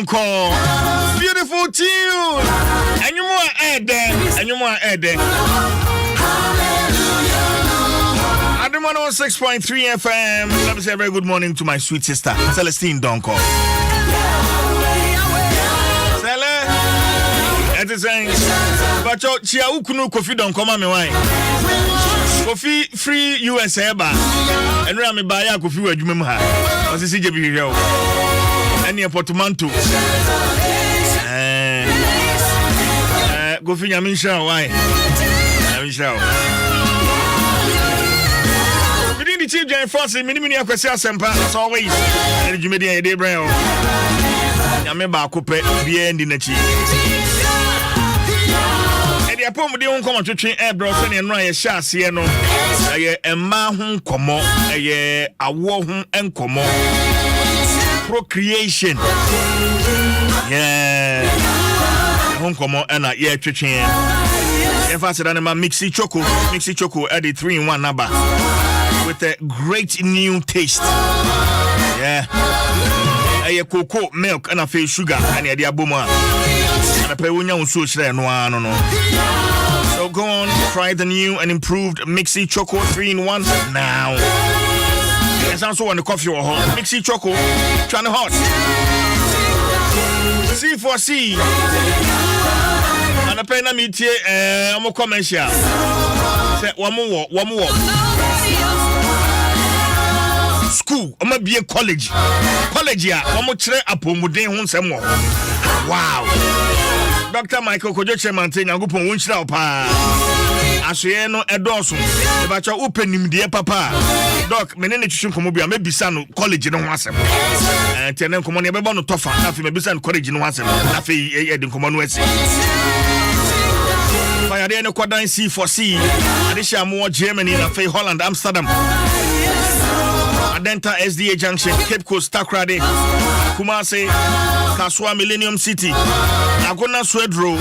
Donko. Beautiful tune. And you more Ede. Adom 106.3 FM. Let me say a very good morning to my sweet sister, Celestine Donko. It is saying, but your Chia Ukunu Kofi Donko, Mammy, why? Kofi free USA bar. And Rami Baya Kofi where you remember her. Was the CJB here? And your portmanteau. Kofi Yamisha, why? Yamisha. Within the Chief Giant Force, Minimini Aquasia Semper, as always. And you made a day, Braille. Yameba Coupe, the end in the chief. The apom de won come to train air bro say no ye sha se no ye emma ho komo ye awo ho enkomo procreation yeah ho komo na ye twetwen ye fa se na mixi choco at the 3-in-1 number with a great new taste yeah a cocoa milk and a face sugar and the aboma and a pewunya unso shre no. So go on, try the new and improved Mixi Choco 3-in-1 now. There's also on the coffee or hot Mixi Choco, trying to hot. C4C. And a pen meet here, I'm commercial. Say one more. School, I'm be a college, yeah. I'm a tre apomuden hun sem wo. Wow. Dr. Michael Kojoche Mantin agupon wunchira pa. Asoye no edoso. E ba cha openim de papa. Doc, me ne twitwe komo bia me bisa no college no ho asem. Tenen komo ne be ba no tofa. Na fi me bisa no college no ho asem. Na fi e de komo no asi. Fire de no kwadan C4C. Adisha mo Germany na fi Holland Amsterdam. Adenta SDA Junction, Cape Coast, Takrade, Kumasi, Kaswa Millennium City, Agona Swedro,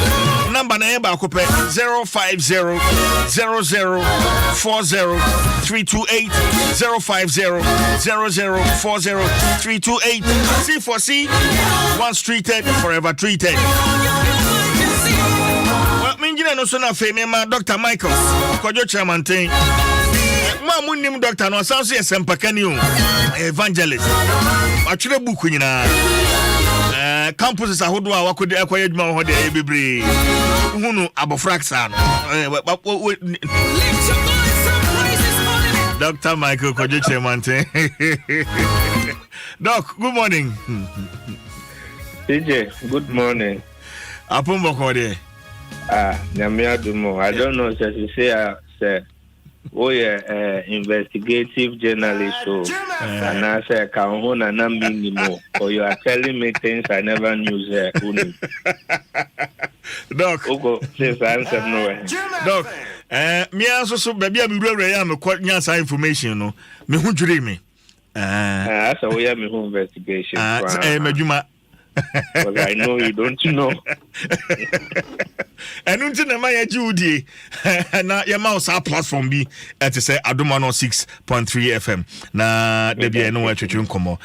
number na eba kope 050-0040-328, 050-0040-328, C4C, once treated, forever treated. Well, minjina no sona fame ma Dr. Michael, Kojo Chamantin. Munim doctor no sounds yes empakani evangelist atwere book nyina campuses ahodo a wakode akoye adwuma ho de bebre hunu abofraxa no Dr. Michael Kojo Chemante. Doc, good morning. DJ, good morning. Apombo kode nyame adumo. I don't know say oh yeah, investigative journalist. So, and I say, or you are telling me things I never knew. Doc, since I answered nowhere. Doc, me also so baby, I'm really am quite new information. No, me who dream me. That's a way me who investigation. Because I know you don't know. And until my Judy, na your mouse our platform be at say Adom 106.3 FM. Na there be no church nkomo.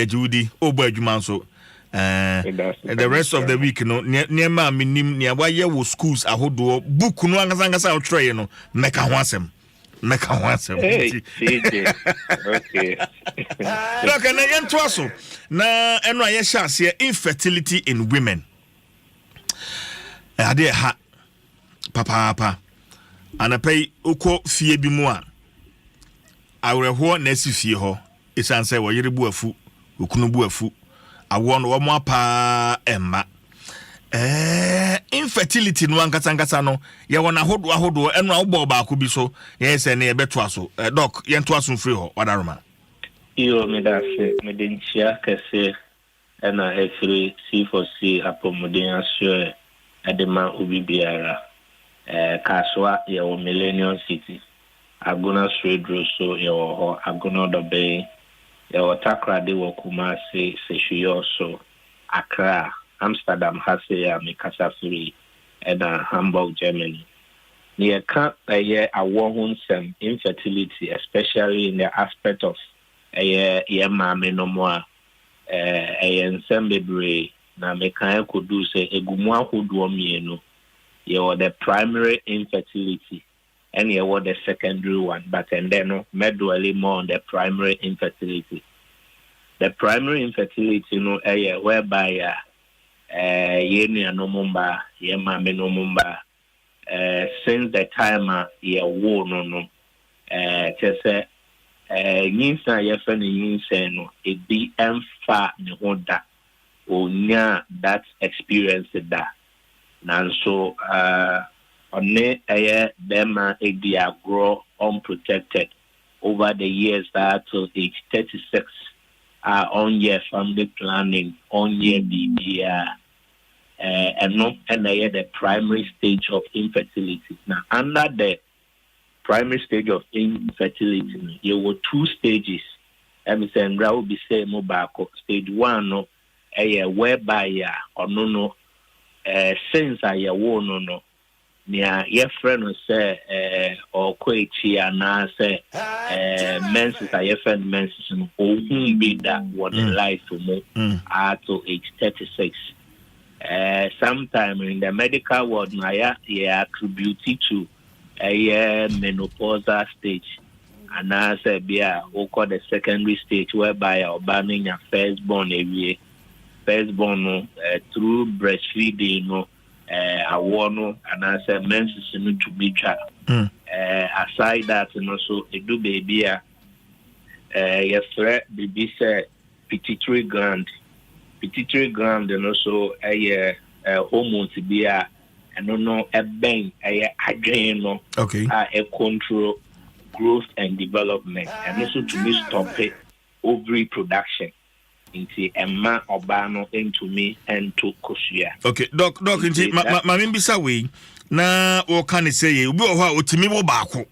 Judy, obo adwuma so. The rest of the week no near ma minim near why ye schools ahodo book no angasa otray no make ho asem. Hey, CJ. Okay. Look, and then Dwaso. Na enwa ye sha se infertility in women. Ade ha papa. Anapay uko fie bi mu a. Awreho na si fie ho. Isan say wo yere bu afu, okunu bu afu. Awo no wo mo apa emma. Infertility no ankasa no ye wona ahodo enu awbo ba ko bi so ye se ne ye beto aso doc ye nto aso free ho wadaroma iyo me da se me den chia kese na efiri C4C apomuden aso edema obi biara kaswa ye wo Millennium City agona swedro so ye wo ho agona dobe ye wo takrade wo Kumasi se shuyo so Accra Amsterdam has a Mikasa free and Hamburg, Germany. Near camp a year Adom Nsem infertility, especially in the aspect of a year mammy no more a Nsem baby na mekan could do say egumu ahodoɔ mmienu. You the primary infertility and you were the secondary one, but and then medwally more on the primary infertility. The primary infertility whereby yeni no mumba yema me no mumba since the time ye wo no say yinsa ye fe ni yinsa no e bi emfa ne ho da onya that experience da nanso onne bema edia grow unprotected over the years that till age 36 on year family planning on year BBR and the primary stage of infertility. Now under the primary stage of infertility, there were two stages. Will be say mobile stage 1 whereby or no since I no nia your friend say or kwechi ana say menses I your friend menses no ohun be that what the life to move to age 36. Sometime in the medical world na ya attribute to a menopausal stage and I say be call the secondary stage whereby you're banning your firstborn every firstborn through breastfeeding awono and I say menses to be child. Aside that so it do baby yes baby say pituitary gland and also hormones be and no a bang adrenal a control growth and development and also to me stop it ovary production into Emma Obano into me and to Kosia. Okay, doc into my bisa way na what can I say we are utimi wo baako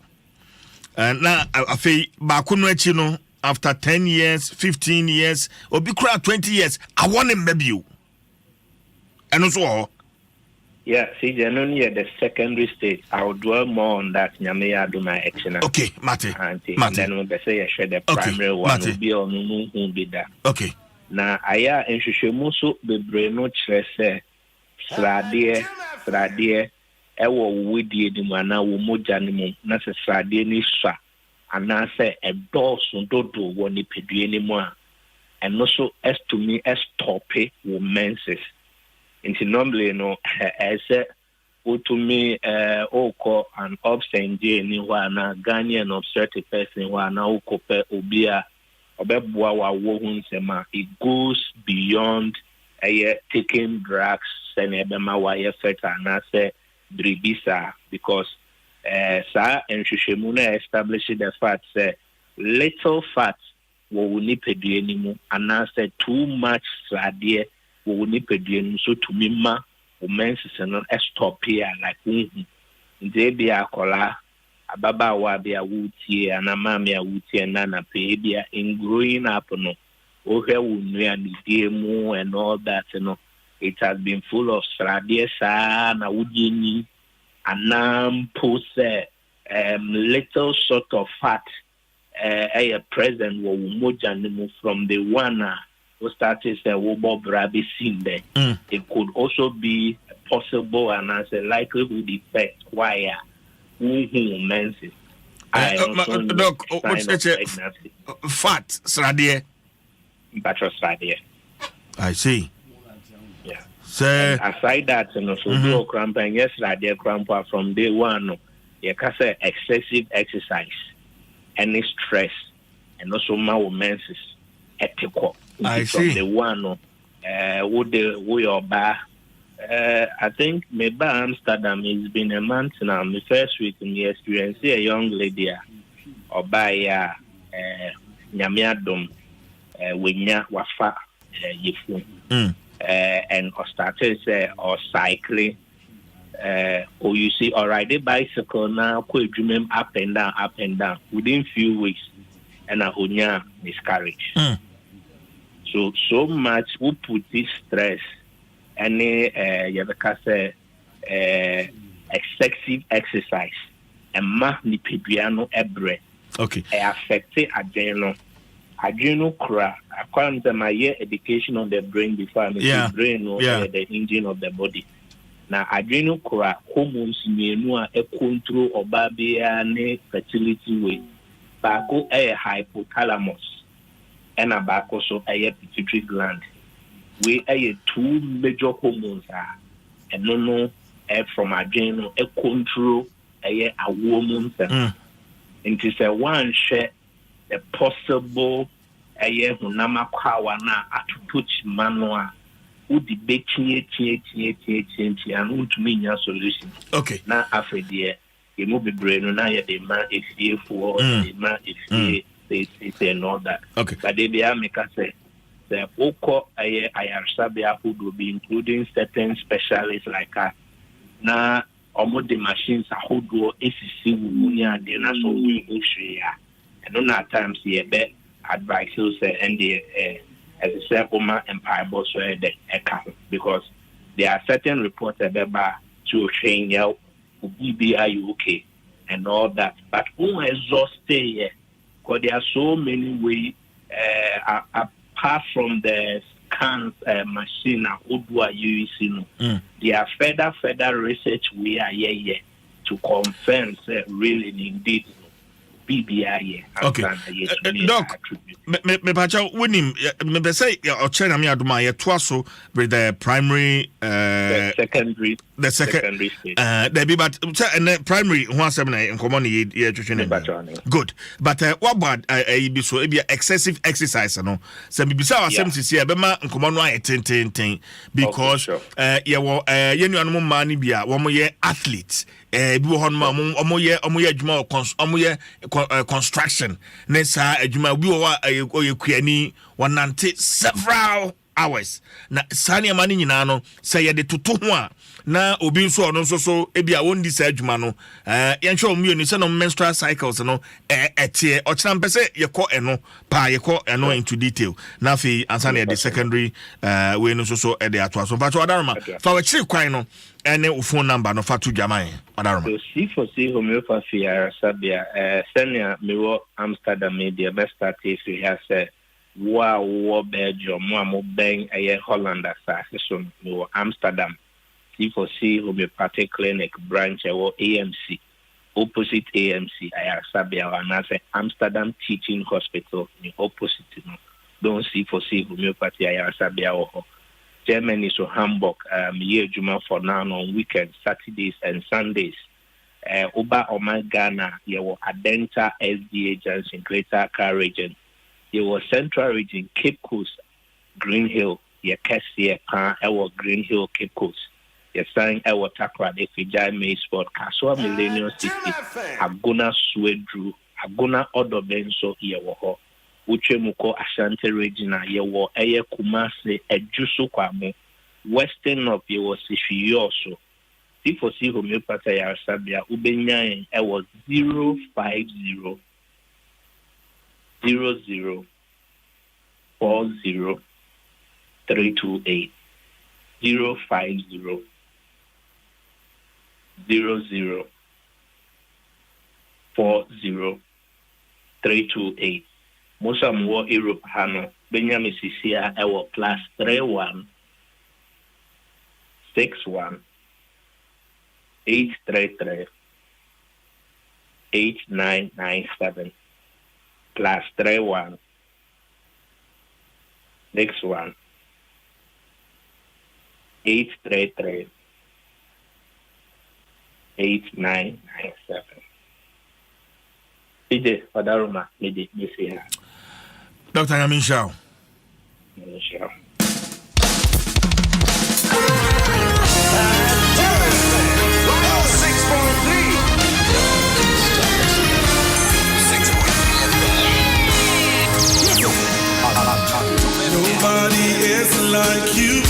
na afei baako no achi no after 10 years 15 years obi kura 20 years I want him baby you and also yeah, see, generally at the secondary stage, I will dwell more on that. Nyame do my action. Okay, Mate. And then when they say I share the primary one will be on who be that. Okay. Now, I introduce so the brain no stress. Sradie, ewo wudi di mana wo moja ni mu na se sradie ni swa ana se e dɔɔso dodo wo ni pedue ni mu a ɛno so as to me as tope wo menses. Into normally as to me oko an obstinate ni wa na Ghanaian obstetric person wa na okope obia obeboa wa wo hu nsema it goes beyond taking drugs and ebema wa effect na say dribisa because sa enhwehwemu na establish the fact say little fat wo ni pedue ni mu ana say too much sradie wo ni pedue so to me ma o menses no stop here like nde bia akola ababa wa bia wutie ana mama wutie na na pe bia in growing up no o he wo nua ni die mu and all that no it has been full of sradie sa na wudie ni anam pose little sort of fat present wo moja ni from the one who started saying Wobo Brabi seen there. It could also be possible and as a likelihood effect why menses. Doc, what's that? Fat sradie. Sradie. I see. Yeah. So aside that, so do cramp and yes, sradie cramp from day one. You can say excessive exercise, any stress, and also my menses. Ethical. I see. From the one, I think maybe Amsterdam has been a month now. My first week in the experience, a young lady, or by Nyamiadom, Winya Wafa, Yifu, and or started or cycling. Or you see, or ride a bicycle now, quite dreaming up and down within few weeks, and a Hunya miscarriage. So much we put this stress any excessive exercise and ni peduano ebre. Okay. Affect adrenal adrenal cra. According to my year education on the brain before, the brain or the engine of the body. Now, adrenal cra hormones mean a control or baby and fertility way. Bako a hypothalamus and a bako so a pituitary gland. We are two major hormones and no from adrenal a control a woman's and it is a one share the possible a hunama kawa na atuput manual would debate and would mean a solution. Okay. Now after the you move the brain now the man is here for the man is here they and all that. Okay. But they be make us say the oko I are sabia who will be including certain specialists like us. Now almost the machines are who do ACC wunya they not so we share. And on that times the advice say and the as a self-woman and Bible so the account because there are certain reports about to change out BBI UK and all that. But who exhausted here? Because there are so many ways apart from the scans machine who do are using. There are further research we are here to confirm really indeed BBI. Okay. Doc, me pacha winim me say o chena me aduma ye Dwaso with the primary secondary stage. There be but and primary one seven in common ye good. But what about be so e be excessive exercise no. Say be bisa asem sisi e be ma common one ten because ye wo ye nuanu ma ni bia wo mo ye athletes bi wo hon ma omo ye adwuma omo ye construction nessa adwuma bi wo oyekuani wanante several hours na sane amani nyina no say ye de toto ho a na obi nso ono nso so e bia wondi sa adwuma no ye hwe omu ni se no menstrual cycles no etie o kira mpese ye ko eno pa ye ko eno into detail na fi ansane the secondary we no so e de ato so fa to adaroma fa wa kire kwan no ene phone number no fa to dwaman adaroma so see for see homeopathy sabia senior me wo Amsterdam media best start if you have said wo Belgium mo ben Holland asase so me wo Amsterdam see for see homeopathic clinic branch or AMC opposite AMC sabia and say Amsterdam Teaching Hospital the opposite no don't see for see homeopathy sabia or Germany so Hamburg year juma for now on weekends Saturdays and Sundays Oba Oman Ghana ye wo Adenta SDA Junction Greater Accra region ye wo Central region Cape Coast Green Hill ye Kessie pa Green Hill Cape Coast ye sign Takra de Fijai May Sport Kaswa Millennium City Agona Swedru Agona Odobenso ye wo ho Uchemuko Ashanti region ye wo Kumasi Ejusu kwamo Western of ye wo Sishiyoso for see homeopathy sabia ubenya was 050 00 40 328 050 00 40 328 Musa mwo Europe hano benya misisia plus 31 61 833 8997 plus 31 61 833 8997. Ide Odaruma Midi Misia. Dr. Yamin Shao. Shao. Nobody is like you.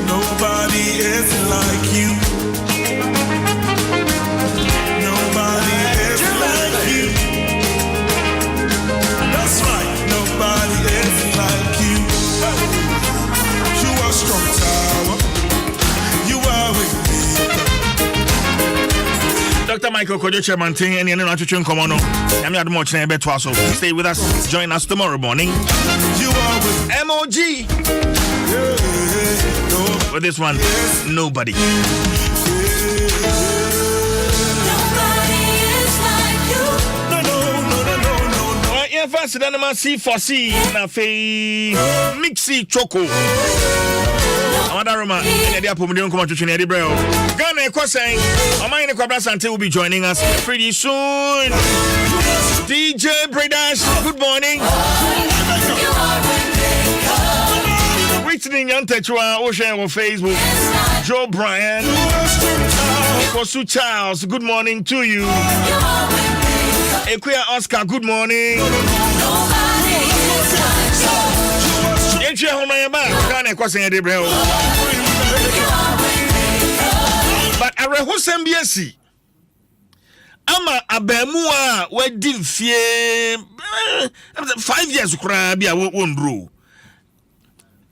Nobody is like you. Nobody is like you. That's right. Nobody is like you. You are strong tower. You are with me. Dr. Michael Kojo Chairman and the Natural Common. I'm not much name bet Dwaso. Stay with us. Join us tomorrow morning. You are with MOG. With this one, nobody. First, then I'm C4C na fe mixi choco. Adaroma, and the Apomodion come to Chinedi Braille. Ghana Kwasang, Amine Kwabra Sante will be joining us pretty soon. DJ Bredash, good morning. Whitney Yantechua, Ocean on Facebook. Joe Bryan, Kosu Charles, good morning to you. Ekuya Oscar, good morning. But I rehearse MBSC. Ama abemua we did fear 5 years crab ya won't rule.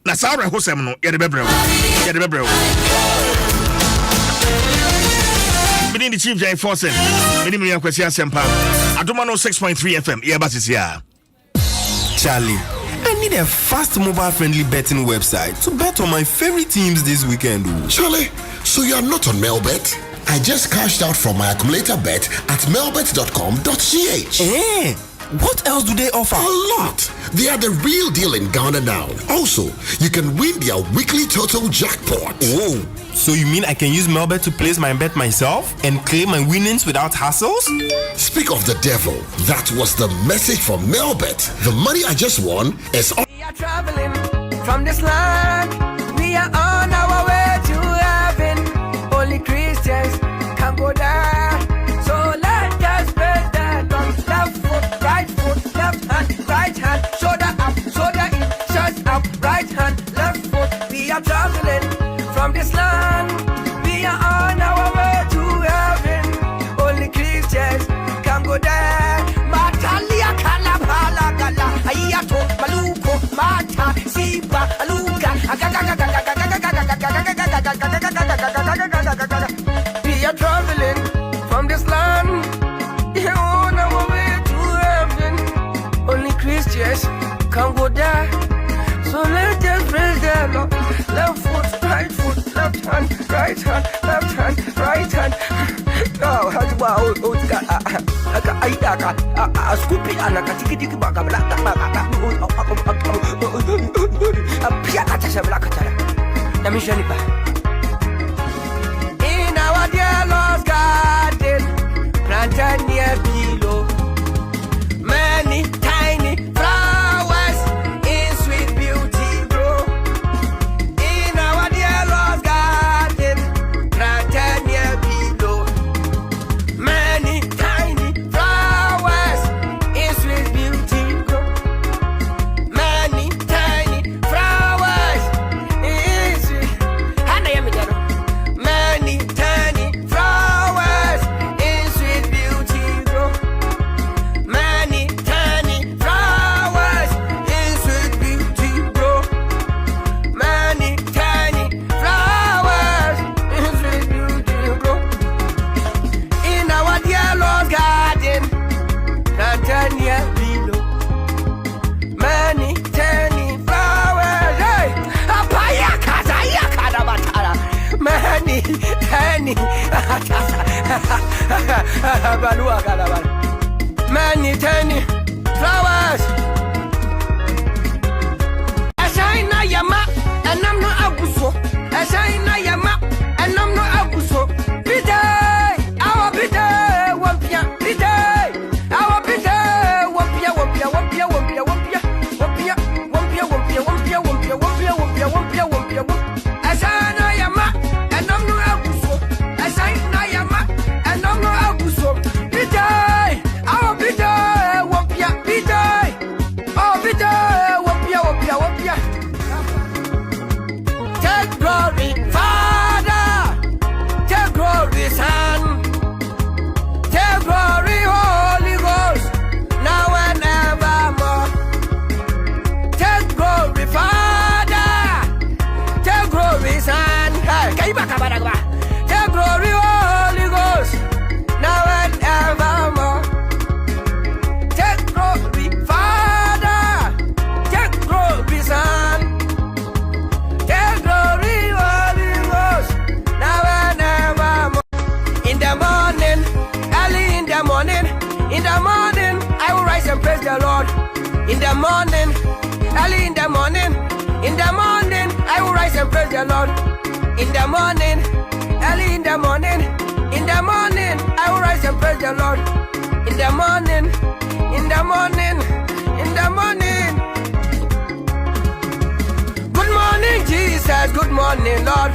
Na sa rehearse no yede bebrel. Benin the Chief Jay Forsen. Benin me akwasi asempa. Adom 106.3 FM. Yeah, but it's here. Charlie, I need a fast mobile-friendly betting website to bet on my favorite teams this weekend. Charlie, so you are not on Melbet? I just cashed out from my accumulator bet at melbet.com.gh. Eh? What else do they offer? A lot. They are the real deal in Ghana now. Also, you can win their weekly total jackpot. Oh, so you mean I can use Melbet to place my bet myself and claim my winnings without hassles? Speak of the devil. That was the message from Melbet. The money I just won is on. We are traveling from this land. We are on our way to heaven. Only Christians can go there. So let us praise the Lord. Left foot, left hand, right hand. Shoulder up, shoulder in, chest up, right hand, left foot. We are traveling from this land. We are on our way to heaven. Only Christians can go there. Matalia kalapala gala. Ayato maluko mata siba aluga. We are traveling from this land. We are on our way to heaven. Only Christians can go there. So let us praise the Lord. Left foot, right foot, left hand, right hand, left hand, right hand. Oh, how do I scoop it and I can take it back. In our dear Lord's garden, planted near below, many tiny flowers in sweet beauty grow. In our dear Lord's garden, planted near below, many tiny flowers in sweet beauty grow. Many tiny flowers in sweet. Many tiny flowers in sweet beauty grow. Many tiny flowers in sweet beauty grow. Many tiny flowers in sweet beauty grow. In our dear Lord's garden, planted near below, many tiny flowers. Hey, apaya kazaya kadabatara. Many tiny balua kadabara. Many tiny flowers. Ashaina yama, and I'm not abuso. Ashaina yama, and I'm not abuso. Biday, our biday, wampia, biday, our biday, wampia, wampia, wampia, wampia, wampia, wampia, wampia, wampia, wampia, wampia, wampia, wampia, wampia, wampia. Ashaina yama, and I'm not abuso. Ashaina yama, and I'm not abuso. Biday, our biday, wampia, biday. In the morning, early in the morning, I will rise and praise the Lord. In the morning, early in the morning, I will rise and praise the Lord. In the morning, Good morning, Jesus. Good morning, Lord.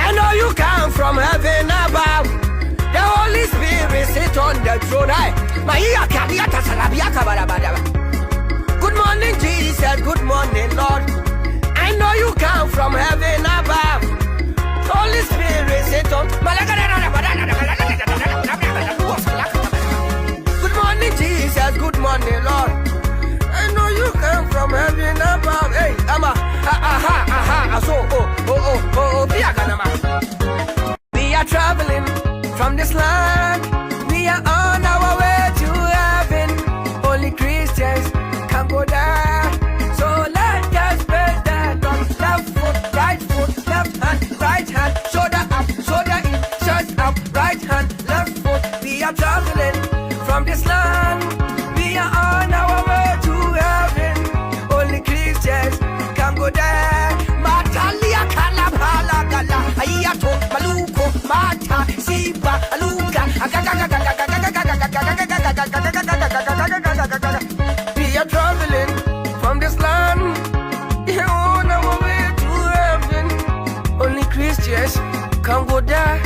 I know you come from heaven above. The Holy Spirit sit on the throne. Good morning, Jesus. Good morning, Lord. I know you come from heaven above. Holy Spirit sit on. Good morning, Jesus. Good morning, Lord. I know you come from heaven above. Hey, we are traveling from this land. We are on our way to heaven. Only Christians can go there. So let us praise the Lord. Left foot, right foot, left hand, right hand. Shoulder up, shoulder in, chest up, right hand, left foot. We are traveling from this land. We are on our way to heaven. Only Christians can go there. Matalia kalapala gala. Ayato maluko mata siba aluka. We are traveling from this land. We are on our way to heaven. Only Christians can go there.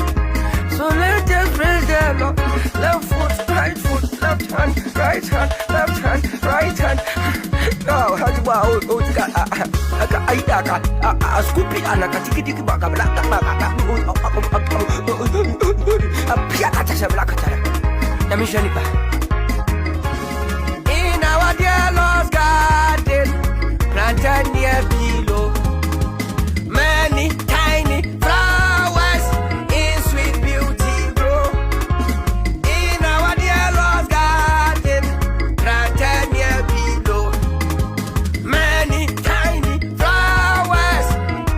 So let us praise the Lord. Left foot, right foot, left hand, right hand, left hand, right hand. Oh, how do I scoopy and a catiki baka black. In our dear Lord's garden, planted near below, many tiny flowers in sweet beauty grow. In our dear Lord's garden, planted near below, many tiny flowers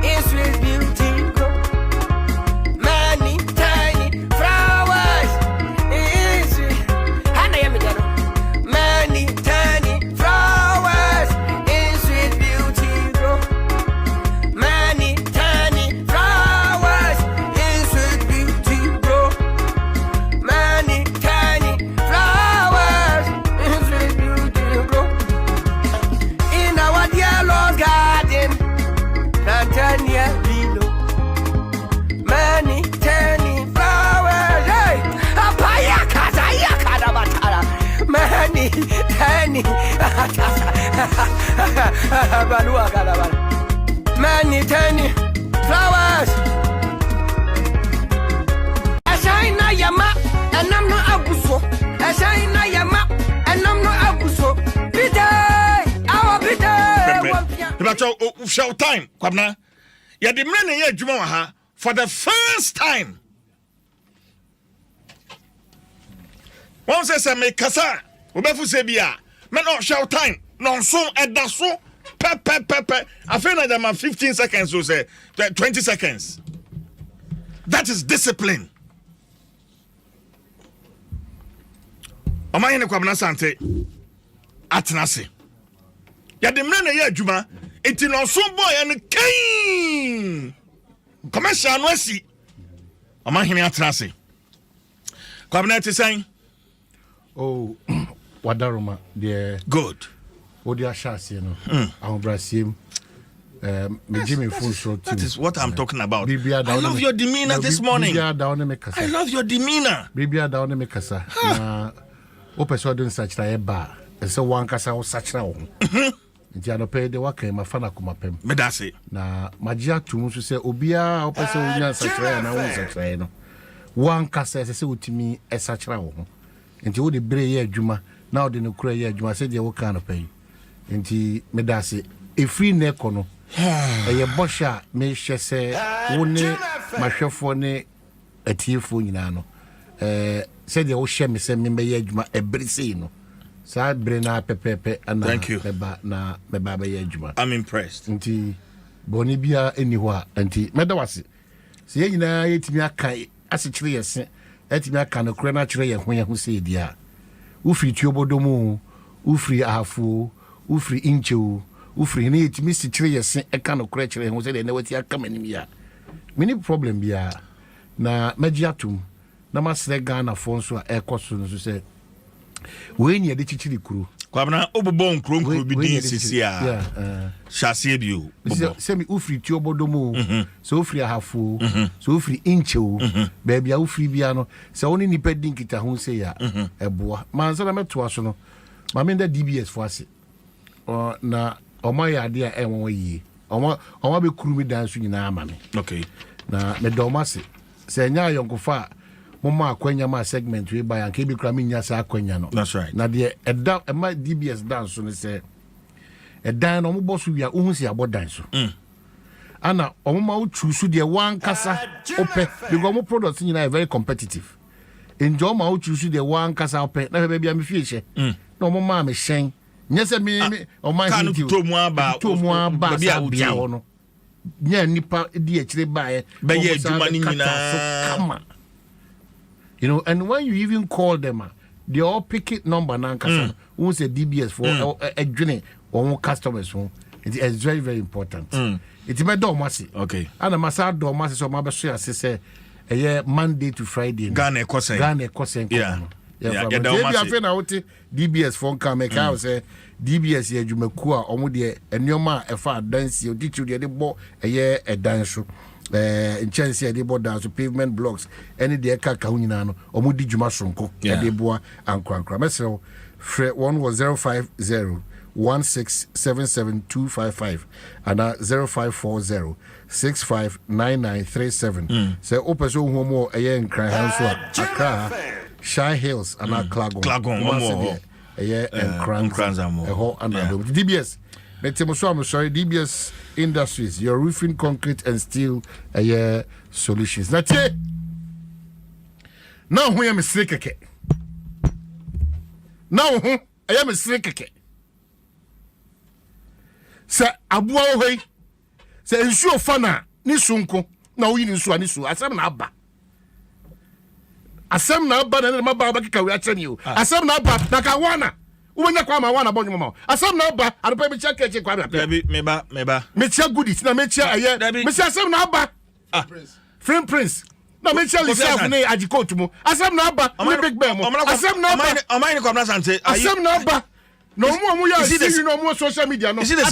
in sweet beauty grow. Many tiny flowers in sweet. Many tiny flowers in sweet beauty grow. Many tiny flowers in sweet beauty grow. Many tiny flowers in sweet beauty grow. In our dear Lord's garden, planted near below, many tiny flowers. Hey, apaya kazaya kadabatara. Many tiny balua kadabara. Many tiny flowers. Ashaina yama and I'm not abuso. Ashaina yama and I'm not abuso. Peter, our Peter. Show time, Kwabna. Ya the men here Juma ha for the first time. One says me kasa, obefu sebia. Men no show time. No so edaso pepe. I feel like I'm 15 seconds so say 20 seconds. That is discipline. Omayene Kwabna Sante atnase. Ya the men here Juma. Iti no so boy and king commercial no si amahene atrase Kwabna te saying oh wadaroma the good odi ashase no ahobrasiem me jimi phone so that is what I'm talking about. I love your demeanor this morning. I love your demeanor. Bibia down me kasa na opeso don sachra e ba so wan kasa o sachra wo nti anope de waka ma fana kuma pem me da se na magia tumu so se obia opese onya sachra na wo sachra no wan kasa se utimi e sachra wo nti wo de bre ye adwuma na wo de no kura ye adwuma se de wo kan no pay nti me da se e free ne kono e bosha me hwese wo ne mahwefo ne atiefo nyina no se de wo hye me se me ye adwuma e bre sei no sa bre na pepepe ana beba na beba ba ye adwuma. I'm impressed. Nti boni bia eni ho a nti me da wase se ye nyina yetimi aka asekire yese etimi aka no kure na kire ye ho sei dia ufiri tuobodomu ufiri ahafu ufri inche ufri ni etimi sikyire yɛse ɛka no kora kyerɛ ho sɛ de na wati aka manim ya mini problem bia na magi atum na masrɛ Ghana fo nso a ɛkɔ so no so sɛ we ni ade chichiri kuro kwabna obobo nkro bi din sisi a hyase bio sɛ mi ufri ti obodomo so ufri ahafo so ufri inche baby a ufri bia no sɛ woni nipa din kita ho sɛ ya ɛboa mansa na meto aso no ma me nda DBS fo ase na ọmọ ya ade a enwo yie ọmọ be kuru mi dan so nyina ama me okay na me do ma se nya yonkofa mo ma akwanya ma segment we ba yanka bi kura mi nya sa akwanya no that's right na de eda ma DBS dan so ne se edan no mo boso wi a ohun si abodan so ana omo ma uchu so de wan kasa ope because mo products nyina are very competitive enjo ma uchu so de wan kasa ope na be bia me fie hye na omo ma me hyen nyese mi o man hinti to mu aba bia wono nya nipa di akire bae be ye adwuma ni nyina you know and when you even call them they all pick it number na nkasa who say DBS for adwene on customers who it is very very important it me do masi okay ana masa do masi so ma be so ase say Monday to Friday Ghana kosen yeah I feel now DBS phone come make out say DBS ye dwumaku a omo de enioma efa dance o teach de bo eye dance chance de bo dance pavement blocks any de ka ka hunyina no omo di dwuma sonko de boa ankwankra mesel 11050 1677255 and 0540 659937 say opeso hu mo eye nkran hanso akra Shy Hills and Klagon and Kranzamo and DBS I'm sorry DBS Industries your roofing concrete and steel solutions that's it now who am a slick now I am a slick say abua way say ensure fana ni sunko na wo yin nsu ani su asem na aba asem na aba na ma ba kika we akyere ni o asem na aba na ka wana umenya kwa ma wana bonyo mama asem na aba adopa bi chia keche kwa bia meba me chia goodies na me chia me chia asem na aba prince na me chia lisa ne agikotu mu asem na aba me big bear mu asem na aba amai ni kwamna sante asem na aba no mu ya see no mu social media no asem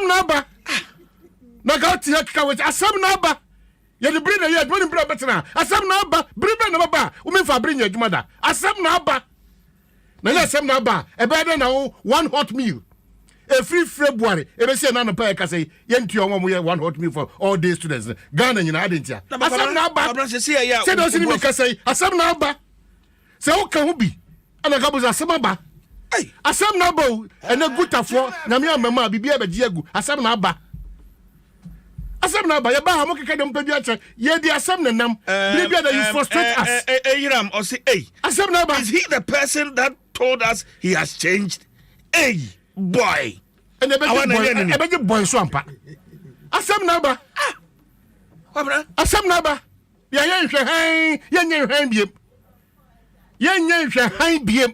na aba na ga ti hakika we asem na aba ye de bring na ye bring betena asem na aba bring na baba o me fa bring adwuma da asem na aba na ye asem na aba e be de na one hot meal a free February e be say na no pa e ka say ye ntu o mo ye one hot meal for all day students Ghana nyina adentia asem na aba say do si ni ka say asem na aba say o ka ho bi ana ka bo asem aba asem na aba ene gutafo na me amama bibia be gi agu asem na aba asem na ba ye ba ha mo keke dem pedi ache ye di asem na nam bibia that you frustrate us Yiram or say asem na ba is he the person that told us he has changed boy and e be boy so ampa asem na ba asem na ba ye nhwe han ye nye hwan biem ye nye nhwe han biem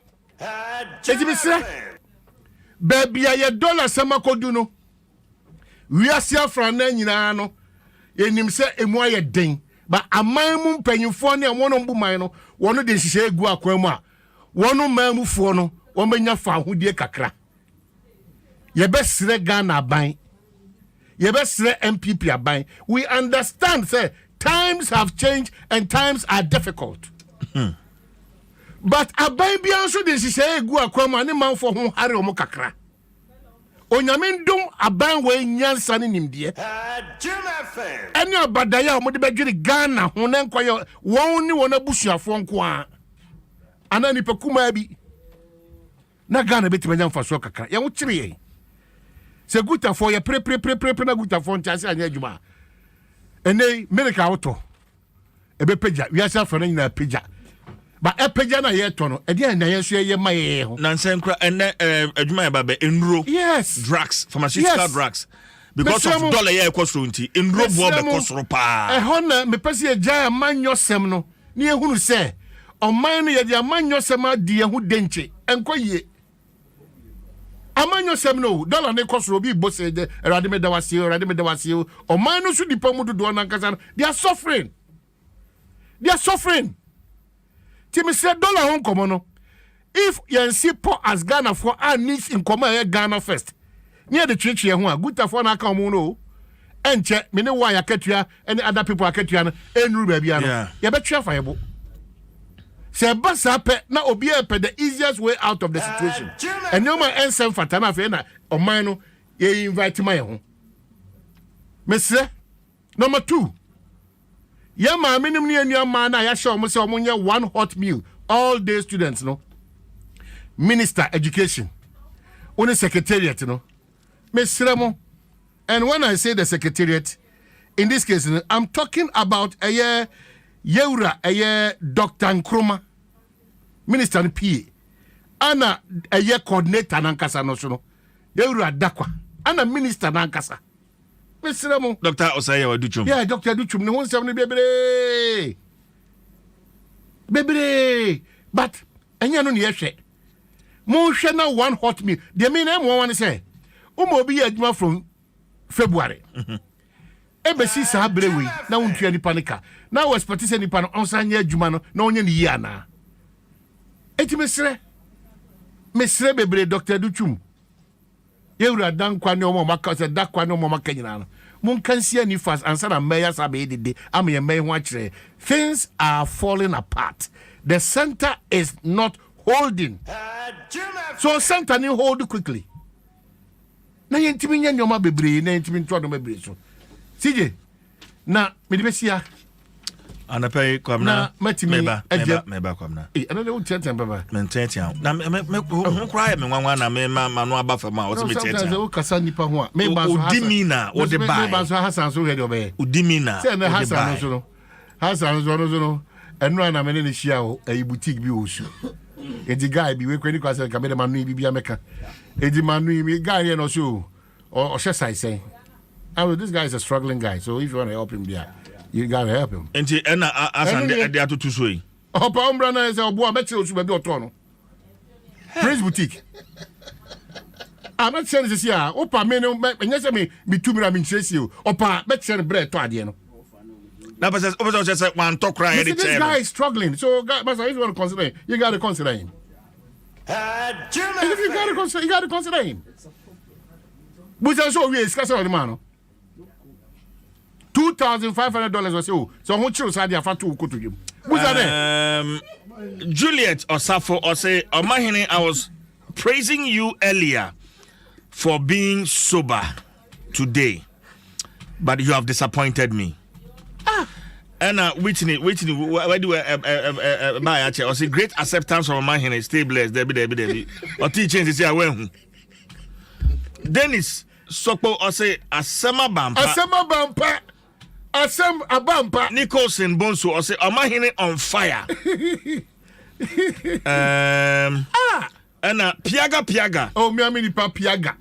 eti bi sra ba bia ye dollar samakodu no we asia frana nyina no enim se emu aye den ba aman mu mpanyimfo ne wono mbuman no wono de hihye egu akwan mu a wono mamufo no won benya fa ahodie kakra ye be sre Ghana ban ye be sre MPP aban we understand say times have changed and times are difficult but aban bia so de hihye egu akwan mu ani manfo ho hare omo kakra onyamendum aban we nyansa ne nimde eni abadaya mo de bedwiri Ghana ho na nkoye won ni won abusuafo nko a anani pekuma bi na Ghana betimanya mfaso kakra ye wo kire ye se gutafo ye pre na gutafo ntiase anya adwuma ene America auto ebe peja wi asa fro na nyina peja ba epeja na ye to no e dia na ye so ye maye ho na nsenkra ene adwuma ya babe enro yes drugs pharmaceutical drugs because of dollar ye ekosoro nti enro bo be kosoro pa ho na me pese ye ja amanyosem no ne ehunu se oman no ye dia amanyosem adi ehu denche enko ye amanyo sem no dollar ne kosoro bi bose de erade me da wase o man no so dipa mu dodo na nkasa they are suffering timi say dollar hon komo no if you see poor as Ghana for our needs in common Ghana first near the church here ho good for na come no enche me ne wa yakatua any other people akatua no enru ba bia no ye betua fayebo se basa pe na obi pe the easiest way out of the situation and no man ensem fatana fe na oman no ye invite my ho mesre number 2 ye ma menim ne anu ma na ya show mo se omonye one hot meal all day students no minister education one secretariat no mesre mo. And when I say the secretariat, in this case, I'm talking about a year Dr. Nkrumah, Minister and PA, Anna a year coordinator Nankasa Nosono, Yeura Dakwa, Anna Minister Nankasa. Mr. Ramo. Dr. Osaya Duchum. Yeah, Dr. Duchum, no one's having baby. But, and you know, yes, Motion one hot meal. The mean, I want to say, Umobi Edma from February. Ebesi sa brewi na untua ni panika. Na was partise ni pan onsanya adwuma no na onye ni yia na. Eti mesre bebre Dr. Duchum. Yewura dankwa ne omo maka se dakwa ne omo maka nyina no. Mun kansia ni fast answer na meya sabe dede am ye mey ho akire. Things are falling apart. The center is not holding. So center ni hold quickly. Na yentimi nya nyoma bebre na yentimi ntwa no bebre so CJ na medibesia anapay kwamna meba kwamna ana de untenta baba mententa na me kura me nwanwa na me ma no aba fama o se metenta so kasa nipa ho a me ba so udimina o de bai me ba so Hasan so he de obe udimina se na Hasan so no enu na me ne hia o ayi boutique bi o su edi guy bi we kwani kwase ka me de manu bi bia meka edi manu mi guy no so o shesa say this guy is a struggling guy, so if you want to help him there, you gotta help him. And asan de atutu so yi opa umbra na say obo abeche osu be oto no Praise boutique. I'm not saying this here. Opa me no me say me tumira me ntresi o opa beche bread to ade no na person opa say one talk cry this guy is struggling, so guys, if you want to consider him, you got to consider him. If you got to consider him. But so we discuss on the man. $2,500 or so. So how much are they for to go to him? Juliet Osafo or say Omahini, I was praising you earlier for being sober today, but you have disappointed me. And Whitney, where do buy actually? Or say great acceptance from Omahini, stay blessed, Debbie. Or teaching is here when Dennis Sokpo or say Asema Bampa. Asem Abampa Nicholson Bonsu or say Omahini on fire. And Piaga. Oh, me amini pa Piaga.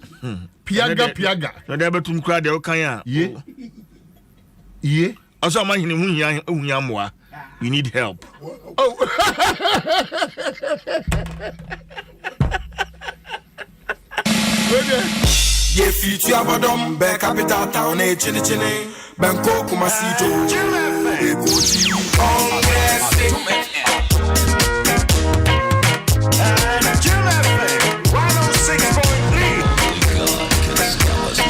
Piaga. No dey betum kra de okan ya. Ye. Also Omahini hunya moa. You need help. Oh. Ye future Adom be capital town chini Banko Kumasito Ekuti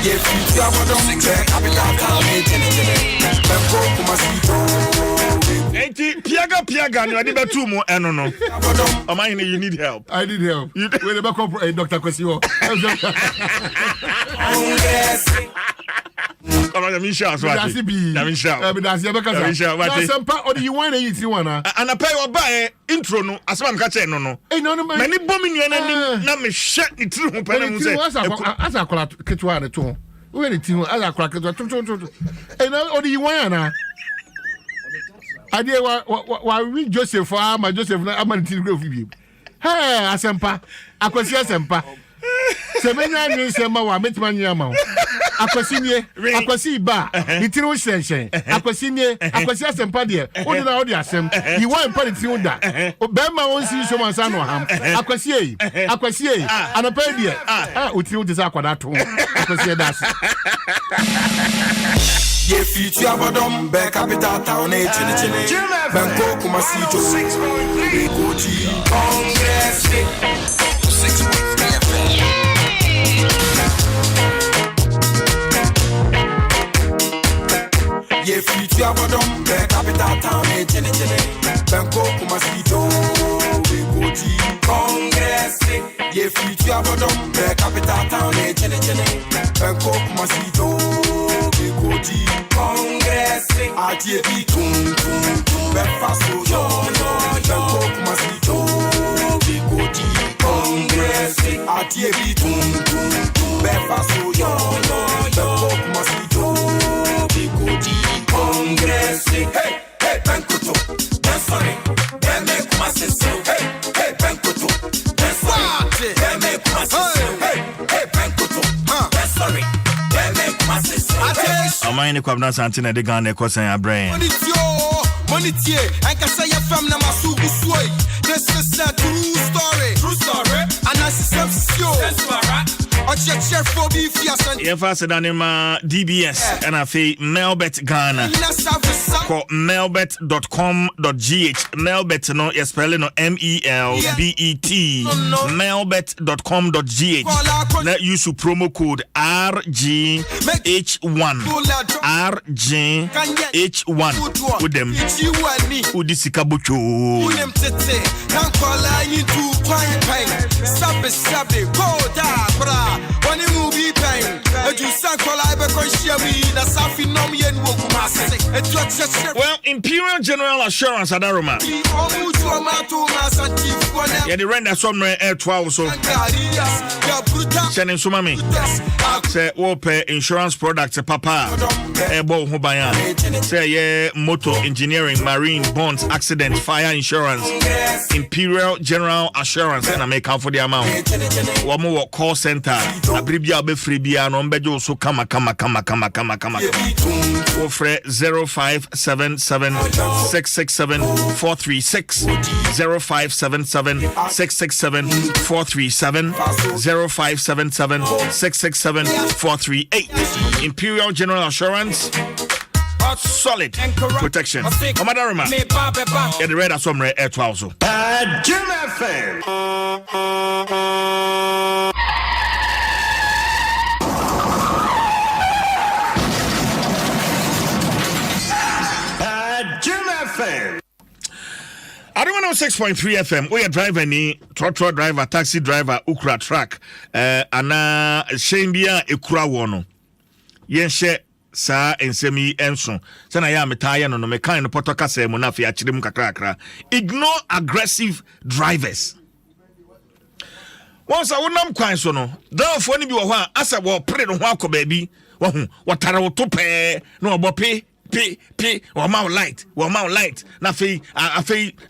Ye future Adom be capital town chini Banko Kumasito Enti Piaga no ade betu mo eno no. Omahini, you need help. I need help. We never come Dr. Kwesiwo. Come on, Misha, so I and I pay or buy intro no as one catch no. Many bombing na me shut it through as I call it Kitwana too. When it as I crack it. And all the one. I did what we Joseph for my Joseph. I'm going to go for you. Hey, Asempa, I could see Asempa. Semenya Nsem wa metima nyama. Akwasi ba. Itiro shenchen. Akwasi asempa de. Odi na odi asem. Yi wan pa de ti unda. Bema won si so mansa no ham. Akwasi anapa de. Utiro de sa kwada to. Akwasi das. Ye future Adom be capital town chini. Banko Kumasito 6.3 Koji Congress 6.3 FM. Ye future Adom be capital town chini. Banko Kumasito Koji Congress. Ye future Adom be capital town chini. Banko Kumasito Koji Congress. ATP tum befaso yo Banko Kumasito Koji Congress. ATP tum befaso yo Banko Kumasito Koji Congress. Hey Banko to that's funny. Banko Kumasito. Hey Banko to that's funny. Banko Kumasito. Hey Banko to that's sorry. Amine kwabna santina de Ghana kosan ya brain. Money I can say from na masu usoi. This is a true story. And I see Yefasedanima DBS and I feel Melbet Ghana. Call melbet.com.gh. Melbet no you spelling no MELBET. Melbet.com.gh. Let use promo code RGH1. RGH1 with them. Udisikabucho. Well, Imperial General Assurance Adaroma. Yeah, the rent somewhere air 12 so. Sending Sumami. Say, pay insurance products, papa. Airbo Hubaya. Say, yeah, motor engineering, marine, bonds, accident, fire insurance. Imperial General Assurance. And I make out for the amount. One more call center. Abribia be freebia no mbejo so kama. Offer 0577 667 436 0577 667 437 0577 667 438. Imperial General Assurance. Solid protection. Omadarima. Yeah, the red are some air 12 so. Jim FM. Adom 106.3 FM. We are driver ni trotro driver, taxi driver, ukra track. Ana shembia ekura wono. Yenhye sa ensemi enso. Sana ya metaya no me kan no potoka se mo na fi akire mu kakrakra. Ignore aggressive drivers. Once I wonam kwan so no. Dawfo ni bi wo ho a asa wo pre no ho akoba bi. Wo hu watara wo to pe no obope. P or mount light na fe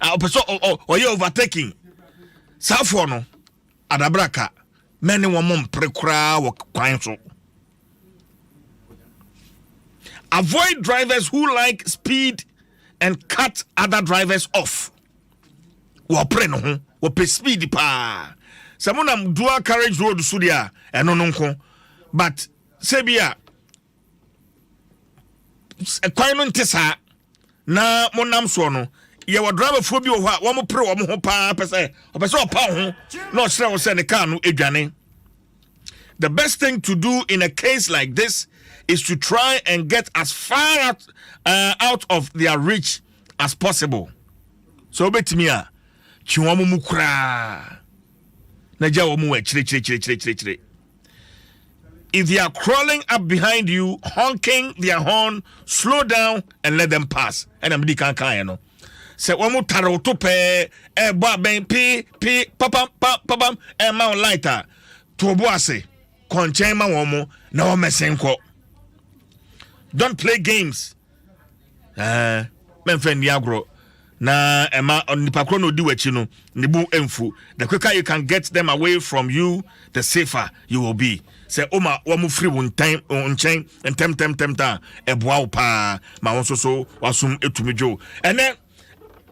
opeso or you overtaking safo no adabraka many woman prekura wo kwan so. Avoid drivers who like speed and cut other drivers off. Wo pre no ho wo pe speed pa samona dual carriage road so dia eno no nko but sebia kwano ntesa na monam so no ye wa driver fo bi wo ha wo mo pre wo mo ho pa pese opa ho no sure wo say ne car no edwane. The best thing to do in a case like this is to try and get as far out of their reach as possible. So betimi a chiwo mo mukura na ja wo mo chire. If they are crawling up behind you, honking their horn, slow down and let them pass. And I'm the can't no. Say one more taro to pay a ben p papam and mount lighter. Toboase, conchema womo, no mesenko. Don't play games. Men friend Yagro. na ema nipa kro no di wachi no ne bu emfu. The quicker you can get them away from you, the safer you will be. Say oma wo mu free won time unchen entem ta eboa wo pa ma won so wasum etumidwo. Ene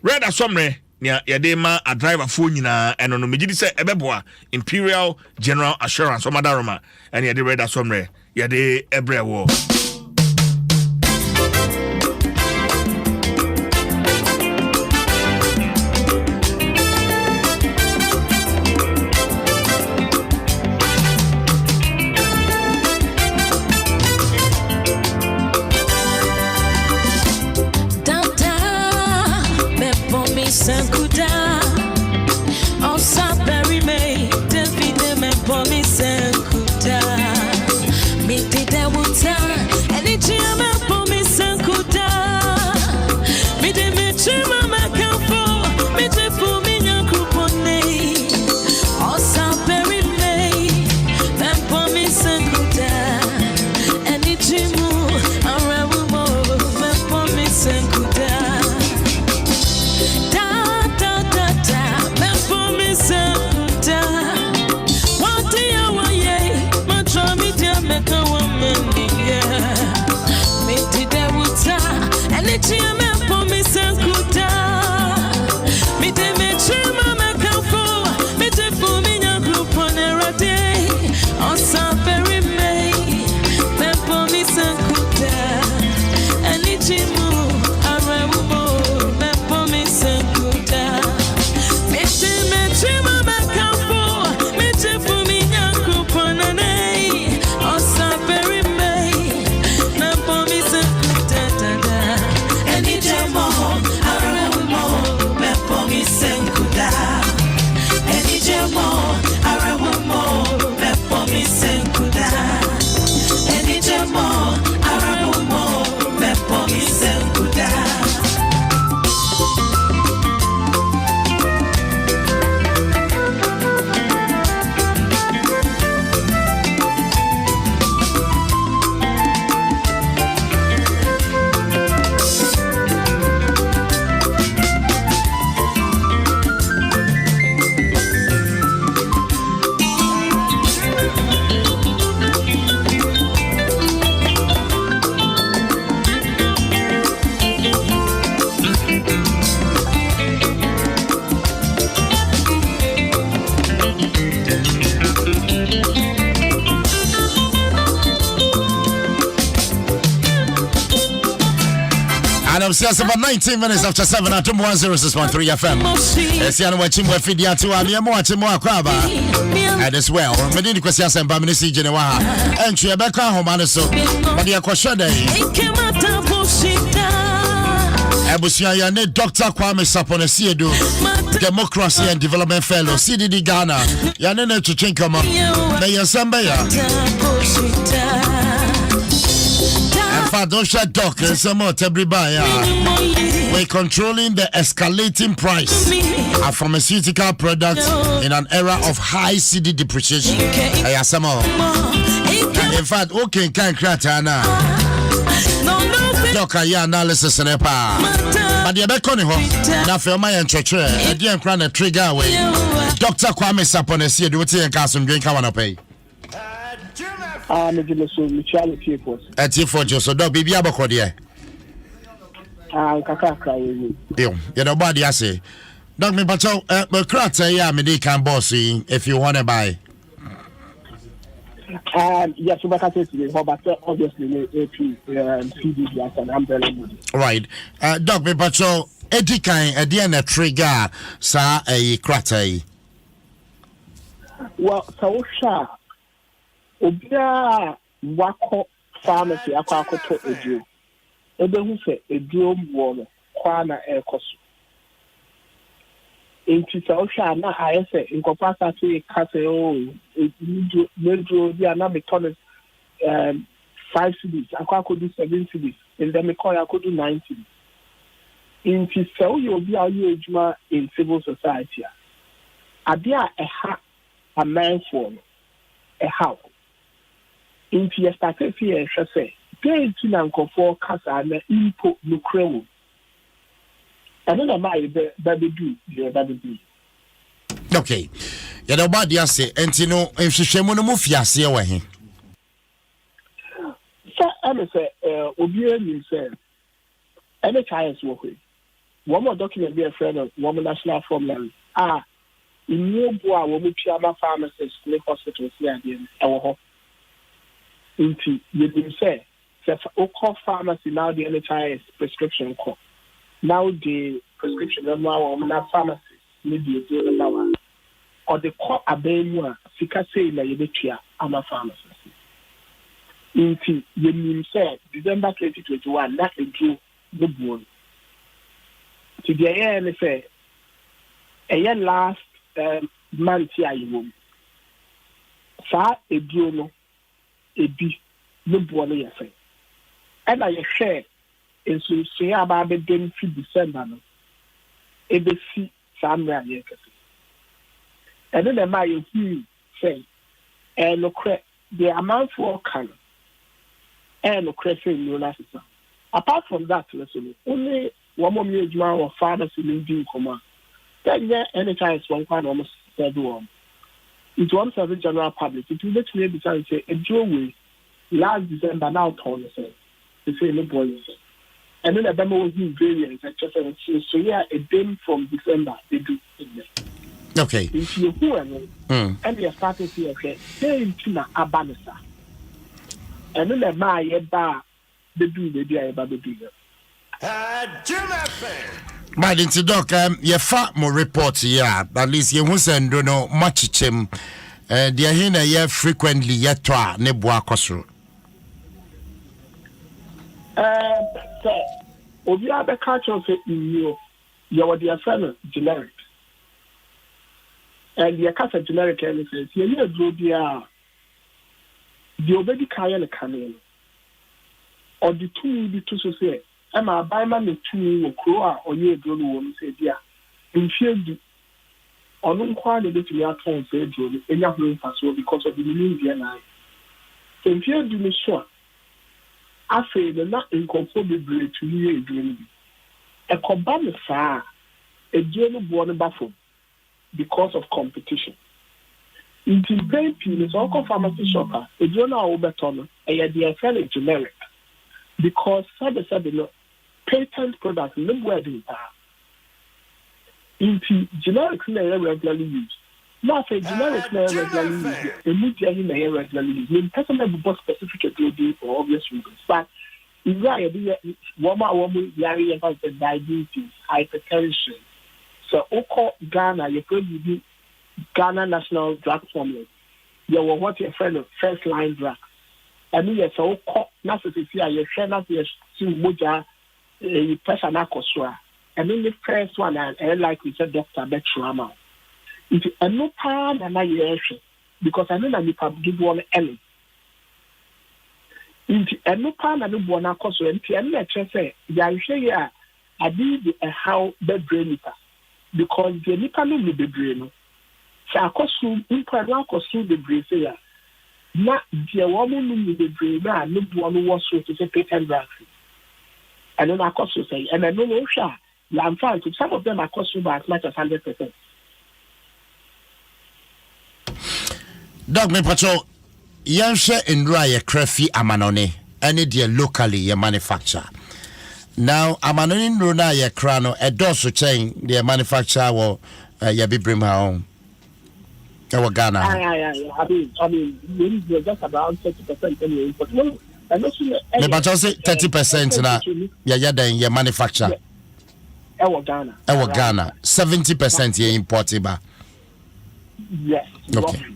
red asomre nia yade ma a driver phone nyina eno no megidi say ebeboa Imperial General Assurance o madaroma ene yade red asomre yade ebrewo. Yes, about 19 minutes after 7 at Adom 106.3 FM. Yes, you know what you want to do. I'm more crab. And as well, Medini Kwesias and Bamini Genewa. And she back home, and so, Madia Kwashade. Abusia Yane, Dr. Kwame Sapone Siedu, Democracy and Development Fellow, CDD Ghana, Yanene Chichinkama, Mayor Sambaya. Don't shut dock and some more Tebribaya. We're controlling the escalating price of pharmaceutical products in an era of high CD depreciation. In fact, okay, can't crack now. Doc, ya analysis and a power. But the Beconi home, now for my church, a dear crown a trigger away. Dr. Kwame Sapone Siedu, what you can drink, I want to pay. At you for just so dog baby abacody. You know, body I say. Dog me, but crats, me can boss if you want to buy. Yes, but obviously, CD and umbrella. Right. Dog me, but so Eddie kind a DNA trigger, sir, a cratay. Well, so sure. Obia wako pharmacy akwakoto edu ebehu se edu mwo kwa na ekoso enti osha na ayese inkopasa to kase o medro dia na metone 5 cities akwakodu 7 cities and then me call akodu 9 cities enti so you be ayu ejuma in civil society abia eha a man for a how if you start to see say, pay to Nanko for Casa and Impo Lucreo. I don't know my baby do, yeah, baby do. Okay. You know about the say, and you know, if she shame on the move, yes, yeah, why? So I'm say, Obian say, any chance working. One more document be a friend of woman national formula. In new boy, woman Piama pharmacist, in hospitals here again, our into you say, Oko pharmacy now the NHIS prescription call. Now the prescription of now woman pharmacist, maybe a now. Or the court abemwa, Sika say na Yebetia, I'm a pharmacist. Into you say December 2021, that is true, the board. To the end, say, a year last month here, you will. Sa a drono, a B, no boy, I say. And I share in so say about the benefit December, a B C, somewhere, yes. And then the Mayo say, and look, the amount for can, and look, saying no assistant. Apart from that, listen, only one more year or pharmacy in due command. Then there any time one kind almost said one. It was a general public. It will let me be say a jewelry last December now told us the same boys. And then the demo was in variants, so yeah, a day from December they do in there. Okay. If you and you're starting to okay, same to Abanisa. And then the my bar the do the day about the do. But into doc, your fat more reports, yeah, at least you won't send no much chim. They are here yeah frequently yet to Nebua Cosro. So, if you have a culture of you, are the friend generic. And the cast generic anything, you do the already carry a cannon. Or the two be to say, am I buy man the two or or you do woman say, dear, in field or no quality to your tone say, Joe, and you're going fast because of the Indian eye. So if you do me sure, I say the not inconformable to you a dream. A combined fire, a journal born baffled. Because of competition. In the brain is all pharmacy shopper, a journal overton, and they are fairly generic. Because said patent products nowhere in power. In generic regularly used. Now say generic regularly used, a media regularly used. In personal book specific for obvious reasons. But in reality, woman, yari about the diabetes, hypertension. So, Oko Ghana, you could be Ghana National Drug Formula. You were what your friend of first line drug. I mean, yes, Oko, Nassity, you share not your Moja, a person Akosra. I mean, the first one, and like we said, Dr. Betrama. It's a no time and I because I know that you can give one early. Into a no time and no one Akosra, and I say, yeah, I did a how bed brain. Because the nipa no be brain. So akosu impa akosu the brain say na the woman no be brain na no one was so to say patent drugs. And then akosu say and I know no sha la am some of them akosu by as much as 100%. Dog me patrol yanshe ndra ye krafi amanone any dia locally ye manufacture. Now, Amanoni Rona ye crano, a dorsal chain, the manufacturer will be bring her home. Our Ghana. I mean, just around 30% anyway. But no, but I say 30% now. Yeah, then your manufacture. Our Ghana. 70% ye imported. Yes. Okay.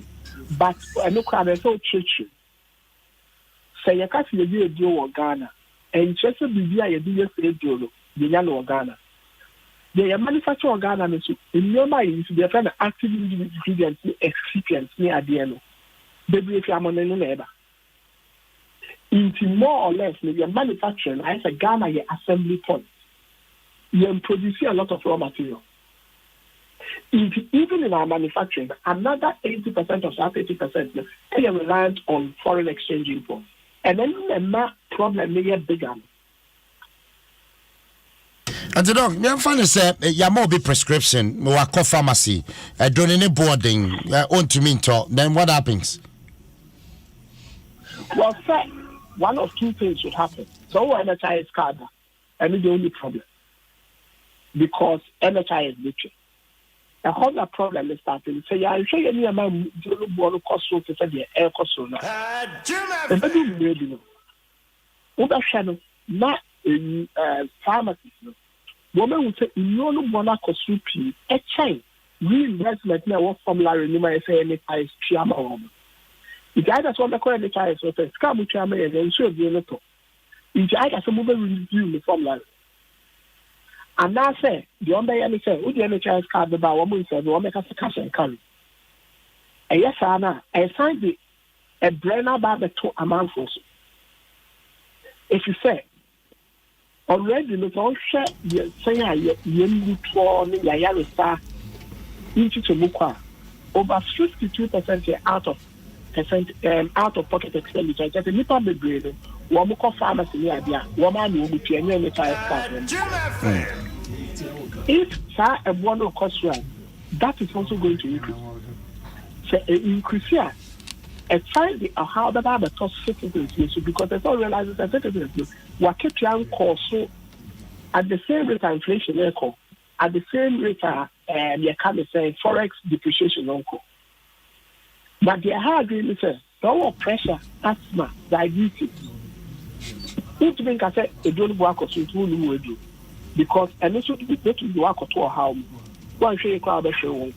But I know there's no church. Say you can't see a deal with Ghana. And just a BBI, you do the yellow Ghana. They are manufactured Ghana, in your mind, they are trying to active ingredients, excipients near the end. Baby, if you are on any neighbor. Into more or less, maybe a manufacturing, I say Ghana, your assembly point. You produce a lot of raw material. Even in our manufacturing, another 80% of that 80% they are reliant on foreign exchange imports. And then the problem may get bigger. And the dog, me find say ya more be prescription, we call pharmacy, doing boarding, on to me talk. Then what happens? Well, sir, one of two things should happen. So NHI is card, and it's the only problem. Because NHI is literally. The whole problem is starting. So yeah, I'm sure you need a man to go cost so to say the air cost so now. The bedroom radio. Uber channel, not in pharmacies. Woman will say, no one cost rupee, a chain. Reinvestment now, what formula you might say any price, Chiama. If I just want to call any price, so say, Scam with Chiama, and then show the little. If I just move a review the formula. And now say, the under any say, would the NHS card about 1 month, or make us a cash and carry. And yes, Anna, I signed a brain about the 2 amount for so. If you say, already, the all share the saying, you torn in your yellow star into Mukwa, over 52% out of pocket expenditure. Just a little bit greater. One more pharmacy idea, one man will be paying any card. If sir a one of cost right, that is also going to increase. So increase here. And find the how the Bible talks citizens because they don't realize that citizens were kept young cost so at the same rate of inflation at the same rate you can say forex depreciation uncle. But the high agreement says no pressure, asthma, diabetes. Which means I said a don't work or so to do because and also to be better to work or how one show you crowd show.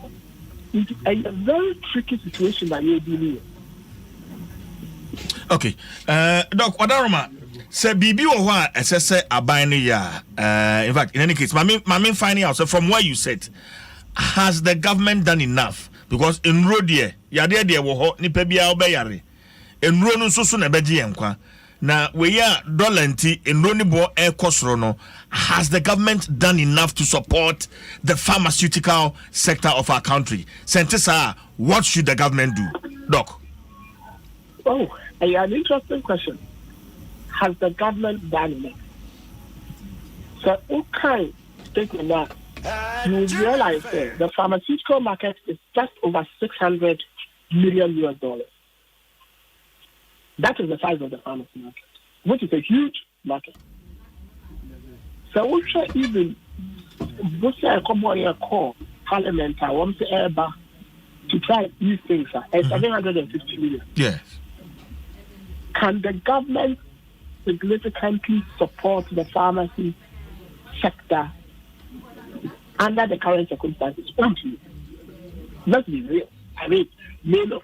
It's a very tricky situation that you're dealing with. Okay, Doc, Wadaroma, say BB or what assess a binary ya. In fact, in any case, my main finding out. So from what you said, has the government done enough? Because in road here, yade de wo ho ni pebia obeyare. En ro no so so na beje yankwa. Na we ya dollar nti en ro ni bo e kosoro no. Has the government done enough to support the pharmaceutical sector of our country? Sentisa, what should the government do? Doc. Oh, an interesting question. Has the government done enough? So, okay, taking that, you realize that the pharmaceutical market is just over $600 million. That is the size of the pharmacy market, which is a huge market. So, we should even come on your call Parliament, I want to ever to try these things at 750 million. Yes. Can the government significantly support the pharmacy sector under the current circumstances? Let's be real. I mean, you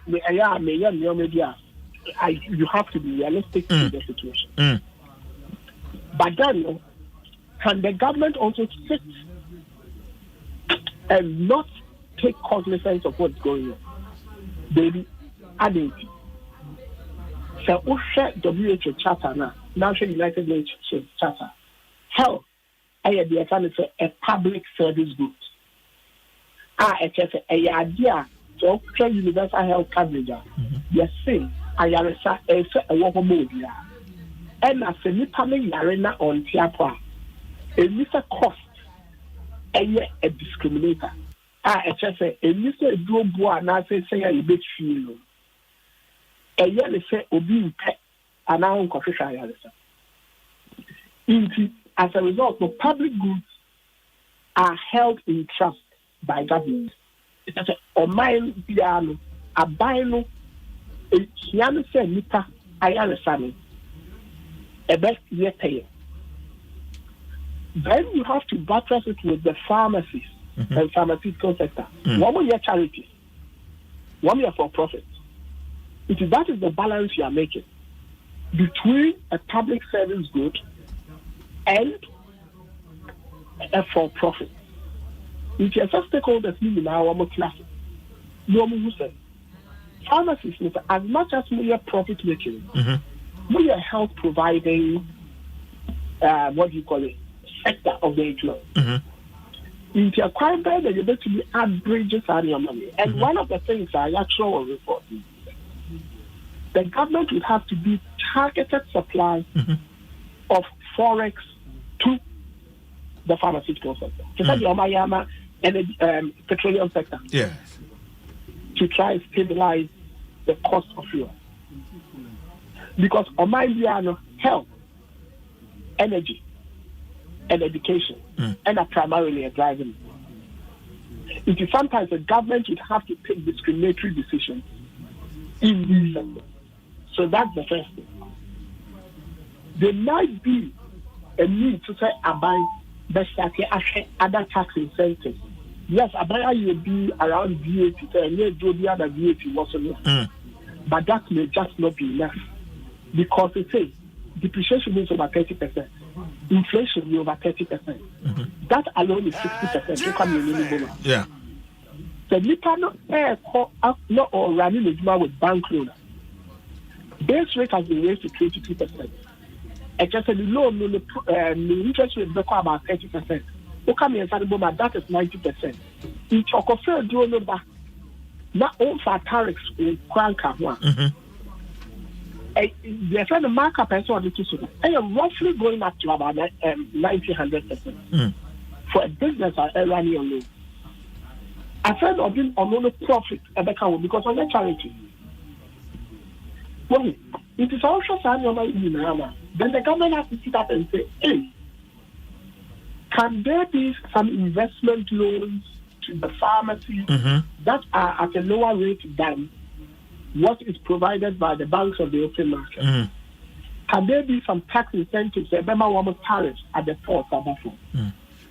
have to be realistic in the situation. But then, can the government also sit and not take cognizance of what's going on? Baby, adding. So, WHO Charter now, National United Nations Charter, health, a public service good. It's a idea to universal health coverage. Yes, see, I am a woman mode. And as a Nipaming arena on Tiapa, a Mr. Cost, a discriminator. It's a Mr. Drobo, and I say, a bit feel. A year say obi and now confusion. As a result, the public goods are held in trust by government. It's a mine piano, a bino, a piano say nita, I understand a best yet pay. Then you have to buttress it with the pharmacies and pharmaceutical sector. One more year charity, 1 year for profit. That is the balance you are making between a public service good and a for-profit. If you are stakeholders in our class, no one who said, pharmacies, as much as we are profit making, we are health providing, what do you call it, sector of the economy. If you are quite bad, you're able to be averages on your money. And one of the things I actually report is the government would have to be targeted supply of forex to the pharmaceutical sector. And petroleum sector. Yes. To try and stabilize the cost of fuel. Because on my view, health, energy, and education, and are primarily a driving. It is sometimes the government would have to take discriminatory decisions in these sectors. So that's the first thing. There might be a need to say about other tax incentives. Yes, about you be around VAT, and yes, do the other VAT was but that may just not be enough because it says depreciation is over 30%, inflation is over 30%. That alone is 60%. You come in minimum. Yeah. The not or running a with bank loan. Base rate has been raised to 22%. Except the loan, the interest rate is about 30%. Come in that is 90%. In Chocofer, do you know that? Not all for tariffs in Kranka one. The friend markup I saw the two and roughly going up to about 90-100% for a business running on loan. I said of being on no profit because on the charity. Well, it is also then the government has to sit up and say, hey, can there be some investment loans to the pharmacy that are at a lower rate than what is provided by the banks of the open market? Can there be some tax incentives, almost tariffs at the port or therefore?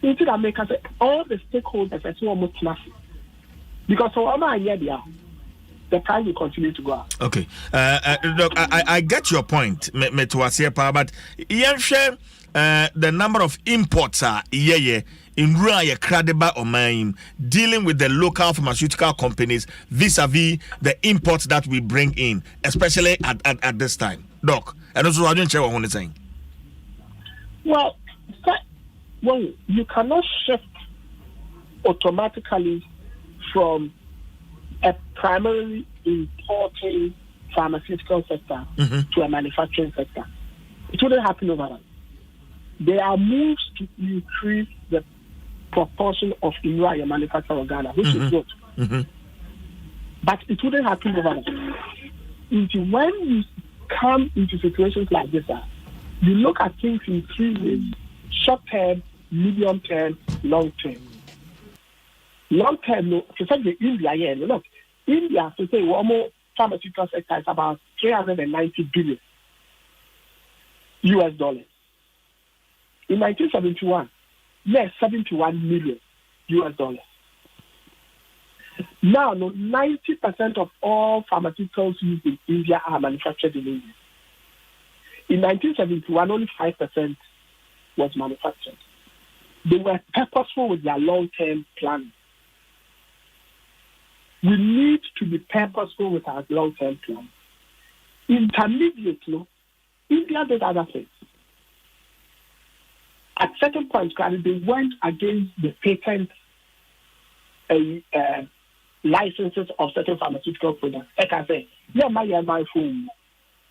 Into that make us say all the stakeholders are almost nothing. Because the price will continue to go up. Okay. Look, I get your point, but the number of imports are in rural credible or mine dealing with the local pharmaceutical companies vis-a-vis the imports that we bring in, especially at this time. Doc, and also I don't share what I'm saying. Well, you cannot shift automatically from a primarily importing pharmaceutical sector to a manufacturing sector. It wouldn't happen overnight. There are moves to increase the proportion of India manufactured in Ghana, which is good. But it wouldn't happen overnight. When you come into situations like this, you look at things in three ways: short term, medium term, long term. Long term, to say the India, look, India, to say one more pharmaceutical sector is about $390 billion US dollars. In 1971, yes, 71 million US dollars. Now, 90% of all pharmaceuticals used in India are manufactured in India. In 1971, only 5% was manufactured. They were purposeful with their long-term planning. We need to be purposeful with our long-term plan. Intermediately, India did other things. At certain points, they went against the patent licenses of certain pharmaceutical products. Like I say, my phone.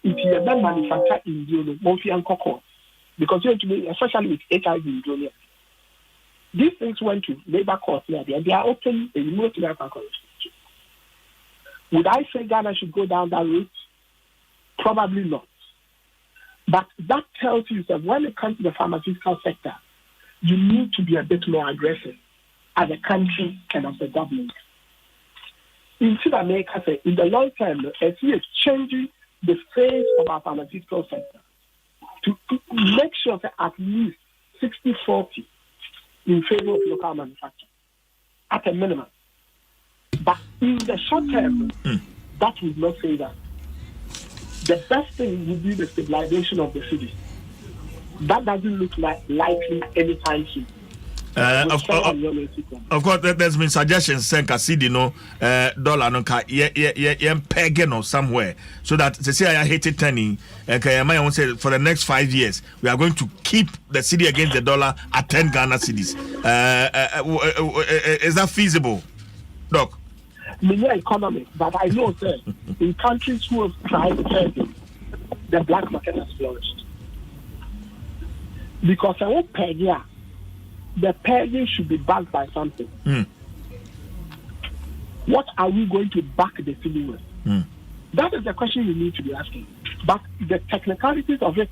If you have manufactured in India, because you have to be, especially with HIV in India. These things went to labor courts there. They are open a remote labor court. Would I say Ghana should go down that route? Probably not. But that tells you that when it comes to the pharmaceutical sector, you need to be a bit more aggressive as a country and as a government. In South America, in the long term, I see it changing the face of our pharmaceutical sector to make sure that at least 60-40 in favor of local manufacturing at a minimum. But in the short term, that would not say that. The best thing would be the stabilization of the city. That doesn't look likely anytime soon. Of course, there's been suggestions saying dollar no pegging or somewhere so that they say I hate it turning. I say for the next 5 years we are going to keep the cedi against the dollar at 10 Ghana cedis. Is that feasible, Doc? Economic, but I know that in countries who have tried to the black market has flourished. Because I won't peg the purging should be backed by something. What are we going to back the city with? That is the question you need to be asking. But the technicalities of it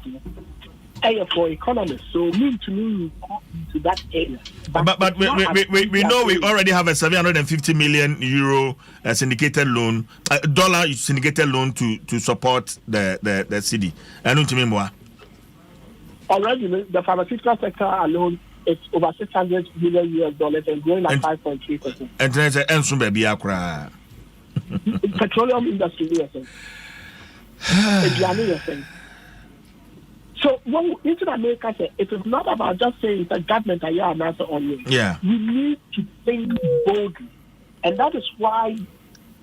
for economists, so mean to me into that area. But we know we already have a 750 million euro syndicated loan, dollar syndicated loan to support the city. I don't remember. Already, the pharmaceutical sector alone is over $600 million and growing at 5.3%. And there's an baby akra. Petroleum industry, yes. So when into America, it is not about just saying the government are an answer on you. Yeah. We need to think boldly, and that is why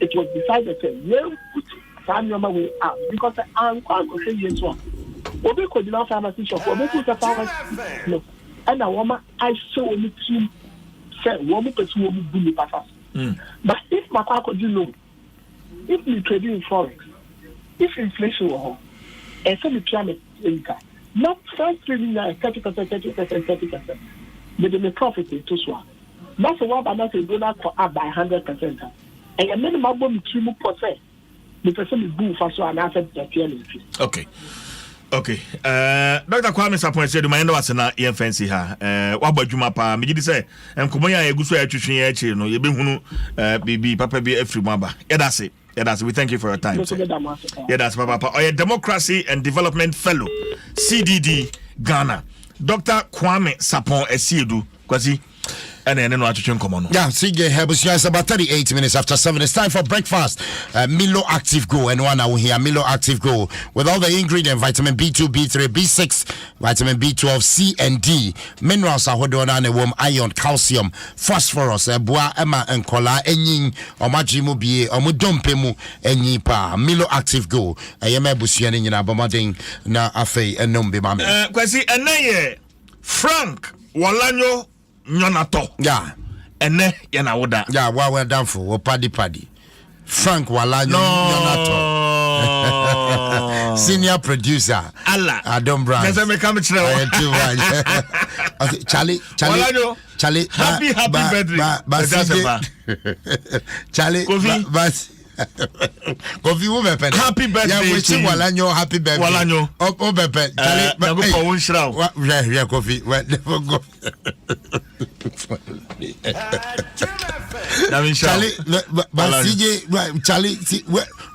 it was decided to put family way out because I'm quite saying yes one. Obi could not pharmacy shop. Obi could have pharmacy. No, and a woman I saw me team say woman person will be papa. But if Makwa could you know, if we trade in forex, if inflation were home, and so the pyramid income. Not first trading 30%. But the profit is too small. That's why I'm not a donor for up by 100%. And a minimum of 2%. The person is good for so an asset that you're Okay. Dr. Kwame Sapon said, "My end was na yen fancy ha. What about you, pa? Me did say, and Kumoya, a good way to train no, you be hunu, baby, papa be every mamba. Yeah, that's it. Yeah, that's it. We thank you for your time. Yeah, that's Papa. Oh, yeah, Democracy and Development Fellow, CDD, Ghana. Dr. Kwame Sapon Esiedu, Kwasi. And then no come on. Yeah, CJ Hebusia is about 38 minutes after 7. It's time for breakfast. Milo Active Go, and 1 hour here. Milo Active Go with all the ingredients: vitamin B2, B3, B6, vitamin B12, C and D, minerals are warm, iron, calcium, phosphorus, bois, emma, and cola, enying, omajimu bie, omudompemu, enyi pa. Milo Active Go. I am Hebusia in Abomading na afe and numbe mame. Kwasi, and Frank Walanyo. Nyonato. Yeah. Ene yana woda. Yeah, what we're done for. Paddy. Frank Walanyo Nyonato. Senior producer. Allah. Adom Brown. Yes, I may come to okay, Charlie. Happy birthday. Charlie. Kofi wo bepe. Happy birthday. Yeah, we sing Walanyo happy birthday. Walanyo. Oh bepe. Charlie, go for one shroud. Yeah, Kofi. Never go. Charlie, but CJ, Charlie,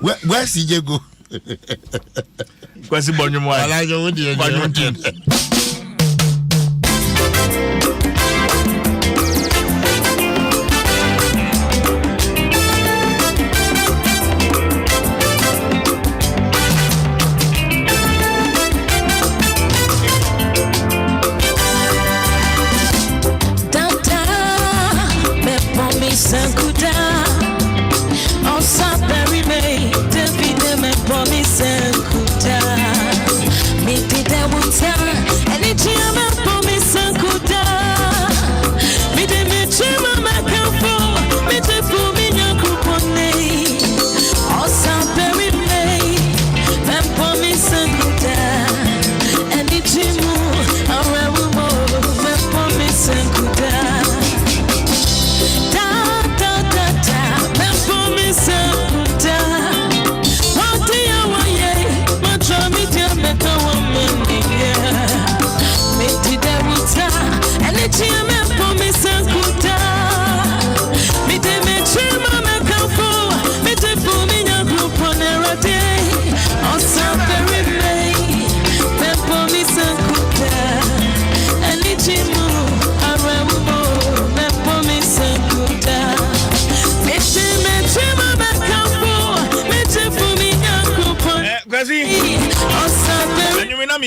where CJ go? Kwasi bonyo mwa. Walanyo wo die.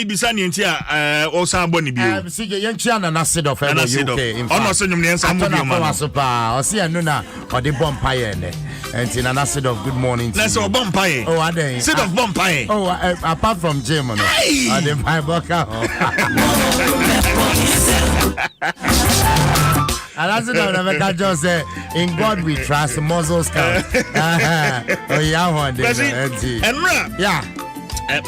Bisani ntia osan boni bio CJ yentia na acid of UK in fact ono so nyum ne nsa mo bio ma o se anu na o de bompaye ne enti na acid of good morning let's so bompaye oh aden acid of bompaye oh apart from gym no I dey my boka and as it never just say in God we trust muscles count oh yeah one day yeah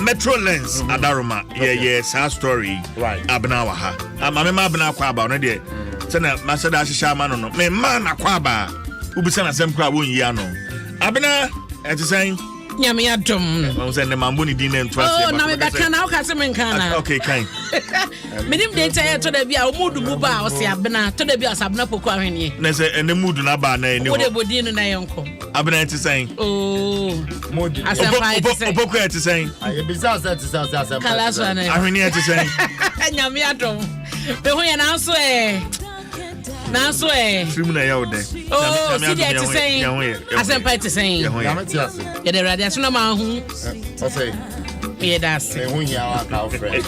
Metro Lens Adaroma, yes, our story. Right. Abnawa ha. Abna kwa about no there. Sana Masada Shama no. Me man akwaba. Ubisana sem kwa won yi ano. Abena etisan Nyame Adom. I say the mamboni din and trust. Oh, na me baka na o ka se men kana. Okay, kind. Minim data e to da bia o mudu mu ba o se abena to da bia sabna poko ahwene. Na say ene mudu na ba na ene. Wo de bodi no na yonko. Abena etisan. Oh. Mudu. Asempa etisan. Opoko etisan. Aye bisa se etisan. Kala so na. Ahwene etisan. Nyame Adom. Be ho ya na so Film na yawo de. Oh, see the saying. Asempa etisan. Nyame ti ase. Ye de radio so na ma hu. O say Ye da se. hu ya wa ka o friend.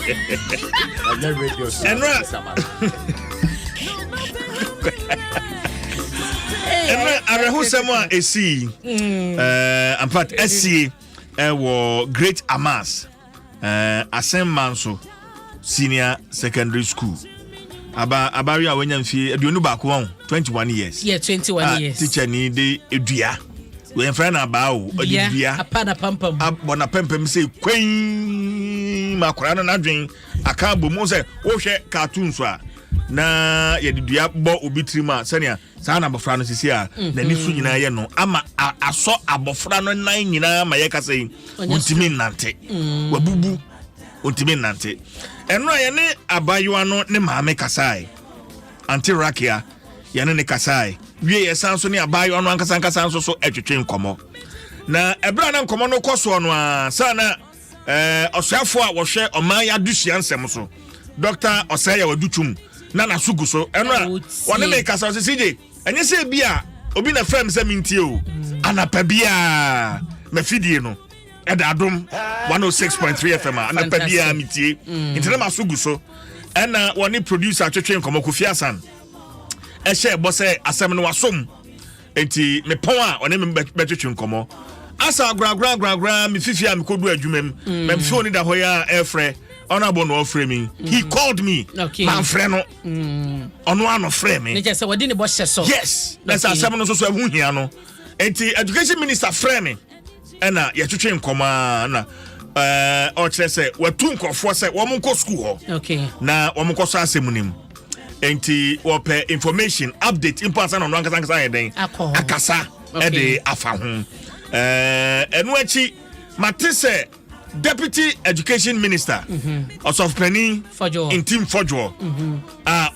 Na radio so. Enra arehu semo esi. In fact, SC wo Great Amas. Asemmanso Senior Secondary School. Abari a wenya mfie aduonu ba ko 21 years. Yeah, 21 years. Teacher ni de edua. We friend na ba o edua. Apada pampam. Abona pampam say kwen makora na adwen aka bomu say wo hwe cartoon so a na ye de dua bo obitrima sania sa na abofra no sisi a na ni su nyina ye no ama aso abofra no nan nyina ma ye ka say untimi nante wabubu untimi nante eno ye ne abayo no ne maame kasai anti rakia ye ne kasai wie ye sanso ne abayo no ankasa nso so etwetwe nkomo na ebra na nkomo no koso no a sa na osuafo a wo hwe oman ya dusia nsem so Dr. Osaya wadutum na na sugu so eno a wone me kasa so CJ enye se bia obi na frame se mintie o anapa bia na fidie no eda Adom 106.3 FM anapa bia mitie intena masugu so ena woni producer twetwe nkomo Kofi Asan e share bo se asem no wasom enti me pon a woni me betwetwe nkomo asa gra me fifia me kodu adwumam me mfo ni da hoya airframe honorable no framing he called me man friend no ono ano frame me just what didn't boss so yes let's asem no so hu hia no enti education minister frame na ya twetwe nkoma na o kire se watu nkofo se wo monko school ho okay na wo monko so asem nim enti wo pe information update important on ankasa yeden akasa e de afa ho enu achi matese Deputy Education Minister of Penny in Team Fojo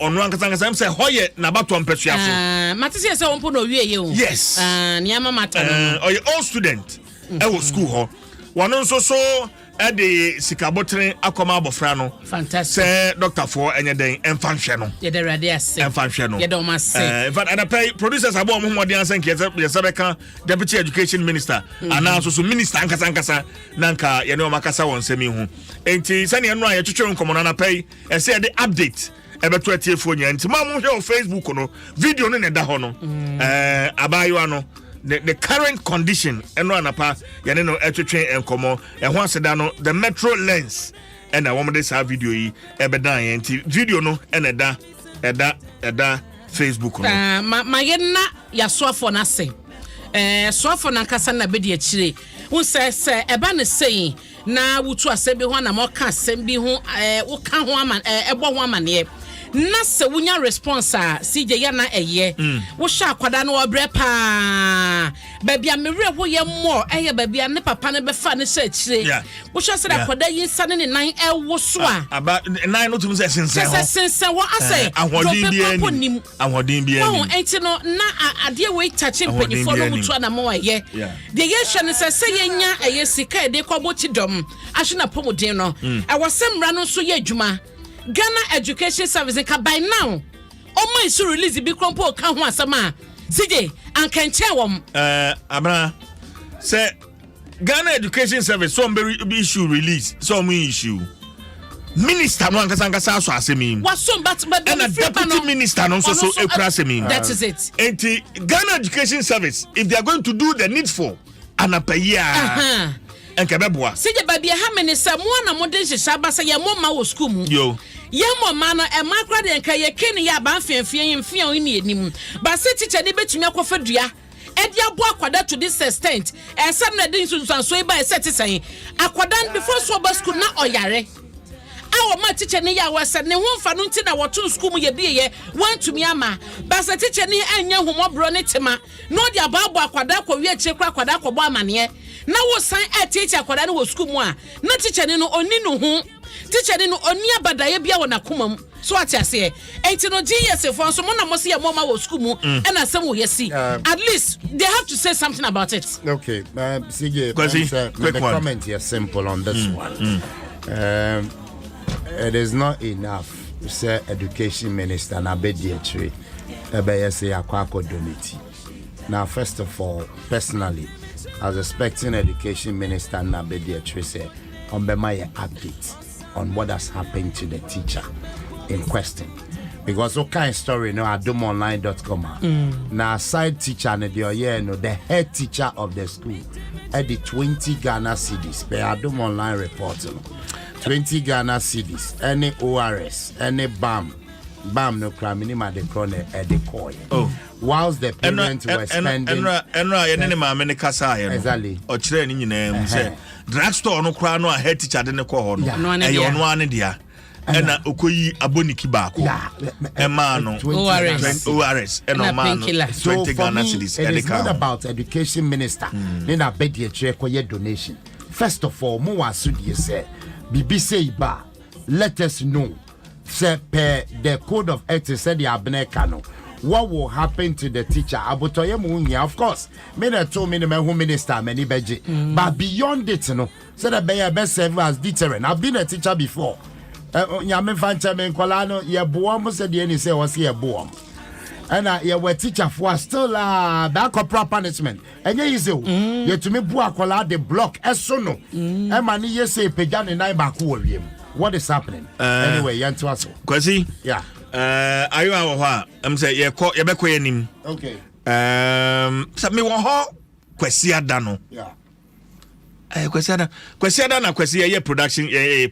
on one can say Hoye Nabato and Pesuaso. Matisse on no yes, Niama Mata or your old student. I was school ho. One also so at the Sikabotre Akoma Bofrano. Fantastic. Say Dr. For any day and functional. Yeah, the radius and functional. You don't must say. But and I pay producers about Mumadian Sank, Deputy Education Minister, and also Minister Ankasa Nanka, Yano Makasa on Semi. And Sani and Ryan to come on and pay and say the update. About 20 phone and Mamu on Facebook no video no dahono. Abayuano. The current condition and one apa yaneno etwetwe enkomo ehho asedano the metro lens and a woman this video yi ebedan enti video no and eda Facebook no ma yenna ya soafo na se soafo na kasa na bedi akire won se eba ne sei na wutu asebi ho na mo ka asembi ho wo ka ho ama ebo ho amane na se wunya response a CJ ya na eye wo sha akwada no obre pa babia mewre wo ye mo eye babia ne papa ne befa ne sha chire wo sha se akwada yin sane ne nan ewo so a aba nan no tum se sensen wo ase ahodin bia ni wo enti no na ade we tache mpanifo no mutu na mo eye de ye hwe ne se yenya eye sika de kwaboti dom ahwe na pomodin no awosem ra no so ye adwuma Ghana Education Service ka by now my so release bi krompo ka ho asama CJ anka nche wom abra say Ghana Education Service some be issue release some issue minister no ankasa so asemi wasom but and a deputy minister no so ekura asemi that is it enti Ghana Education Service if they are going to do the needful anapaya enkebeboa CJ babia ha minister mo na mo den hihya ba say ye mo ma wo school mu yo yemo mana e makra de nka ye keni ya ba mfiamfia oni enim ba se teacher de betumi akofa dua e de abo akwada to this extent e sam na de nsusanso e ba e set sen akwada before so ba school na oyare our my teacher near was and one fanuntina or 2 school ye be one to me ama but a teacher near and young homo bronetima no dia baba kwadako we check kwadako ba mane na wo sign a teacher kwadano wo school mu a na teacher no oni no ho teacher no oni abadaye bia wona komam so ati ase enti no GS for so mo na mo se ye mama wo school mu and asem wo yesi at least they have to say something about it. Okay, CJ, the comment here simple on this one. It is not enough to say education minister na bediatry ebe say akwako donate. Now first of all, personally, I was expecting education minister na bediatry say on be my update on what has happened to the teacher in question. Because what kind of story no adomonline.com now side teacher the head teacher of the school at the 20 Ghana cedis per Adom online reporting 20 Ghana cedis any ORS any BAM no crime minima de crone at the coin whilst the parents were spending exactly or training in drugstore no crown no head teacher didn't call no dia ena okoyi aboniki baako emano ORS ena mano 20 Ghana cedis it's not about education minister na bedi e koye donation. First of all, mo wasu die say BBC ba let us know say per the code of ethics said the abneka no what will happen to the teacher abotoye munya. Of course me na told me the minister many beje but beyond it no said that be best serve as deterrent. I've been a teacher before. Nyame fancha me nkola no ye boa mo se de ni say was ye boa and ye were teacher for still that corporal punishment enye easy ye to me boa kola the block eso no e ma ni ye say pagya ne nine back wo wiem. What is happening anyway yan to aso kwasi yeah ayo awo ho am say ye be ko yanim okay so me wo ho kwasi ada no yeah Kwesiada na kwesi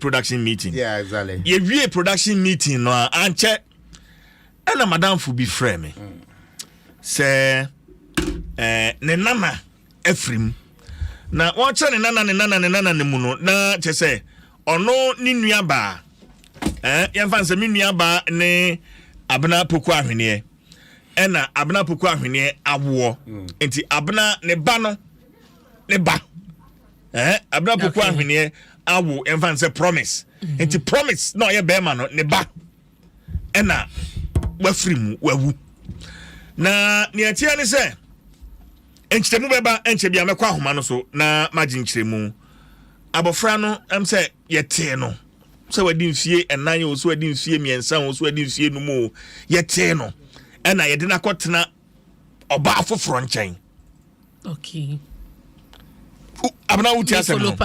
production meeting. Yeah, exactly. Ye wie production meeting no anche na madam fu bi frɛ me. Se ne nana Efrim na won che ne nana ne mu no na che se ono ni nua ba yemfa nse mi nua ba ne abna poku ahwene na abna poku ahwene awo enti abna ne ba no ne ba abna poku ahwene awo yemfa nse promise enti promise no ye be ma no ne ba na wafrim wawu na ne atia ne se enchiremu beba enche bia mekwa ahoma no so na magye nchiremu abofra no em se yete no so wadi mfie enan o so wadi mfie miensa o so wadi mfie numu yete no ena yede na kotena oba afoforo nchen okay abna wuti asem no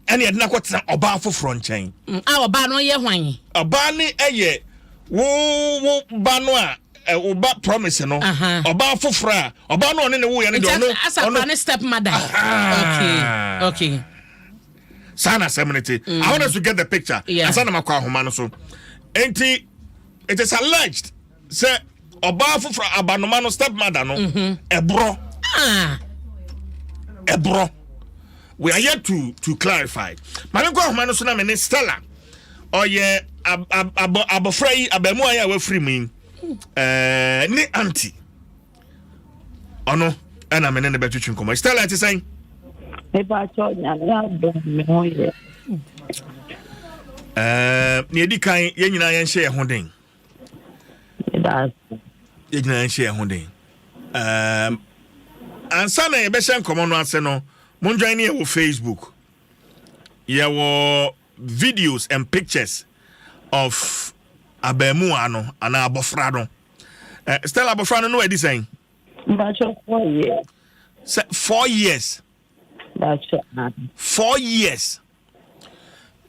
ena yede na kotena oba afoforo nchen oba no ye hwan oba ni eye wo ba no a oba promise no oba fofra oba no ne wo ye ne do no ono step mother okay sana seminity I want us to get the picture asana makwa homa no so enti it is alleged say oba fofra abanoma no step mother no ebro we are yet to clarify malenko homa no so na me ne Stella oye abofra yi abamu aya wa free me ni auntie ono ana me ne betwetwe nkomo Stella ati say e ba cho nya na do me ho ye ni edi kan ye nyina ye nhye ye ho den ye nyina ye nhye ye ho den ansa na ye be hye nkomo no ase no mon join ye wo Facebook ye wo videos and pictures of abemu ano ana abofra no Stella abofra no edi saying but 4 years 4 years that's 4 years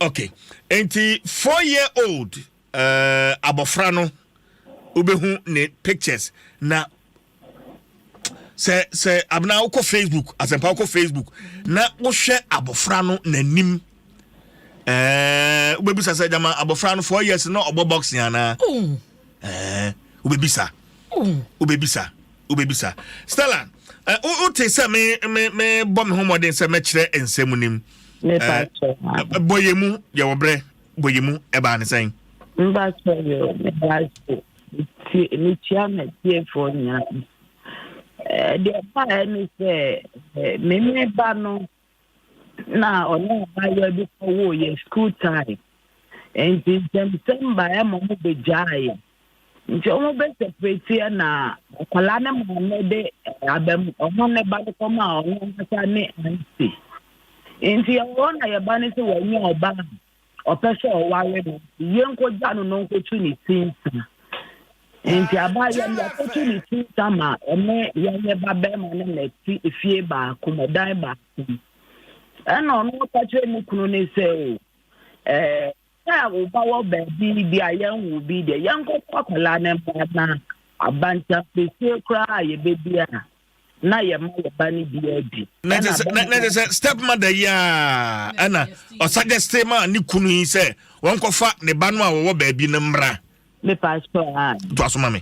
okay enti 4-year-old abofra no obehu ne pictures na se abna uko Facebook asempa uko Facebook na wo hwe abofra no nanim ubebisa say jama abofra no 4 years no obo boxing ana ubebisa Stella o te say me bom ho modern say me kire ensem nim boyemu ye wobre boyimu eba ne saying. The fire say, Meme Bano now or no by before school time. And in September, I'm on the giant. Nti best pretty na kwalana mo de abem omo ne ba de koma o nkasa ne anti nti wona ye ba ne se wanyi oba opese o ware no ye nkoja no nkotu ni tinsa nti aba ye ya kotu ni tinsa ma eme ye ba be ma ne leti efie ba ko modan ba no no ka twe mu kunu ne se o will power baby be a young will be the young popular partner. A bunch of the cry, baby. Now your mother bunny be stepmother, ya Anna, or suggest him, Nikuni say, one cofa, the banwa or baby number. Me pastor, Dwaso mammy.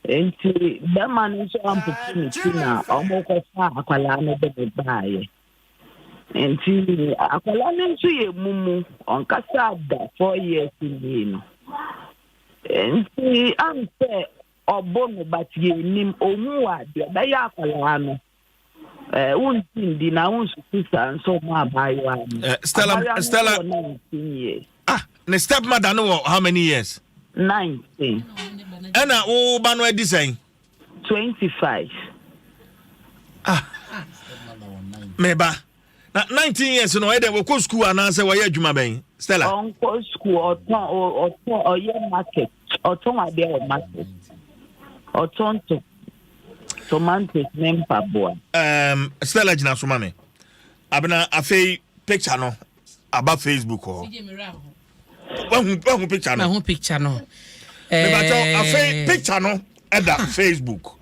And the man is opportunity now, almost as far as Kalana de buy. Nti akwala nso ye mumu onkasa da 4 years in nti am say obono batie nim omuwa de da ya akwala no unti di na unsu sisa nso ma bayo Stella ne stepmother no how many years 19 ana o ba no edi sen 25 meba na 19 years no ede we ko school ananse we ya adwuma ben Stella on ko school o ye market oton ade o market oton to tomatoes nempa boa Stella jina so mame abena afei picture no about Facebook o wahu picture no picture no meba afei picture no eda Facebook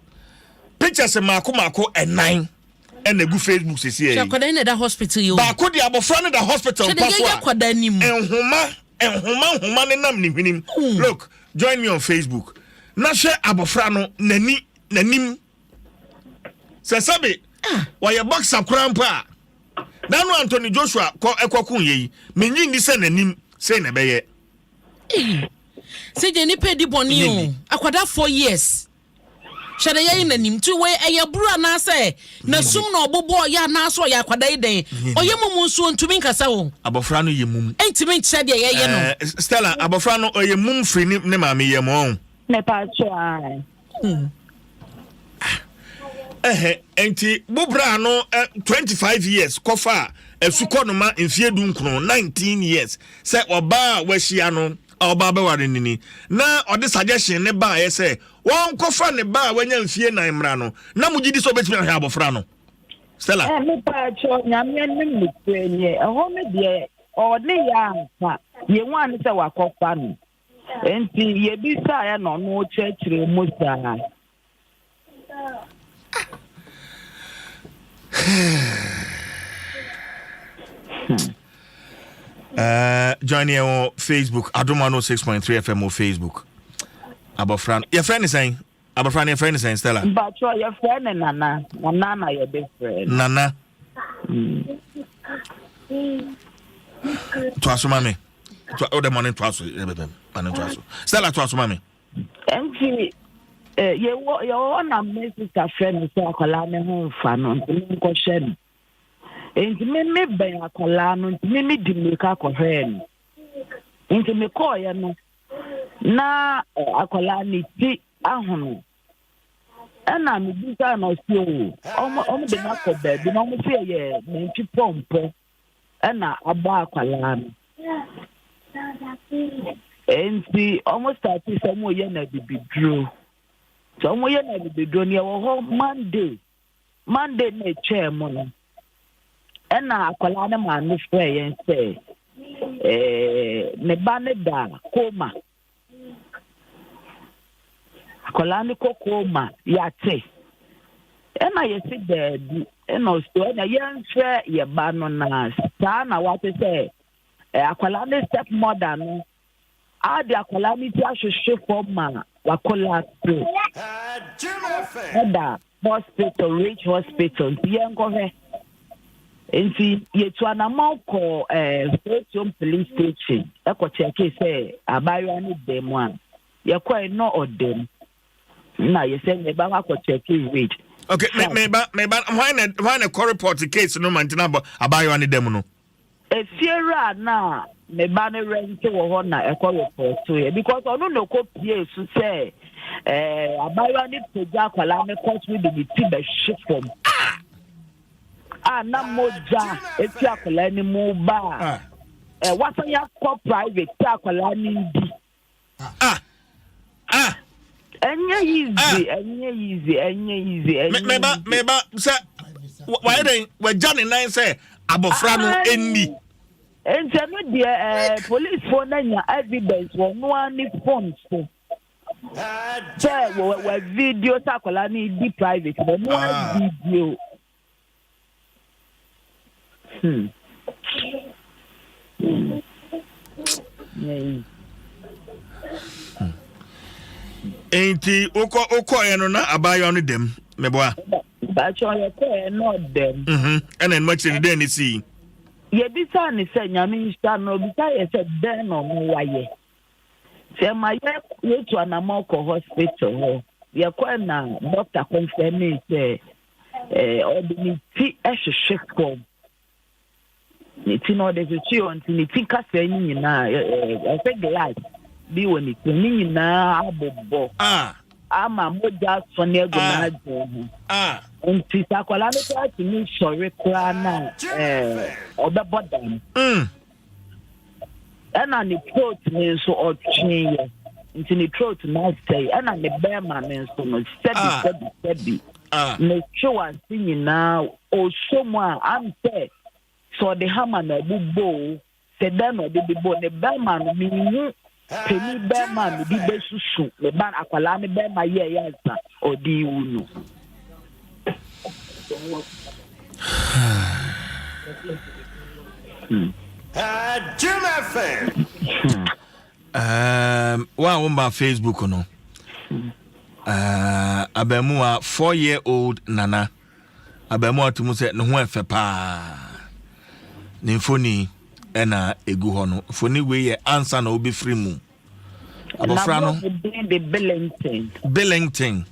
picture se mako enan and the good Facebook says here. Chakwada in the hospital you. Ba ko di abofra in the hospital Chakwada nim. Huma ne nam ni hwinim. Look, join me on Facebook. Na hwe abofra no nanim. Se sabe, wa ye box akrampa. Na no Anthony Joshua ko ekokun yi. Menyi ni se nanim, se na beye. Se je ni pedi boni o. Akwada 4 years. Shada ye nanim tu we eye buru na say na sum na obobo ya na so ya kwada iden oye mum nso ntumi nkasa wo abofra no ye mum entimi nkyɛ de ye no Stella abofra no oye mum firi ne maame ye mo me pa try enti bubra no 25 years kofa esuko no ma mfie dunkro 19 years say oba wahia no oba be ware nini na ode suggestion ne ba ye say won kofa ne ba wanya mfie na imra no na mugidi so betimi ahwe abofra no Stella me pa cho nyame nim ni kwenye ho me de ode ya nfa ye wan se wakofa no enti ye bi sa ya no no chechire musa join you on Facebook Adom 106.3 FM on Facebook abofran your friend is saying abofran your friend is saying Stella but your friend nana your best friend nana Dwaso mami all the morning Dwaso Stella Dwaso mami enti ye na Mrs. friend so akola me ho fa no nko hwe no enti me ben akola no enti me di me ka kohwe no enti me call ye no na akola ni ti ahono ana me bisa na si o de na ko be bi na mo se ye me nti pompo ana aba akola no enti almost start to mo ye na bibidro so mo ye na bibidro ne wo ho Monday na chair mo no ena akwala na ma no frɛ yen sɛ ne ba ne da koma akwala ne koma ya te ena yesi da ena so ena yen frɛ ye ba no na saa na wa te sɛ akwala ne step mother no ade akwala ne ti ahwehwe for ma wakola to da hospital rich hospital yen ko he Enti yetu anamoko station police station eko cheke say abayo ni dem one ye kwa no odem na ye say me ba ko cheke wait. Okay, me ba why na report the case no man tina abayo ni dem no. Efiera na me ba ne rent wo ho na eko report to ye because ono no ko pie so say abayo ni peja kwala me court with the tibe shit from na moja eti akola ni mu ba wasa ya ko private ti akola ni ndi enye easy meba say why dey we jani nine say abofra no enni ente no de police phone na evidence wo no ani phone so say we video ti akola ni di private but no video. Enti uko eno na abayo no dem meboa ba cho ye ko no dem and en much in the day see ye bisa ni se nyame nsta no bisa ye se den no mo waye se ma ye to anamoko hospital ho ye ko na doctor confirm me say ordinary ehwehwe Nitino de Chicho until Nitika saying na I said glad be when it na abobo ama moja sonia gunajo until takwala no to me sure kwa na obebodam ana ni throat me so otwe until ni throat na stay ana ni bear me so no steady me show singing na o show mo am say so the hammer na bubo se dan no de bubo ne bema no minhu peni bema no di besusu le ban akwala me bema ye yansa odi wunu Jim FM wa womba Facebook no abemu a 4-year-old nana abemu atumu se ne ho efe pa Nifoni ena egu ho no foni we ye answer na obi free mu abofra no Billington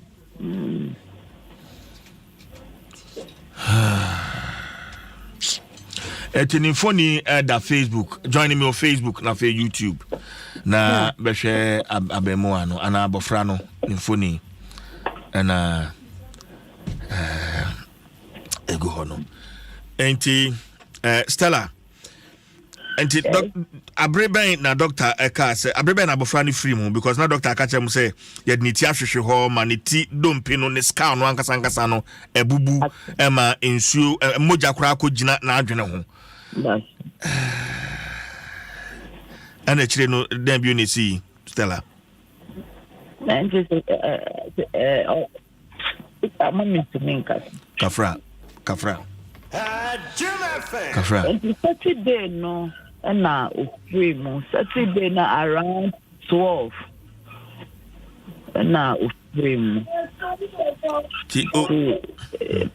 Nifoni da Facebook join me on Facebook na fe YouTube na behwe abemu ano ana abofra no Nifoni ena egu ho no enti Stella and abreben na doctor eka say abreben na bofra ni free mu because na doctor aka mu say ye ni ti ahwehwe ho ma ni ti dompe no ni scan no ankasa no ebubu ema ensuo moja kura akogina na adwene ho ana chire no dem bi onesi Stella Kafra Kafra. Saturday no, na free mo. Saturday na around 12. Na free mo.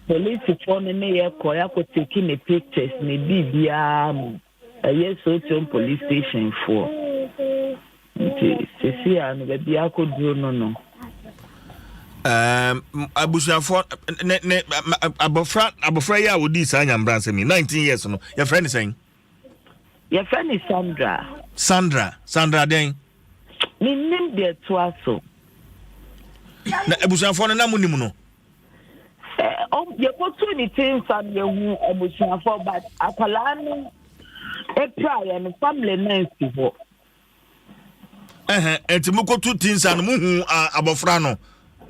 Police phone me ye koya ko taking the pictures me bibia mo. Yes, so police station for. See an be bia ko duro no. Abusuafo ne abofra ya wodi sa nyambranse mi 19 years no your friend is saying your friend is Sandra den ni nim de Dwaso na abusuafo no na munim no ye ko to ni tin sam ye hu abusuafo but akwala no epra ya no family nancy ho entimu ko to tin sam mu hu abofra no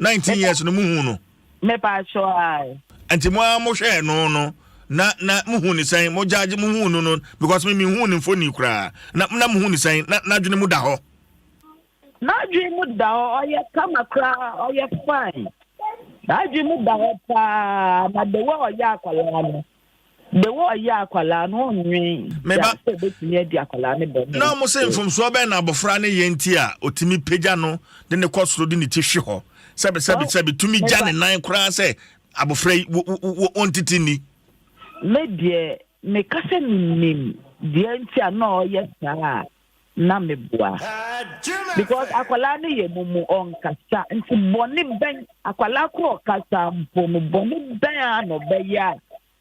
19 years no muhu no me pa sure ai entimu amohwe no na muhu ni san mo judge muhu no because me hu ni mfoni kura na muhu ni san na dwene mu da ho oye kama kra oye fine na dwene mu da ho pa na de wo oya akwala no nwi me ba betumi di akwala ne be na mo se mfom so be na abofra ne yenti a otimi peja no de ne kosoro de ne tihwe ho sabe tumi jane nan kura se abofra ontiti ni media me kase nim deɛ nti ana ɔyɛ saa na meboa because akwala ne ye mumu onkasa nti bɔne bɛn akwala ko ɔkasa mpo no bɔne bɛn a no bɛyɛ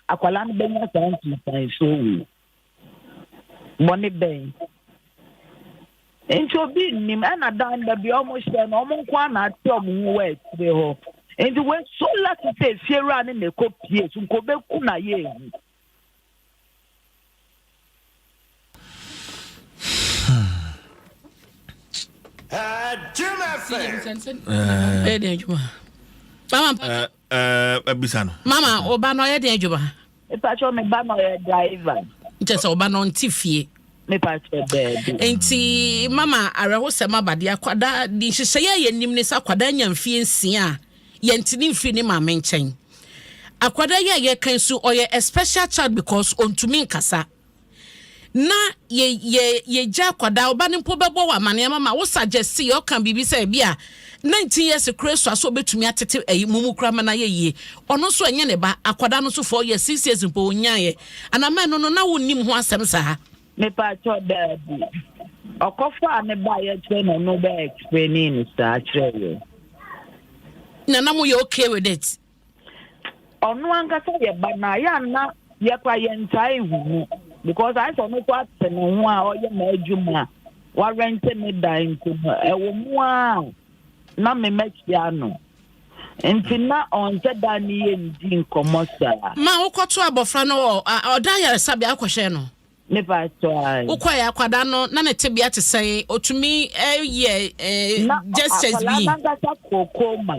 akwala no bɛnya saa ntisan so wi bɔne bɛn nti obi nim ɛna dan da bi ɔmo hyɛ no ɔmo nko ana ate ɔmo ho wɔ akyire hɔ nti we so lucky say fiera ne kopie so nko beku na ye ehu Mama, oba no ye den adwuma. E pa cho me ba no ye driver. Nche oba no ntifie. Me pa cho baby. Enti mama areho sema bade akwada di hyehyɛ ye nim ne sa akwada nya mfie nsia ye ntini mfie ne ma me nkyɛn. Akwada ye kan so oye a special child because ontumi nkasa. Na ye ja akwada oba ne mpo bɛbɔ wa mane mama wo suggest ye o kan bibi say bia 19 years kreso aso betumi atete mumu krama na ye ono so enye ne ba akwada no so 4 years 6 years mpo onyaye anama no na wonnim ho asem sa me pa cho daddy okofa ne ba ye twe no be explaining sa chire na na mo ye okay with it ono ankasa ye ba na ya na ye kwa ye ntai hu because I saw no kwat no ho a oye na adwuma wa rent me dan ko e wo mu a na me mechia no enti na onje da ni ye ndi nkomosa ma wokoto abofra no oda yare sabe akohwe no ne ba to ai ukoya akwada no na ne tebia te sei otumi gestures bi na ngasa kokoma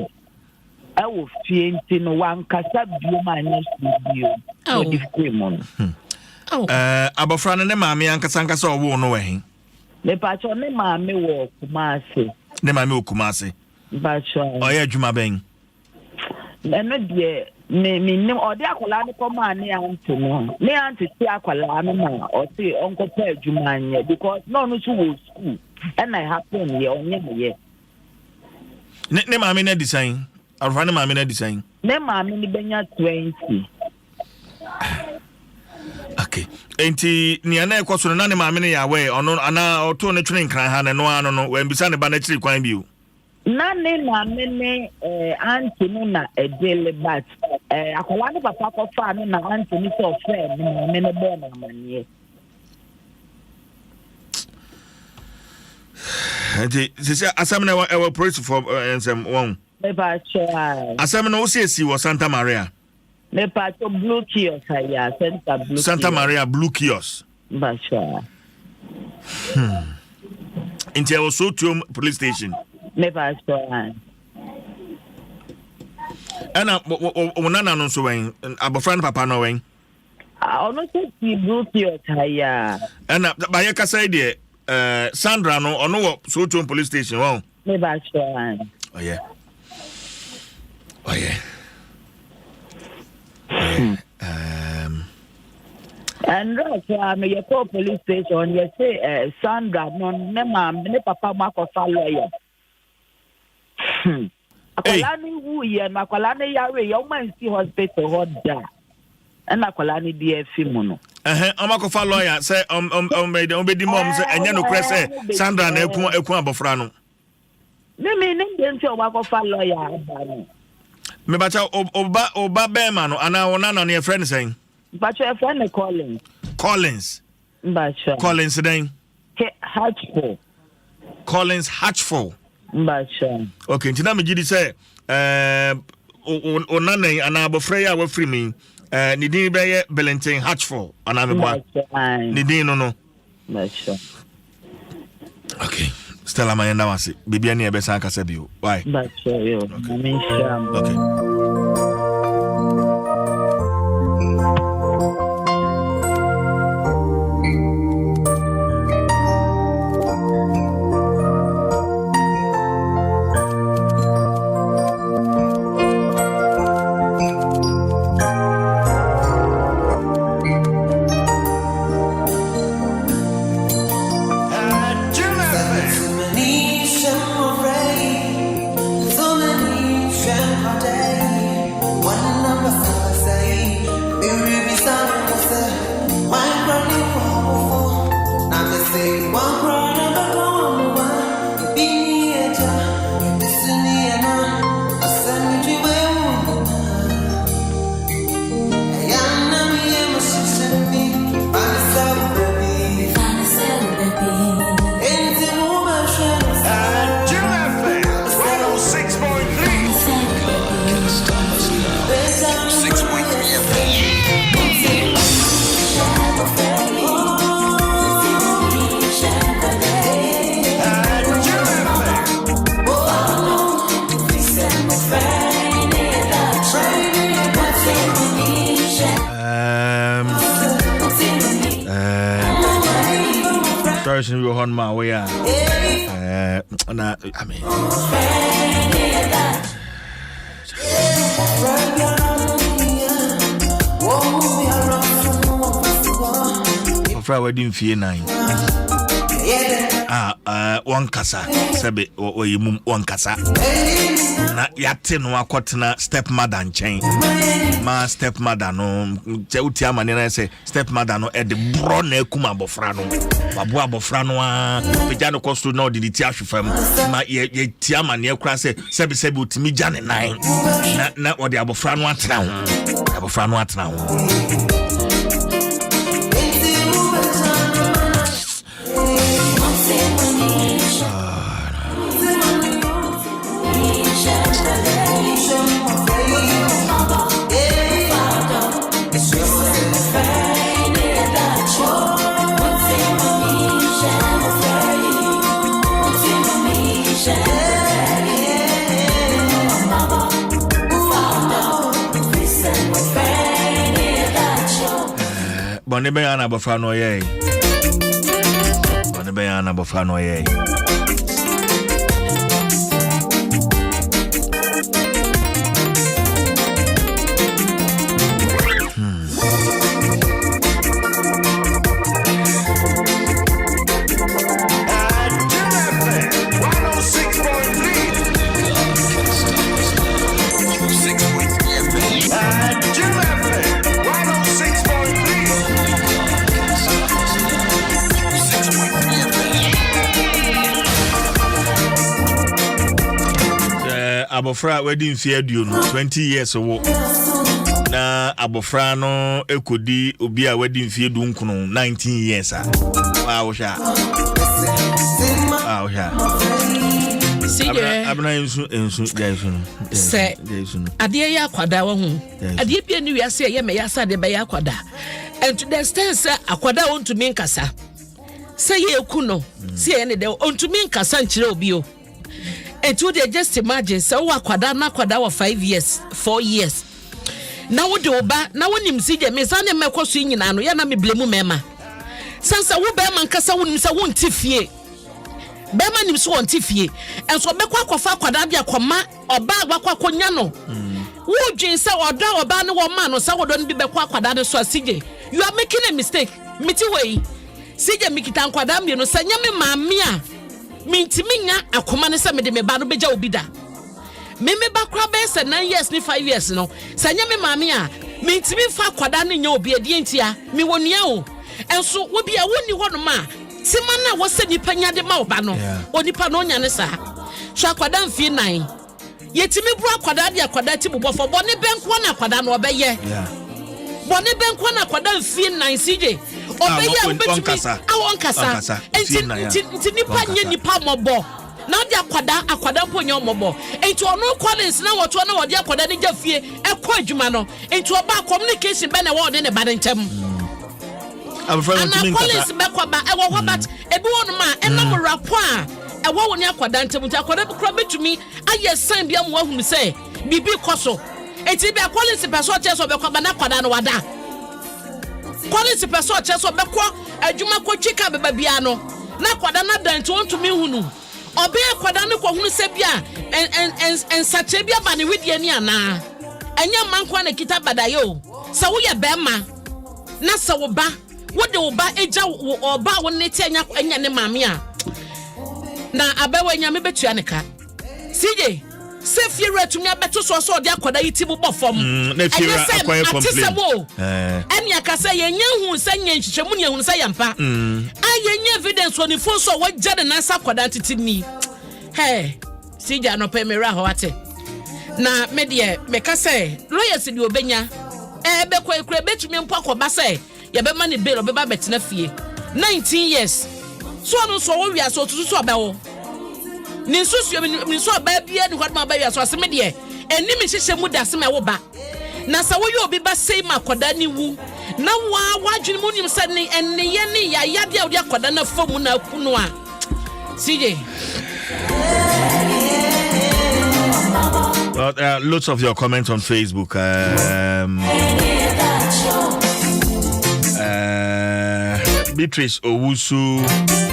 e wo fie enti no wankasa bioma anya studio o di kwemo abofra no ne maame ankasa owo no wehin ne pa cho ne maame wo kumase ne maame wo kumase ba cho oya adwuma ben eno de me nim ode akola ne koma ne anti no ne anti ti akola no ma o ti onko pa adwuma anye because no so wo school and I happen ye onye ye ne maame na design abofra ne maame na design ne maame ni benya 20 okay enti ni ana ekoso no na ne maame ne yawe ono ana oto ne twene nkran ha ne no ano no we mbisa ne ba na chiri kwan biu na ne maame ne anti no na edele bat akola ne papa ko fa ne na anti ni so friend ne maame ne bo na manie enti sisi asam na e praise for nsem won me ba cha asam na wo si wo Santa Maria me pa to blue kiosk ya Santa Maria blue kiosk ba cha enti wo so to police station me ba cha ana wonana no so wen abofra no papa no wen ono so ti blue kiosk ya ana ba ye kasa de Sandra no ono wo so to police station won me ba cha oh yeah and me you call police station you say Sandra no ne mama ne papa mako fa lawyer akola ni wu ye na akola ne yawe yo man si hospital hoda and akola ni DF mu no amako fa lawyer say be di mom say enye no kre say Sandra na eku abofra no me dem say amako fa lawyer ba no me bacha oba bema no ana wona na ne friend saying bacha e friend Collins bacha Collins then Hatchful Collins Hatchful bacha okay ntina me gidi say onana ana abofra ya wa free me ni din be ye Valentin Hatchful ana me boy ni din no bacha okay Stella Mayenda wasi bibia ni ebesa akasa bio why bacha yo okay So many day question we on my way. I mean. For wedding fee 9. One kasa sebe o yimum one kasa na yate no akotena stepmother nchen ma stepmother no che uti amane na say stepmother no e de bro na ekuma abofra no babo abofra no a peja no kosto na odi ti ahwefam ma ye ti amane ekura say sebe utimi jane 9 na odi abofra no atena ho Bonne be ana bofra no ye. Bonne be ana bofra no ye. Abofra wedding fear do no 20 years owo na abofra no ekodi obi a wedding fear do nkuno 19 years wow sha sige abna ensu se ade ya kwada wo hu ade bia ni wiase ye me yasa de be ya kwada and to the extent say akwada won to me nkasa say ye ku no say ye ne de on to me nkasa nkire obi o. And to just imagine so akwada na akwada wa 5 years 4 years na wo de oba na wonim sije me sa ne mekoso nyina no ya na me blemu mema sansa wo be man kasa wonim sa won tifie be man nim so won tifie enso be kwa akofa akwada bia koma oba agwa konya no wo dwen sa oda oba ne wo ma no sa wodo ne bi be kwa akwada ne so sije you are making a mistake miti wey sije mikita akwada mbie no sanya me maame a mintiminya akoma ne se me de me ba no beja obida me ba kra be se 9 years ni 5 years no sanya me maame a mintimi fa kwada ne nya obi ade ntia me wonua o enso wo bia woni ho no ma tima na wo se nipa nya de ma oba no onipa no nya ne sa hwa kwada mfi 9 yetimi bru akwada de akwada ti bobofo bo ne benko na akwada no obeye bone benko na kwada mfi 9 CJ obeye obetimi awon kasa enti nipa nye nipa mobo na de akwada ponyo mobo enti ono Collins na woto na wode akwada ne jafie ekọ adwuma no enti oba communication be na wo de ne ba ntem and Collins be kwaba ewo hobat ebi wonu ma enam rapo a ewo woni akwada ntem enti akwada kura betumi aye sign bia mo ahunu se bibi koso enti bia Collins person cheso be kwaba na akwada no wada Collins person cheso be kwa adwuma ko twika beba bia no na akwada na danti wontumi hunu obe akwada ne ko hunu se bia en sache bia ba ne widie ni ana anya mankwa na kita badayo sa wo ye bema na sa wo ba wo de wo ba eja wo ba wo ne ti anya ne maame a na abawa nya me betua ne ka CJ se fiera tumi abeto so de akwada yiti bu bofom na fiera akwai complain eni akasa ye nya hu se nya nhwehwemu ne hu se yampa aye nya evidence oni fo so wo jade na sa akwada titini he CJ no pe mera ho ate na me de me ka se lawyers de obenya be kwa ekura betumi mpo akoba se ye be ma ne bail obeba betena fie 19 years so no so wo wia so tutu so abawo ni susu mi so ba bia ni hwadma ba wia so aseme de eni mi hyehye mu da aseme wo ba na sa wo yo obi ba sei ma koda ni wu na wa dwene mu nim se ni enne ye ni ya ya de odi akoda na fomu na kunu a CJ. Well, lots of your comments on Facebook. Beatrice Owusu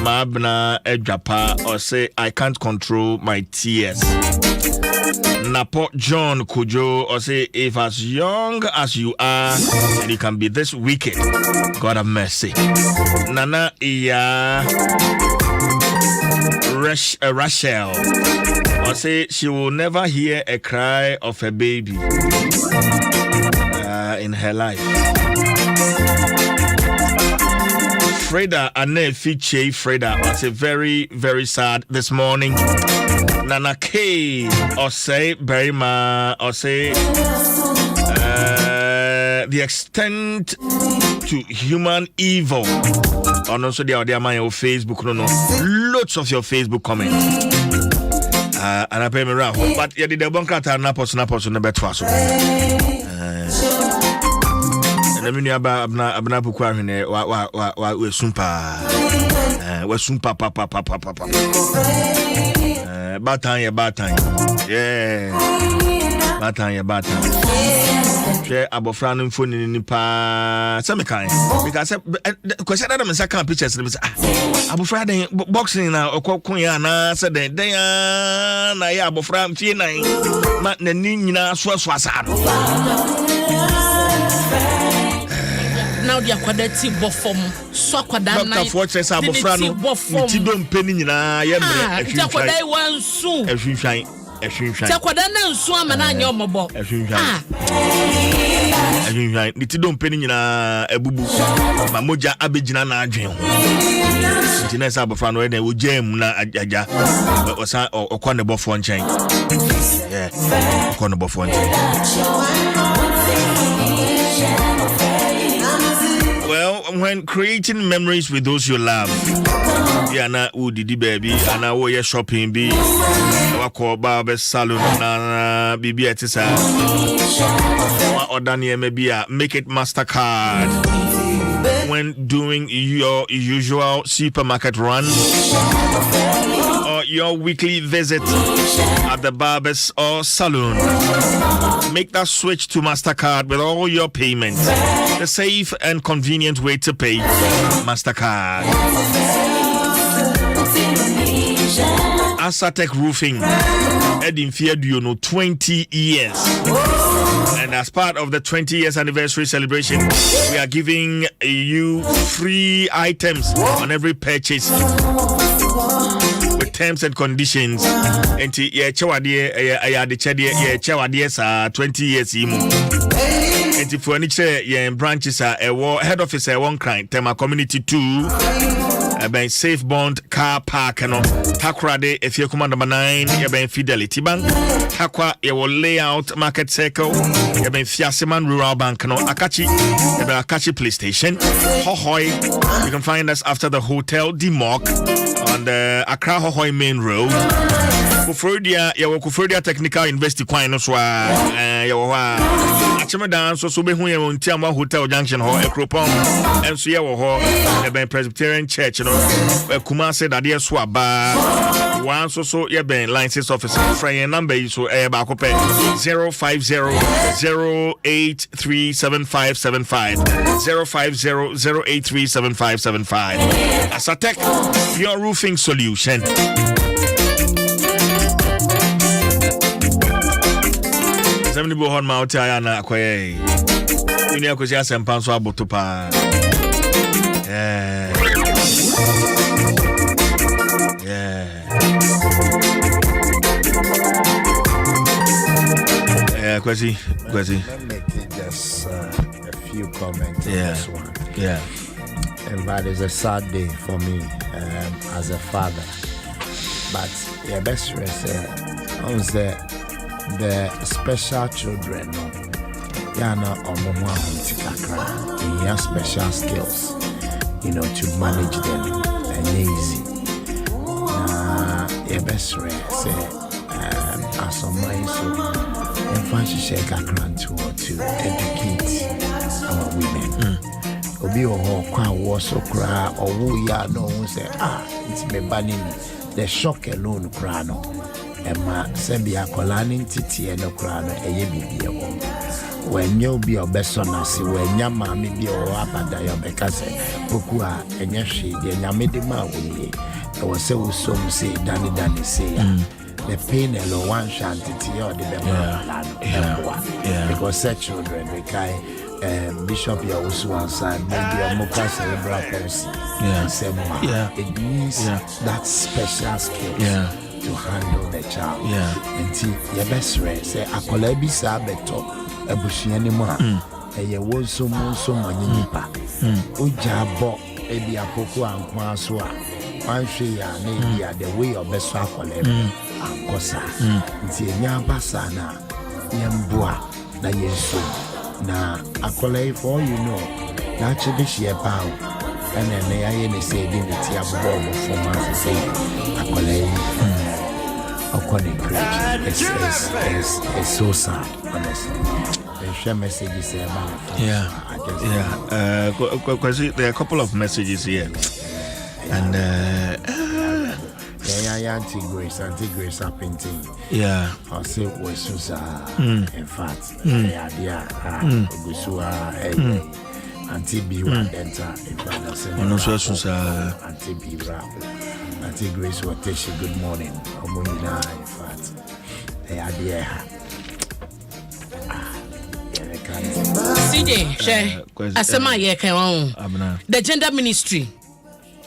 Mabna Ejapa or say I can't control my tears. Napo John Kujo or say if as young as you are and you can be this wicked, God have mercy. Nana Iya Rachel or say she will never hear a cry of a baby in her life. Freda Ane Fiche Freda was a very, very sad this morning. Nana K or say Berima or say the extent to human evil. And also the audio my Facebook no lots of your Facebook comments. And I pay me around. But yeah, the bunker napos on the betwaso. And then abna bukwa hene wa we sumpa papa batan yeah batan share abofra no phone ni pa say me kan because question that me say kan pictures me say abofra den boxing na okokun ya na say den na ya abofra mfie nan ma na ni nyina so asa no now the quality bofom so kwada na Dr. Fortress abofra no ti do mpeni nyina ye mre ehwihwan kwada wansu ehwihwan ta kwada na nsu amana anya omobo ehwihwan ti do mpeni nyina abubu ma moja abegina na adwen ho ti na sa abofra no e na wojam na aja osa okone bofo nchen okone bofo nchen. Well, when creating memories with those you love, na udidi baby, ana wo ye shopping bi, wako barber salon na bibi etisa. Order near maybe make it MasterCard. When doing your usual supermarket run or your weekly visit at the barbers or salon, make that switch to MasterCard with all your payments. The safe and convenient way to pay, MasterCard. Asatec Roofing, Edin Fiaduno, 20 years. And as part of the 20 years anniversary celebration, we are giving you free items on every purchase with terms and conditions. And yeah, 20 years. And if furniture branches are head office one kind, Tema Community 2. Ben Safe Bond car park no Takrade if you command number 9 ben Fidelity Bank Takwa your layout market circle ben Fiaseman Rural Bank no Akachi ben Akachi Police Station Hohoi. You can find us after the Hotel Dimok on the Accra Hohoi Main Road. Kufuria Technical University Kwai no so Achemedan so be hu ye Ntiama Hotel Junction ho Ekropon enso ye wo ho ben Presbyterian Church no Kumase Dade so aba one so ye ben license officer free number yi so ba ko pe 050083755 050083755 Asatec your roofing solution. Somebody go on my hotel na kwaye. Ini akosi asempa so aboto pa. Kwasi. Let me make just a few comments on this one. And that is a sad day for me as a father. But best rest the special children, they have special skills, to manage them and easy. Your best rest, as a mind, so and fancy shake to educate our women. Obi or kwa was so cry or who ya no say it's me banning the shock alone crano. Emma Sembia Colani Titi and Ocrano, a baby. when you be your best son, I see when your mammy be your abada your because Pokua and Yashi, then Yamidima will I was so say, Danny say, the pain alone one shanty or the because such children, Bishop Yahusu outside, maybe a mocha cerebral palsy. It needs that special skill to handle the child. Until your best friend say, I call a bisa beto, a bushy anymore. And you will so many nipa. Ujabo, maybe a poco and Kwaswa. One share, maybe the way of best for them. And Kosa. Until Yambasana, Yambua, na Yesu. Na akolai for you know na chebe share power and then they say divinity above for man say akolai it's so sad honestly the share messages about there are a couple of messages here and Auntie Grace up in tea. I'll say was Susa. In fact, Gusua, Auntie B. Denta, in fact, Susa, Auntie B. Auntie Grace will tell you good morning. Omuna, in fact, they are there. CJ, Asema Yekon, the gender ministry.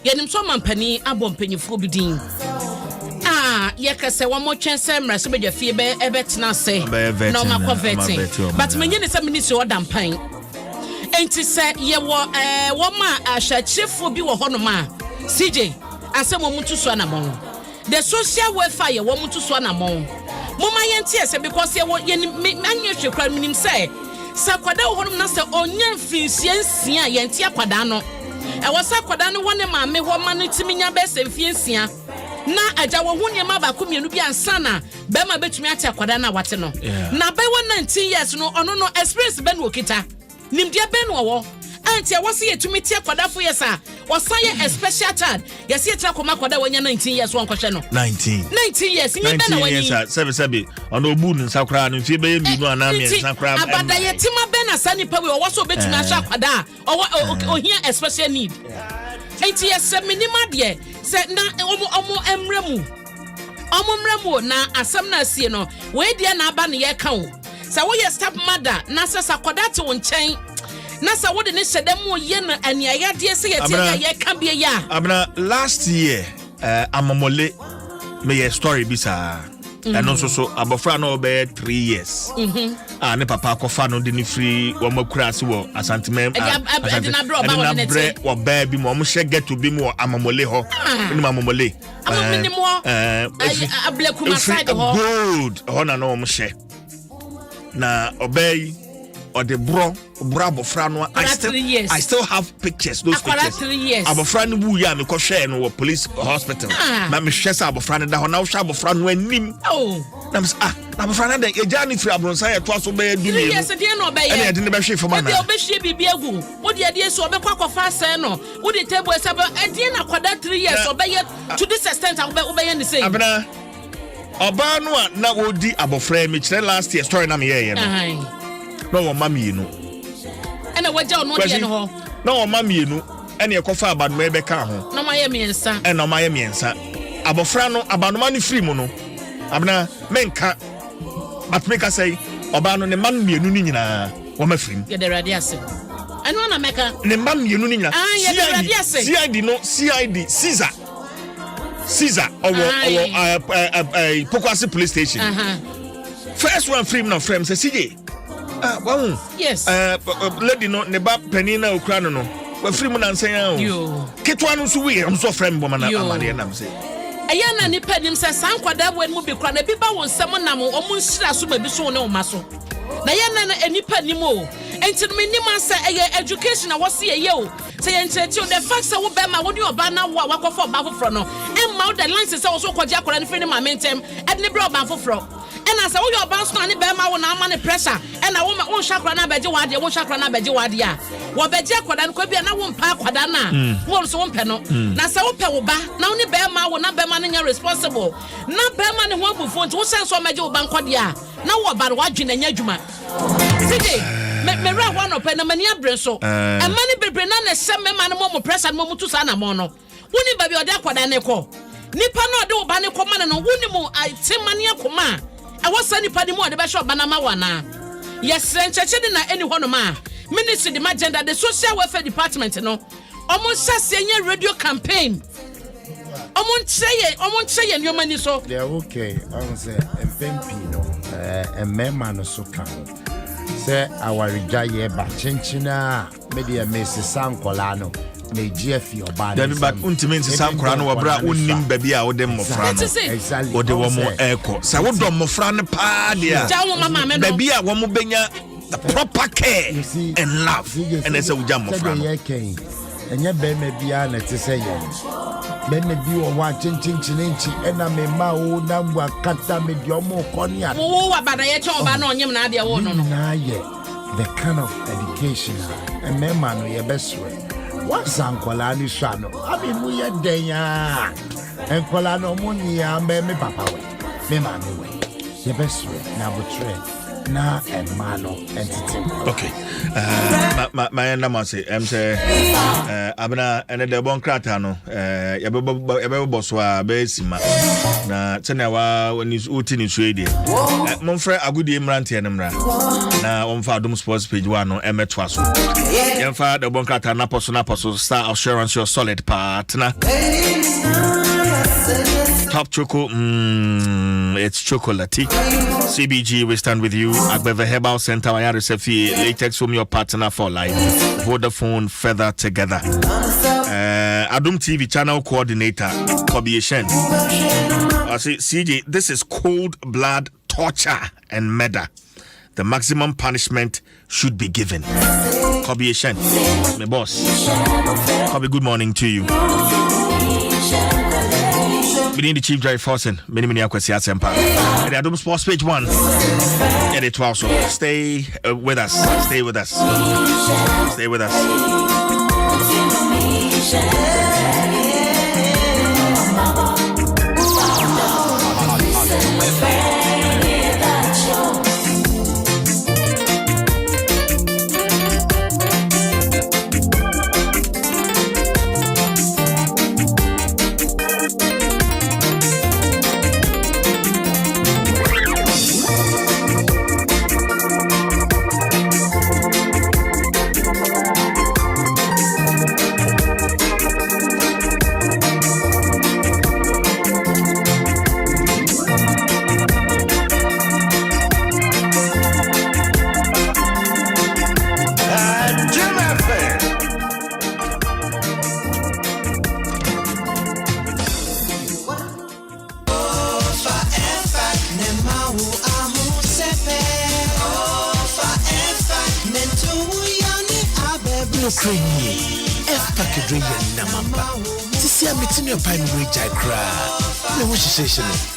Yenim so mampani abom panyifo bidin yeka se one more chance mra so be fie be ebetena se no makọ vetting but menye ne se ministry odam pan enti se ye wo ma ahachefo bi wo hono ma CJ asemo mutu so na mon the social welfare ye wo mutu so na mon moma yenti se because ye wo anye hwekra minim se kwada wo hono na se onya mfinsiansia yenti akwada no e wasa kwada no wone maame ho ma no timinya be se mfinsia na aja wo hu niam ba ko mienu bi ansa na be ma betumi ate akwada na wate no na be 19 years no ono no experience be no okita nimdia be no wo anti wose yetumi tie akwada fo yesa wasa ye a special child yesi etra koma akwada wonya 19 years won kwhwe no 19 years nye be na wani sebe ono obu nsa kra no fie be ye mi no ana mi nsa kra abada yetima be na sani pa we wo so betumi ahwa akwada o here a special need enti yesa minima de se na omo emremu na asam na sie no we de na aba ne ye ka wo se wo ye step mother na se sakwada te won chen na sa wo de ne hyedem ye na aniayade se ye tie ye ka bia ya abna last year amamole me ye story bisa and also so abofra no be 3 years ne papa kofa no de ni free wo makura se wo asantemem na bre wo ba bi mo hye get to bi mo amamole ho ni amamole ableku maside ho good ho na no mo hye na obey or the bro abofra no I still have pictures those pictures abofra no bu ya me ko hwe no police hospital na me hwe sa abofra no da ho na wo hwe abofra no anim na me abofra no da e jani free abronsan ya to aso be du ni yes de no be ye e de ne be hwe fo ma na e be hwe bibia gu wo de de so be kwa kofa ase no wo de table ese be e de na kwada 3 years so be ye to this extent wo be ye ni say abena oba no na wo di abofra me kire last year story na me ye no no wo mami enu ena waja no de no ho no wo mami enu ena ekofa abadoma ebe ka ho no maye miensa ena maye miensa abofra no abadoma ni free mu no abna menka atmeka say oba no ne man mienu ni nyina wo ma free ye de radio ase eno na meka ne man mienu ni nyina ye de radio ase CID Caesar owo Pokwase police station first one free no frame say CJ wow yes lady no ne ba penina okra no wa free mu na nsan o ketwa no so we am so frame bo mana amade na mse eya na ni panim se san kwada bo mu bi kra na bi ba won sam na mo omu nhira so ma bi so ne o maso na ya na enipa nim o enti me nim ansa eye education na wose ye o se ye ncheche o the fact say wo be ma wo ni oba na wo akofo oba foforo no emma the lines say wo so kwaje akora ne free ne ma mentem e ne bro oba foforo ena say wo yo oba so na ne be ma wo na ama ne pressure and a woman won't shakra na beji wadi, won't shakra na beji wadia. Wabeja kwadan kwabia na won't pa kwadana. Won't so peno. Na sa wope woba, na oni bema wo na bema na responsible. Na bema ni ho bufo nti wo sense o meje wo ban kwadia. Na wo ba wadwene nya dwuma. Sije me ra one up na mani abre so. E mani bebre na na se me man mo pressure mo mutu sa na mo no. Woni ba bi ode kwadan ne ko. Nipa no ode wo ba ne ko man no woni mu ite mani akoma. E wo sa nipa di mu ode be sho ba na ma wana. Yes, ncheche di na eni hono ma. Ministry the agenda the social welfare department no. Omo sase nye radio campaign. Omo ncheye nyoma ni so. They are okay. I say MP no. Mema no so kan. Say our rejaye ba chinchina media mesi sankola no. Me GF your body. Then back untimenti sankola no wabra unnim baby a wode mofra no. Exactly. Wode wo mo eko. Say wo do mofra no pa dia. Baby a wo mo benya the proper care and love. And that's a ujam mofra no. Enye be me bia na te say yen. Be me bi wo wa chinchinchi ena me ma o na ngwa kata me di omo konia. Wo wa bada ye chon ba na onyem na ade wo no no. Na ye the kind of education and me ma no ye beswe. What sankola ni sha no. Abi mu ye den ya. Enkola no mo ni ya me papa we. Me ma me we. Ye beswe na botre. Na emano entity. Okay. My name say abna ene de bon krata no ya be boswa be sima na tena wa ni uti ni suede monfre agudi emrante enemra na onfa Adom Sports page 1 no emetwa so yemfa de bon krata na poso star assurance your solid partner. Top Choco, it's chocolatey. CBG, we stand with you. Agbeve Herbal Center, Ayari Sefi, latex from your partner for life. Vodafone, feather together. Adom TV channel coordinator, Kobe Shen. I say, CJ, this is cold blood torture and murder. The maximum punishment should be given. Kobe Shen, my boss. Kobe, good morning to you. We need the chief drive forcing. Many akwesi asempa. The Adom Sports page 1. And it also stay with us. Stay with us. Stay with us.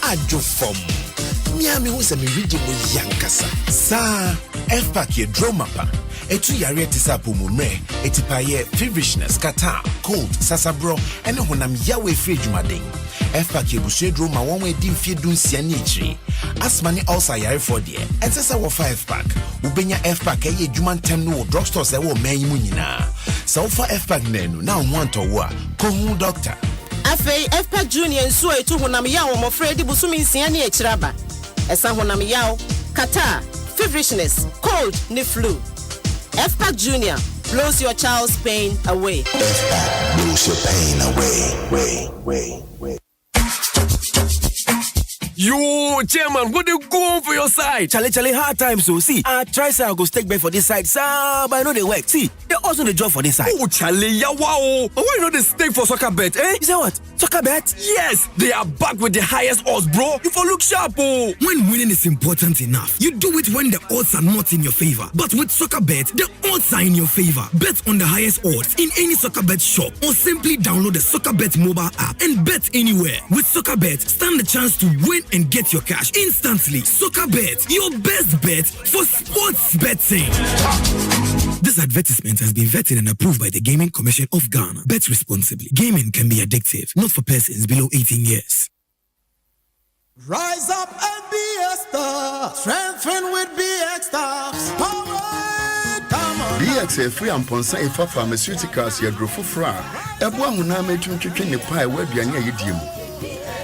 Ajo fom miami wo se me ridi mo yankasa sa F-pack ye dromapa etu yare tisa pomumre etipaye feverishness kata cold sasabro ene honam yawe free jumaden F-pack ye busue droma won we di mfie dunsia ni echi asma ni also yare for there ensesa wo 5-pack ubenya F-pack ye jumantem no drugstores e wo man yimu nyina sa wo fa F-pack nenu na want to wo ko hu doctor Afei F-pack Junior nso etu honam yawo mo fredi busumi nsia ne ekiraba esa honam yawo kata feverishness cold ni flu F-pack Junior blows your child's pain away. F-pack blows your pain away. Yo, chairman, what you go on for your side? Chale, hard times, so see. I try say I go stake back for this side, sir, but I know they work. See, they also the job for this side. Oh, Chale, yeah, wow. But why not the stake for soccer bet, eh? You say what? Soccer bet? Yes, they are back with the highest odds, bro. You for look sharp, oh. When winning is important enough, you do it when the odds are not in your favor. But with soccer bet, the odds are in your favor. Bet on the highest odds in any soccer bet shop or simply download the soccer bet mobile app and bet anywhere. With soccer bet, stand the chance to win and get your cash instantly. Soccer Bet, your best bet for sports betting. This advertisement has been vetted and approved by the Gaming Commission of Ghana. Bet responsibly. Gaming can be addictive, not for persons below 18 years. Rise up and be a star. Strengthen with BX stars. BX free and ponsa ifa pharmaceuticals ya grofo fra. Ebua huname twetwe ne pai wa aduane ayediem.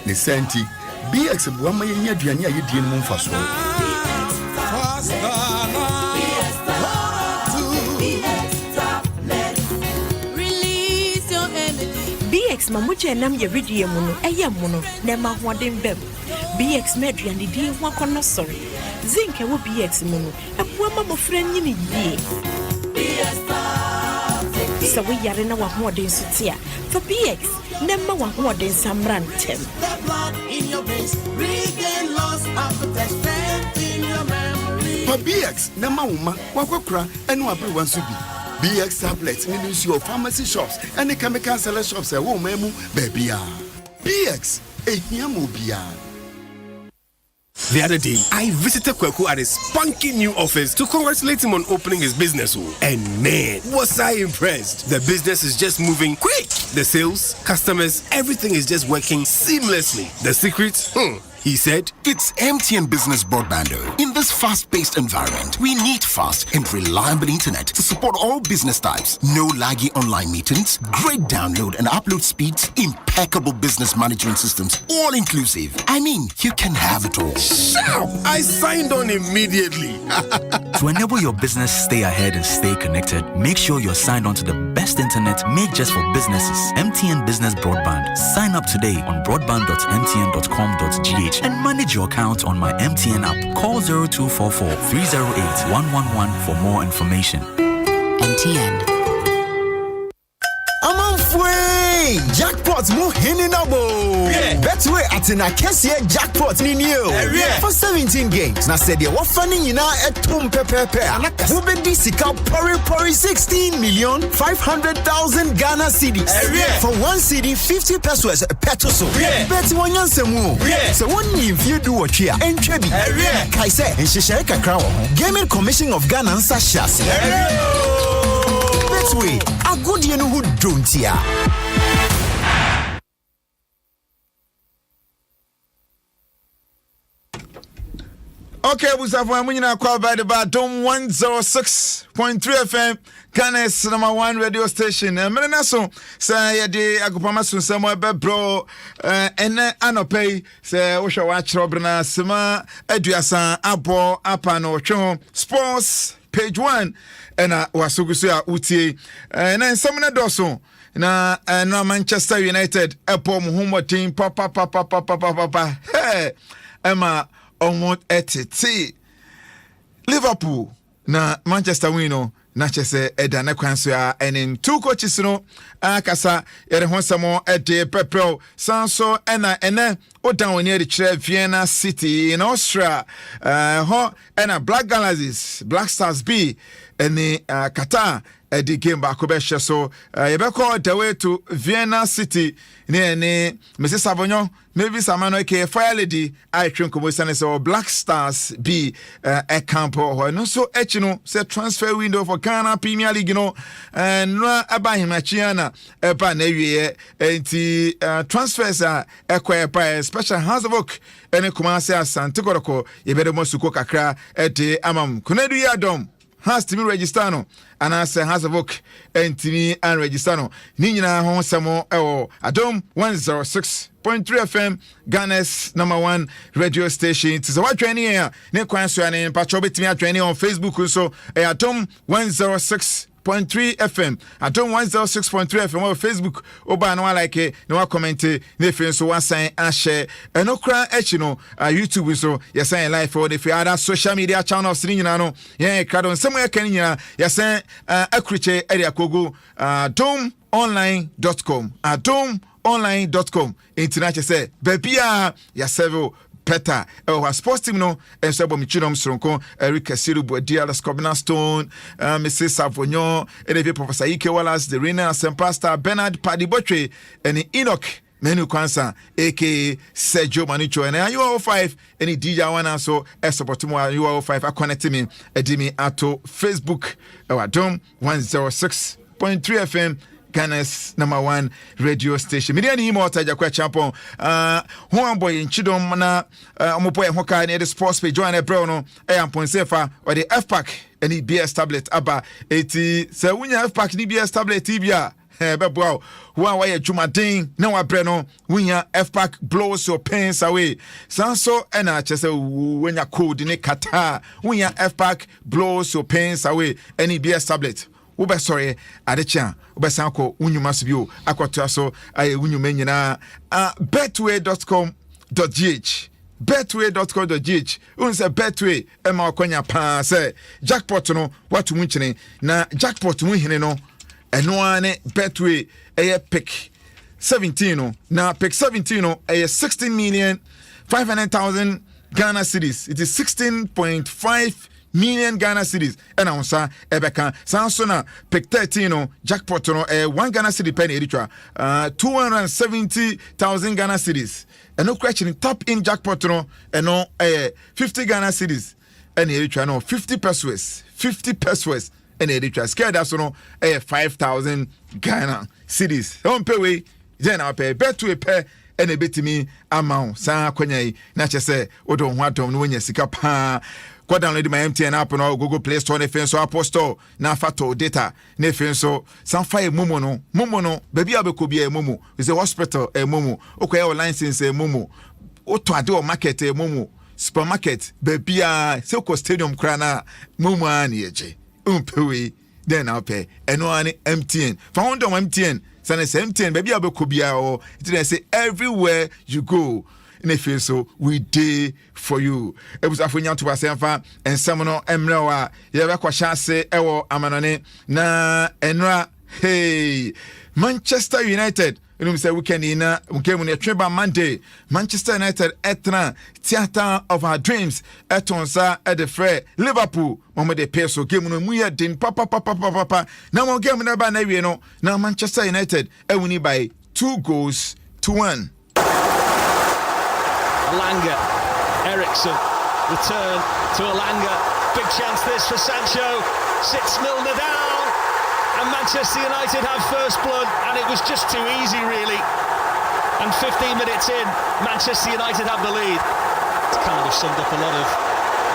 Ne senti BX bua ma yenya aduane ayediem mu mfa so. Release your energy. BX mamuche nam ye ridie mu no eye mu no na ma hoden bem. BX meduane di ho akono sorry. Zinc e wo BX mu no ebua ma mofra nyini yie. So we yare na wa hoden sutia. For BX, nemma wa hoden samran tem. The blood in your veins, regain lost appetite, strength in your memory. For BX, nemma wuma wakokra enu abre wan subi. BX tablets means your pharmacy shops and the chemical seller shops e wo memu bebia. BX ehiamu bia. The other day, I visited Kweku at his spunky new office to congratulate him on opening his business. And man, was I impressed. The business is just moving quick. The sales, customers, everything is just working seamlessly. The secret? He said, it's MTN Business Broadband. In this fast-paced environment, we need fast and reliable internet to support all business types. No laggy online meetings, great download and upload speeds, impeccable business management systems, all inclusive. I mean, you can have it all. Shout! I signed on immediately. To enable your business stay ahead and stay connected, make sure you're signed on to the best internet made just for businesses. MTN Business Broadband. Sign up today on broadband.mtn.com.gh and manage your account on my MTN app. Call 0244 308 111 for more information. MTN. Jackpot mo hininabo. Betway at an Acacia jackpot ni new. For 17 games. Na said what funny you know at Tom Pepe. Who be this pori 16,500,000 Ghana cedis. For 1 CD 50 pesos petoso. Bet one yansemu. So one if you do what here and trebi. Kaise and Shishaka Crown. Gaming Commission of Ghana Sashas. Betway a good you know who don't here. Okay, Busafo Amunyina call by the Adom 106.3 FM, Ghana's #1 radio station. Merenaso say de agopama sunsamo be bro ene anope say wo hwe wa chrobrna sema aduasa abo apano twen sports page 1 ena wasugusu a utie na nsamna doso na na Manchester United epo muhumotin papa hey Emma almost 80 Liverpool na Manchester wino na chese eda na kwanso ya enin two coaches no akasa yere honsamo ede pepro sanso ena ene odan woni ede kire Vienna City in Austria ho ena Black Galaxies Black Stars B eni Qatar the game back be so yebeko the way to Vienna City ne Mrs. Savonyo maybe Samano ke Fire Lady I think we say so Black Stars B a campo no so echino say transfer window for Ghana Premier League no no abahim achiana eba na wie enti transfers ekwa special house of work ene Kumasi Asante Koroko yebede mosuko kakra ete amam kunadu Adom has to be register no and as has a book and timi and register no ni nyina ho samo Adom 106.3 FM Ghana's #1 radio station. It is what training here ne kwan so ane pacho betimi training on Facebook so Adom 106.3 FM Adom 106.3 FM on Facebook oba no like no wa comment ne fe so wa sign a share no kra echi no YouTube so you sign live for the other social media channels ni nyina no yeah kradon some ya kan nyina you sign akriche area kogo adomonline.com adomonline.com internet say bebia ya several Peter sports team no and so bomichinom sronko Eric Kasiru Bodia Scobina Stone Mrs. Savonyo Professor Ike Wallace the Rena Pastor Bernard Padibotre and Enoch Menu Kwansa, aka Sergio Manucho, and UO5, any DJ one also, support more UO5, I connect me, Edimi Ato, Facebook, Adom 106.3 FM. Ghana's #1 radio station. Media ni mo taja kwa champon. Ho boy in Chidom na omopo e hoka ni the sports page join e bro no e amponsefa or the FPAC any BS tablet aba 80 se wunya FPAC ni BS tablet tibia bebo wa wa ye dwumaden na wa bre no wunya FPAC blows your pains away. Sanso e na chese wunya code ni kata wunya FPAC blows your pains away any BS tablet. Ube sorry adechia ube sanko unyuma sibio akwato aso aye unyuma nyina betway.com.gh unse betway ema okonya pa se jackpot no watu munchine na jackpot munhine no eno ane betway eye pick 17 no na pick 17 no eye 16,500,000 Ghana cedis. It is 16.5 million Ghana cedis. And I say ebeka sansona pick 13 no jackpot no 1 Ghana cedi penny editor 270,000 Ghana cedis. And no question top in jackpot no and no 50 Ghana cedis. And editor no 50 pesos and editor scared us no 5,000 Ghana cedis. Don't pay way then I pay bet to a pay and a bit me amount sa kwanyai na chese odo ho adom no nya sika pa go download my MTN app no Google Play Store ne fen so Apple Store na fato data ne fen so san fa mumu no baby abekobi e mumu is a hospital e mumu okoye o license e mumu oto ade o market e mumu supermarket baby a seko stadium krana mumu ani eje umpewe then I'll pay eno ani MTN found on MTN Sana say MTN baby abekobia or it say everywhere you go in a feel so we day for you. It was afunya to asemfa and someone emrewa ye be kwasha se ewo amanone na enra hey Manchester United you say weekend in came on Treba Monday. Manchester United etna theater of our dreams etonsa at the fair Liverpool Mama de peso game no muya din papa now mo game na ba na wie no now Manchester United win by 2-1. Alanga Ericsson return to Alanga, big chance this for Sancho, 6-0 Nadal. And Manchester United have first blood, and it was just too easy, really. And 15 minutes in, Manchester United have the lead. It's kind of summed up a lot of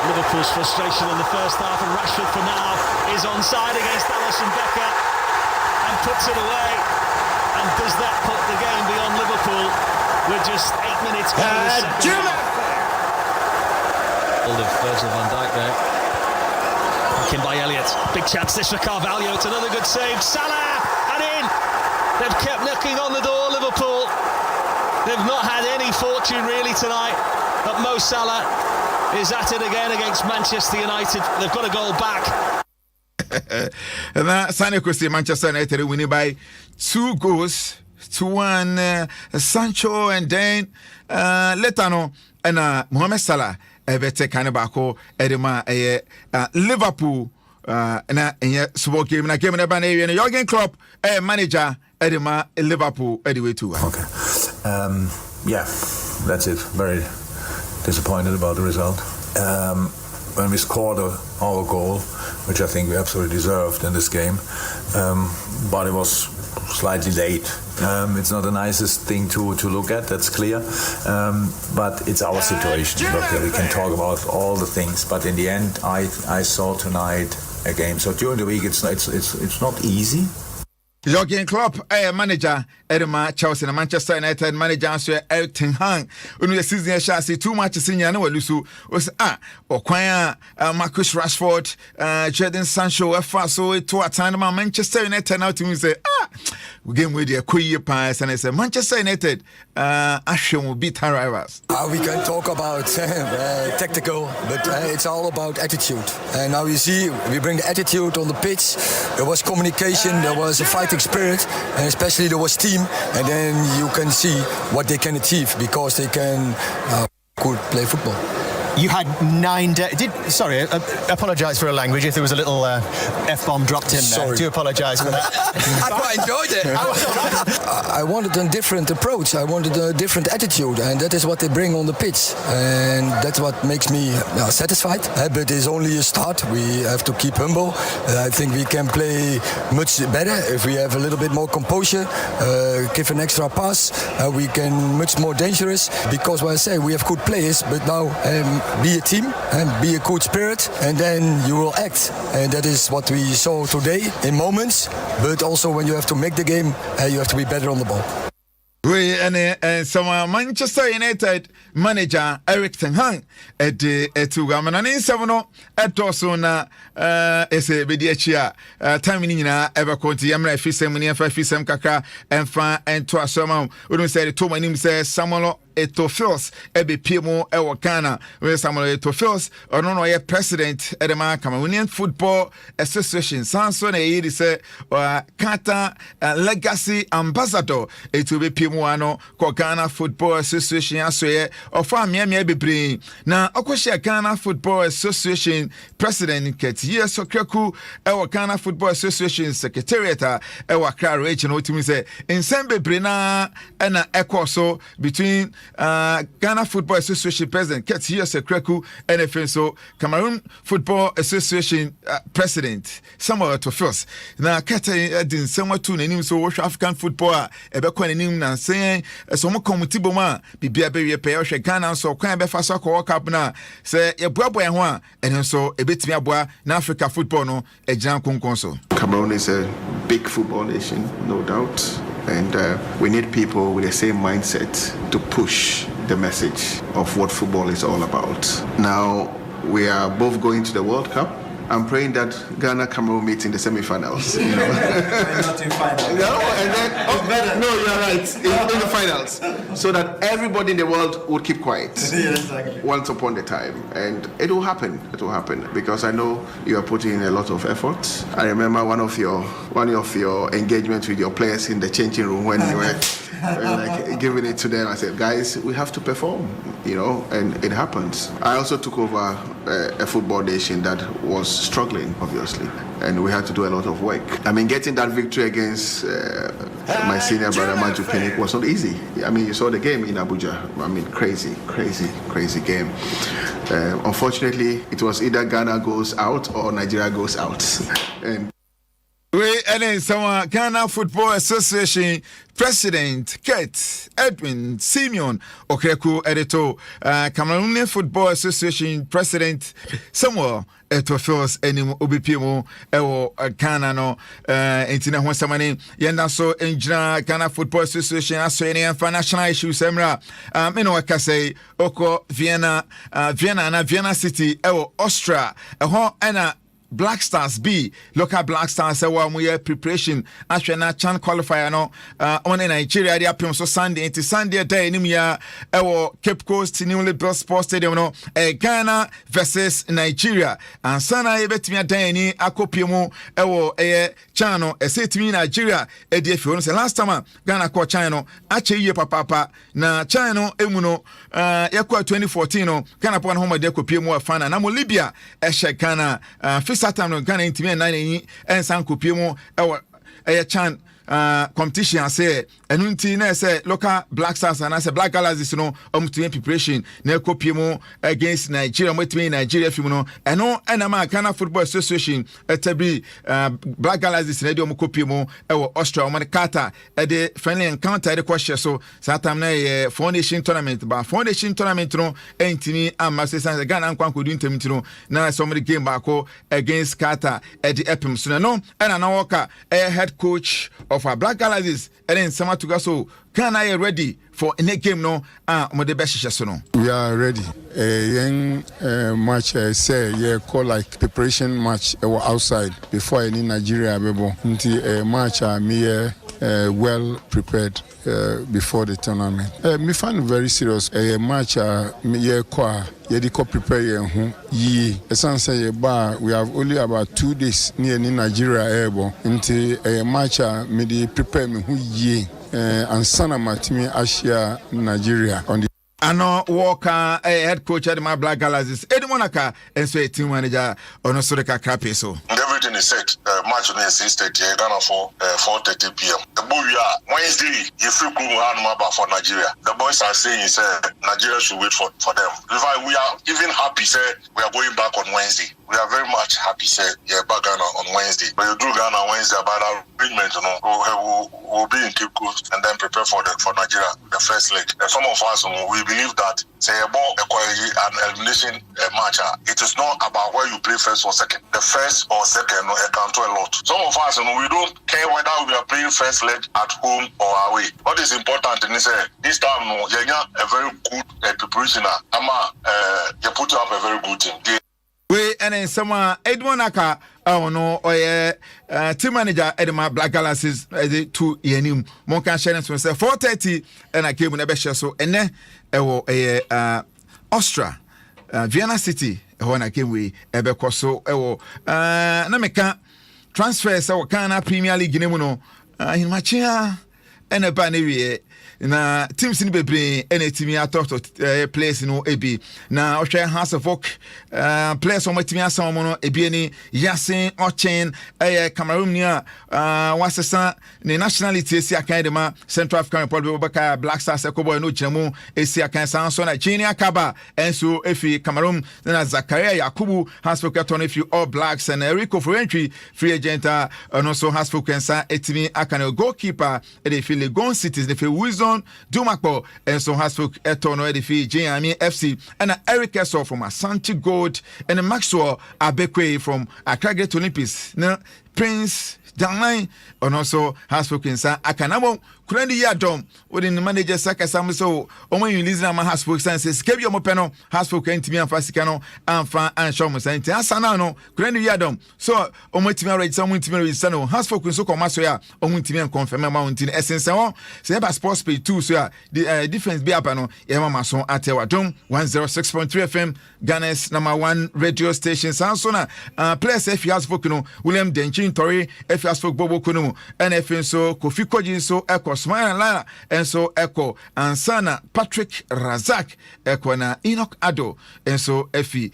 Liverpool's frustration in the first half, and Rashford for now is onside against Alisson Becker and puts it away. And does that put the game beyond Liverpool with just 8 minutes to go? All of Virgil van Dijk there. In by Elliott, big chance this for Carvalho, it's another good save, Salah, and in! They've kept knocking on the door, Liverpool. They've not had any fortune really tonight, but Mo Salah is at it again against Manchester United. They've got a goal back. And that Sane Costi Manchester United winning by 2-1, Sancho and then Letano and Mohamed Salah. Ebete kanebako edema Liverpool na enye subo game na game na ba na area na Jurgen Klopp manager edema Liverpool anyway too. Okay. Yeah, that's it. Very disappointed about the result. When we scored our goal, which I think we absolutely deserved in this game, but it was slightly late. It's not the nicest thing to look at, that's clear, but it's our situation. Look, we can talk about all the things, but in the end I saw tonight a game. So during the week it's not easy. Jurgen Klopp manager Edema Chelsea na Manchester United manager so Ten Hag onu the season chance too much senior na walusu was okwan Marcus Rashford Jadon Sancho efa so to attend Manchester United now to say we game with the Koye pass and I say Manchester United Ashton will beat our rivals. We can talk about tactical, but it's all about attitude. And now you see we bring the attitude on the pitch. There was communication, there was a fighting spirit, and especially there was team, and then you can see what they can achieve because they can could play football. You had 9 sorry, apologise for a language if there was a little F-bomb dropped in there. Do apologise for that. I quite enjoyed it. I wanted a different approach. I wanted a different attitude, and that is what they bring on the pitch. And that's what makes me satisfied. But it's only a start. We have to keep humble. I think we can play much better if we have a little bit more composure, give an extra pass. We can much more dangerous, because what I say, we have good players, but now be a team and be a good spirit, and then you will act. And that is what we saw today in moments, but also when you have to make the game, you have to be better on the ball. We and some Manchester United manager Eric Ten Hag at Tugamana in Savano at Dwaso Nsem Bediachia time in ever conti Yamra Fisem Fisem Kaka and Fa and Twasoma. We don't say the two my name says Samuel Etofils Ebe Pimo Ewakana where Samuel Etofils or no no president at the Cameroonian Football Association Sanson e say Kata legacy ambassador it will be Pimo ano Ghana Football Association asoye ofa miamia bebre na okohia Ghana Football Association president Ketia Sokraku ewo Ghana Football Association secretariat ewa Accra region otimi say nsem bebre na na ekoso between Ghana Football Association president Ketia Sokraku and so Cameroon Football Association president Samuel Etofils na kata din semwa tu nanim so wo African football ebekwa nanim na say so mo committee boma bibia be we pay o hwe Ghana so kwan be fa so ko cup na say ye boaboa ho a ene so ebetimi aboa na Africa football no egiran konkon so. Cameroon is a big football nation, no doubt, and we need people with the same mindset to push the message of what football is all about. Now we are both going to the World Cup. I'm praying that Ghana Cameroon meet in the semi-finals. You know? Not in finals. No, and then no, you're right. In the finals, so that everybody in the world would keep quiet. Exactly. Once upon a time, and it will happen. It will happen because I know you are putting in a lot of effort. I remember one of your engagements with your players in the changing room when you were. Like giving it to them, I said, guys, we have to perform, you know, and it happens. I also took over a football nation that was struggling, obviously, and we had to do a lot of work. I mean, getting that victory against my senior brother Maju Pinnick was not easy. I mean, you saw the game in Abuja. I mean, crazy game. Unfortunately, it was either Ghana goes out or Nigeria goes out. And we and then some Ghana Football Association President Kate Edwin Simeon Okreku editor Cameroonian Football Association President Samuel Etofils enim obipimo ewo Ghana no entina ho samane yenda so enjina Ghana Football Association asoene and national issues emra me no akasai oko Vienna City ewo Austria eho ena Black Stars B local Black Stars we preparation ashena chan qualifier no on Nigeria dia pem so Sunday day nimia ewo Cape Coast newly built sports stadium no Ghana versus Nigeria and sana ebetimi dan ni akopiemu ewo chano esetimi Nigeria edie fi no last time Ghana ko China ache yie papa na China emu no yakwa 2014 no Ghana pon homa de kopiemu afana na mo Libya ehye Ghana Satam no Ghana intimi na ni ensan kopiemu chan competition say enunti na say local Black Stars and say Black Galaxies no omtumi preparation na kopiemu against Nigeria omtumi Nigeria film no eno enama Ghana Football Association etabi Black Galaxies na de kopiemu Austria o man Qatar de friendly encounter de kwahye so satam na foundation tournament no entimi amase san Ghana nkwan kodu ntimi no na somebody game back against Qatar de epim so no ena na woka head coach of our Black Galaxies and then some to go so can I ready for any game no the best so no we are ready young match say call like preparation match outside before any Nigeria bebo nti match me well prepared before the tournament. Me find very serious match me kwa yediko prepare hu yi esan say we have only about 2 days near Nigeria airborne nti match me dey prepare me hu yi and sana matimi Asia Nigeria on the Ano Walker, head coach at my Black Galaxies, Eddie Monaka, and so a team manager on a Soreka Crapeso. Everything is set. Match on the 6:30, Ghana for 4:30 p.m. The boy Wednesday, if you could for Nigeria. The boys are saying Nigeria should wait for them. In fact, we are even happy, we are going back on Wednesday. We are very much happy, back Ghana on Wednesday. But you do Ghana on Wednesday about our arrangement, we'll be in Cape Coast and then prepare for Nigeria, the first leg. Some of us, we believe that an elimination match, it is not about where you play first or second. The first or second account a lot. Some of us, we don't care whether we are playing first leg at home or away. What is important is this time, you have a very good preparation. You put up a very good team. We and then someone Edmonaka, team manager Edema Black Galaxies to Yenim Monka Shannon to myself 4:30 and I came with a best so and then Austria Vienna City when I came with Ebekoso Nameka transfers our Kana Premier League in Machia and a banner. Na teams in bebre any team atop players no ebi na ohwe House of Oak players on team asam no ebi ni Yasin Ochen Cameroon nia wasesa ne nationality esi akan de ma Central African Republic baka Black Stars ekoboy no gyinamu esi akan san so na Chini Akaba enso efi Cameroon na Zakaria Yakubu House of Oak turn efi All Blacks and Rico Frentry free agent no so House of Oak ensa etimi akan goalkeeper efi Legon Cities the Wisdom Dumakpo and so Hasbrook Etono Edifi Jami FC and Eric Essor from Asante Gold and Maxwell Abekwe from Accra Great Olympics. Now Prince Downline and also Hasbrook Insa Akanamo Kurendi Adom within the manager Sakasam so when you listen to my Hasbrook senses Kebi Omopeno Hasbrook and Timmy and Fasikano and Fan and Shomus and Asanano Kurendi Adom so Omotima read someone to me Sano Hasbrook so Masoya Omuntimia and confirm mountain essence say about sports pay 2 so the difference be apano Emma Mason at Adom 106.3 FM Ghana's #1 radio station Sansona players if you have spoken William Denchin Tori if you have spoke Bobo Kunumu and if so Kofi Kojin so Echo Smile and Lara and so Echo and Sana Patrick Razak Echo na Enoch Ado and so Effie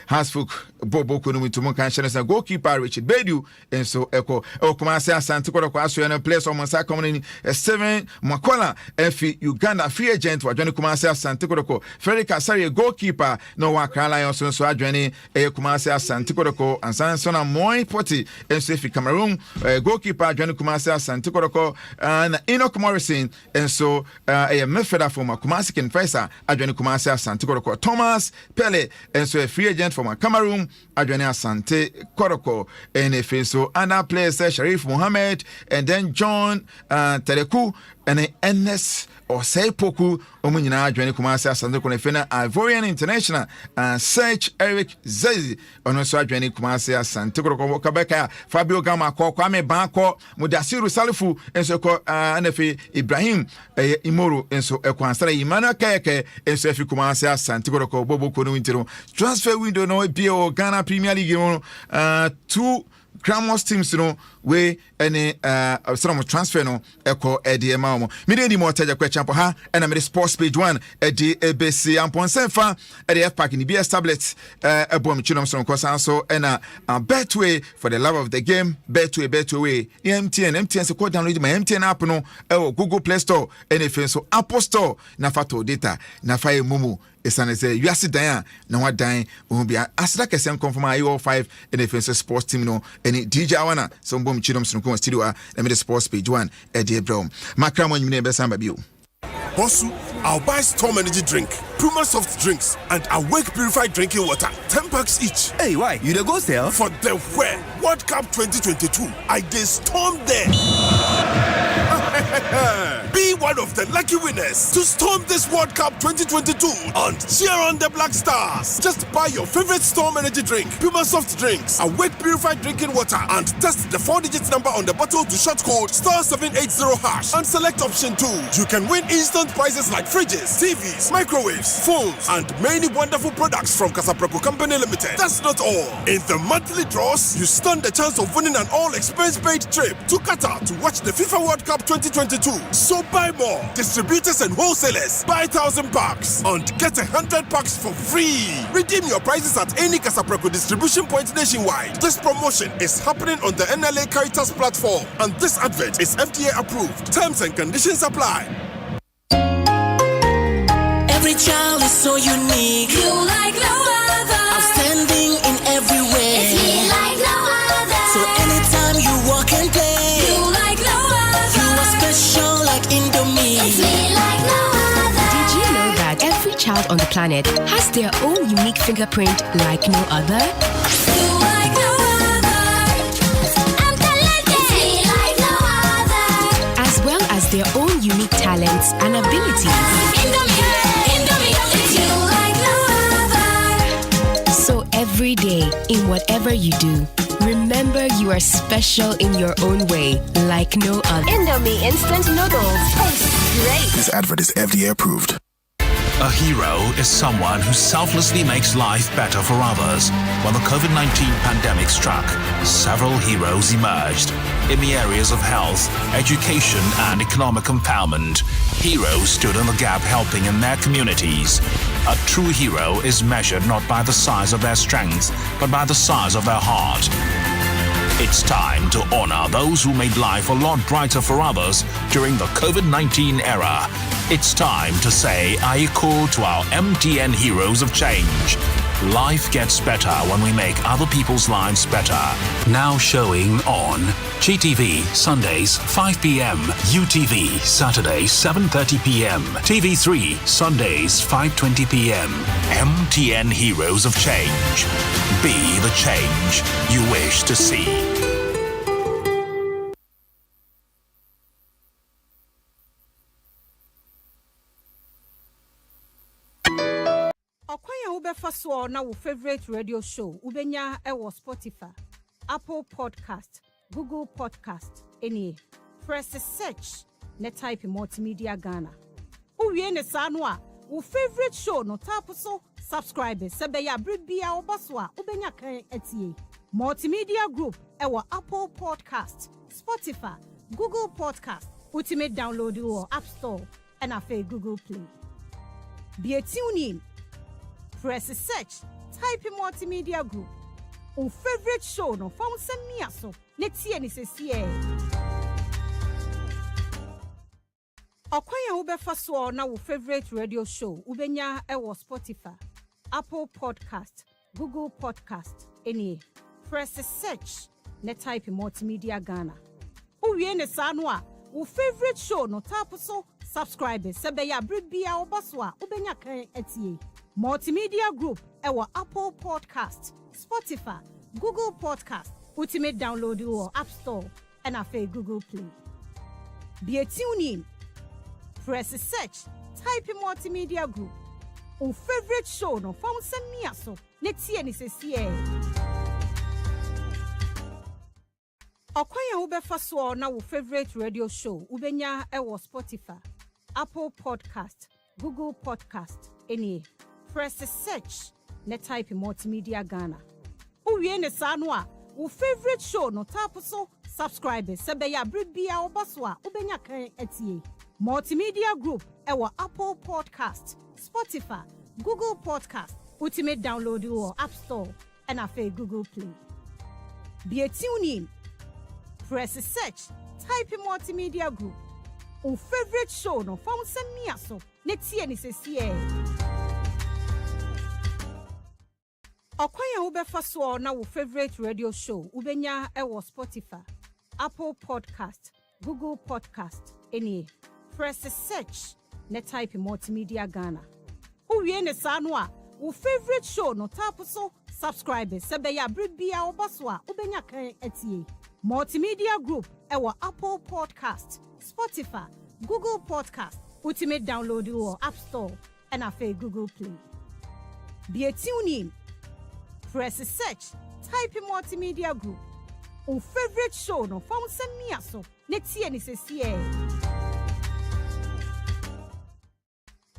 Hasfuk Bobo Kunumu to Monkan Shannon and goalkeeper Richard Bedu and so Echo Okumase Santikoro Kwasu and players on Monsa coming 7 Makola Effie Uganda free agent wa Johnny Kumase Santikoro Ferry Kasari goalkeeper no Wakala Lions so Adwani Kumase Santikoro and Sansona Moi Poti and so Effie Cameroon goalkeeper Johnny Kumase Santikoro and Enoch Morrison and so a midfielder from Kumasi Ken Faisa Adwani Kumase Santikoro Thomas Pele and so a free agent from Cameroon Adwani Asante Koroko and if so other players Sharif Mohammed and then John Tereku and NS or say Poku Omunina Adwani Kumase Asante Konefena Ivorian International and Search Eric Zezi on also Adwani Kumase Asante Koroko Kabeka Fabio Gama Kwame Banko Mudasiru Salifu and so NFA Ibrahim Imoro and so Ekwansara Imana Keke and so Efi Kumase Asante Koroko Bobo Kono Intero transfer window no BO Ghana Premier League 2 Gramos teams we any some transfer no echo edi mamo me dey more taja kwechampo ha and me sports page 1 edi ebc ampon senfa edi F park ni BS tablets ebom chinom so kosan so and betway for the love of the game betway MTN so go download my MTN app no Google Play Store and if so Apple Store na fato data na fa mumu esane say you are dan na wa dan o bia asra kesem confirm IO 5 and if sports team no any DJ Awana so mbom chinom so ko studio na me the sports page 1 e dey bro makra mo nyime be samba bio Bosu, I'll buy Storm Energy Drink, Puma Soft Drinks, and Awake Purified Drinking Water. 10 packs each. Hey, why? You dey go sell? For the World Cup 2022, I dey storm there. Be one of the lucky winners to storm this World Cup 2022 and cheer on the Black Stars. Just buy your favorite Storm Energy Drink, Puma Soft Drinks, Awake Purified Drinking Water, and test the 4-digit number on the bottle to short code *780# and select option 2. You can win instant prizes like fridges, TVs, microwaves, phones, and many wonderful products from Casapreco Company Limited. That's not all. In the monthly draws, you stand the chance of winning an all-expense-paid trip to Qatar to watch the FIFA World Cup 2022 2022. So buy more. Distributors and wholesalers, buy 1,000 packs and get 100 packs for free. Redeem your prizes at any Casapreco distribution point nationwide. This promotion is happening on the NLA Caritas platform, and this advert is FDA approved. Terms and conditions apply. Every child is so unique. You like no other. Outstanding in every way. It's me like no other. So anytime you walk and play, you like no other. You are special like Indomie. It's me like no other. Did you know that every child on the planet has their own unique fingerprint like no other? You like no other. I'm talented. It's me like no other. As well as their own unique talents and abilities. Every day, in whatever you do, remember you are special in your own way, like no other. Indomie instant noodles. Tastes great. This advert is FDA approved. A hero is someone who selflessly makes life better for others. When the COVID-19 pandemic struck, several heroes emerged. In the areas of health, education, and economic empowerment, heroes stood in the gap helping in their communities. A true hero is measured not by the size of their strength, but by the size of their heart. It's time to honor those who made life a lot brighter for others during the COVID-19 era. It's time to say Aiko to our MTN Heroes of Change. Life gets better when we make other people's lives better. Now showing on GTV Sundays 5 p.m. UTV Saturdays 7:30 p.m. TV3 Sundays 5:20 p.m. MTN Heroes of Change. Be the change you wish to see. So now favorite radio show ubenya ewo Spotify, Apple Podcast, Google Podcast, any press search ne type multimedia Ghana. Uwie ne sanwa wo favorite show no tap so subscribe sebe ya bribia obaswa ubenya kan etie. Multimedia group ewo Apple Podcast, Spotify, Google Podcast, ultimate download or App Store and afa Google Play. Be a tune in. Press search, type in multimedia group. Our favorite show no found send me aso. Next year ni sesiye. Okwanya ubefa so na our favorite radio show ubenya ewo Spotify, Apple Podcast, Google Podcast, any. Press search, ne type in multimedia Ghana. Uwie ne sanwa, our favorite show no tap so subscribe sebe ya bribia obaswa ubenya kan etie. Multimedia group ewa Apple Podcast, Spotify, Google Podcast, ultimate download or App Store and afa Google Play. Be a tune in. Press search, type in multimedia group. Our favorite show no found send me aso. Next year ni sesiye. Okwanya ubefa so na our favorite radio show ubenya ewa Spotify, Apple Podcast, Google Podcast, any. Press search, ne type in multimedia Ghana. Uwie ne sanwa, wo favorite show no tap so subscribe sebe ya bribia obaswa ubenya kan etie. Multimedia group ewa Apple Podcast, Spotify, Google Podcast, ultimate download or App Store and afa Google Play. Be a tune in. Press search, type in multimedia group. Our favorite show no found send me aso. Next year ni sesiye. Okwanya ubefa so na wo favorite radio show ubenya ewo Spotify, Apple Podcast, Google Podcast, any. Press search, ne type multimedia Ghana. Uwie ne sanwa, wo favorite show no tap so subscribe sebe ya bribia obaswa ubenya kan etie. Multimedia group ewo Apple Podcast, Spotify, Google Podcast, ultimate download or App Store and afa Google Play. Be a tune in. Press search, type in multimedia group. Our favorite show no found send me aso. Next year ni sesiye.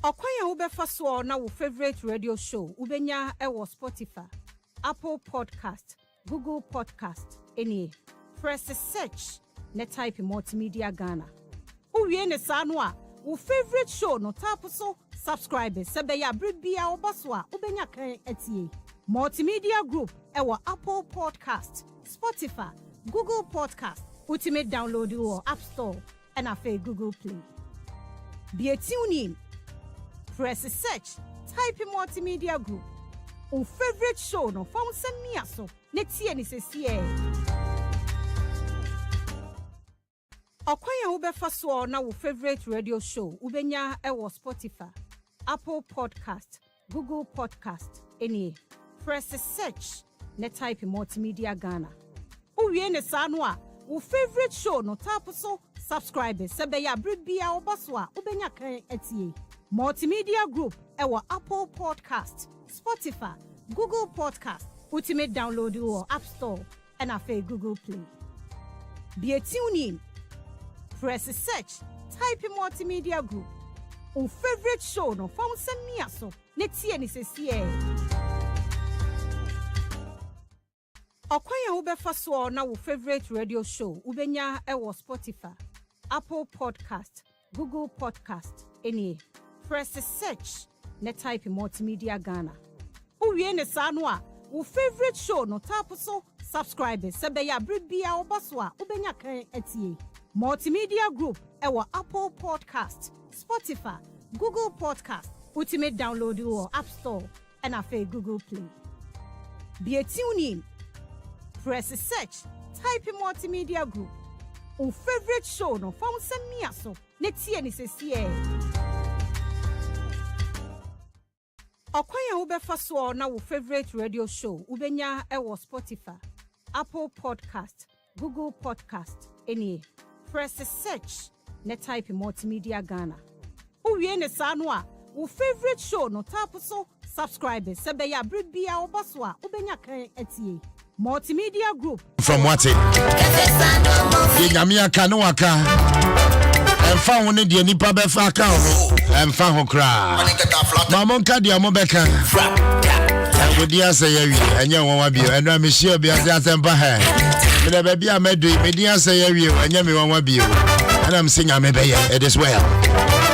Okwanya ubefa so na our favorite radio show ubenya ewo Spotify, Apple Podcast, Google Podcast, any. Press search, ne type in multimedia Ghana. Uwie ne saa no a, wo favorite show no tap so subscribe sebe ya bribia obaso a ubenya kan etie. Multimedia Group ewo Apple Podcast, Spotify, Google Podcast, ultimate download or App Store and afe Google Play. Be a tune in. Press search, type in Multimedia Group. O favorite show no found send me aso. Netie ni sesie. Okwanya ubefa so na wo favorite radio show ubenya ewo Spotify, Apple Podcast, Google Podcast, any. Press search, ne type in Multimedia Ghana. Uwie ne saa no a, wo favorite show no tap so subscribe sebe ya bribia obaso a ubenya kan etie. Multimedia Group ewo Apple Podcast, Spotify, Google Podcast, ultimate download or App Store and afe Google Play. Be a tune in. Press search, type in Multimedia Group. O favorite show no found send me aso. Netie ni sesie. Okwanya ubefa so na wo favorite radio show ubenya ewo Spotify, Apple Podcast, Google Podcast, any. Press search, ne type in Multimedia Ghana. Uwie ne saa no a, wo favorite show no tap so subscribe sebe ya bribia obaso a ubenya kan etie. Multimedia Group ewo Apple Podcast, Spotify, Google Podcast, ultimate download or App Store and afe Google Play. Be a tune in. Press search, type in Multimedia Group. O favorite show no found send me aso. Netie ni sesie. Okwanya ubefa so na wo favorite radio show ubenya ewo Spotify, Apple Podcast, Google Podcast, any. Press search, ne type in Multimedia Ghana. Uwie ne saa no a, wo favorite show no tap so subscribe sebe ya bribia obaso a ubenya kan etie. Multimedia Group from what Yamia Kanuaka and found the nipa befa account and found her cry. Mamon Kadia Mobeka with the answer, and you won't be, and I'm sure be as and Baha. But baby, I made the media say you, and Yami won't be, and I'm singing a maybe it is well.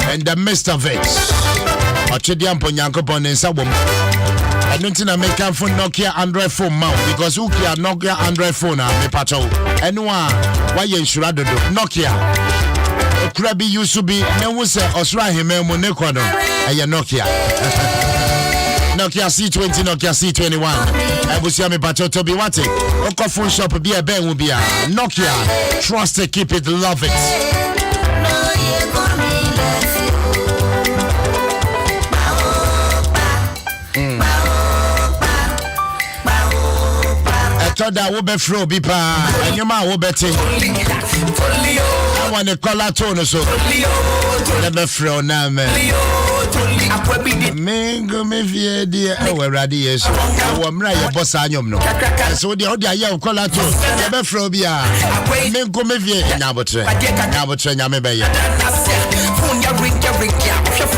And the midst of it, or Chidiam Ponyankopon and Sabum. I don't think I make a phone Nokia Android phone mount because Ukia Nokia Android phone me patrol. Anyone, why you should do Nokia? Krabi used to be no say Osra him Monequado. I Nokia. Nokia C20, Nokia C21. I will see me patrol to be what it. Oko phone shop be a ben will be a Nokia. Trust it, keep it, love it. That will be through Bipa and your man will be I want a color tone so never throw now, man. Mingo me via dear, our radiation. I am right, your boss. I know. So the other young color tone never throw Bia. Mingo me via Nabotre, Yamebe.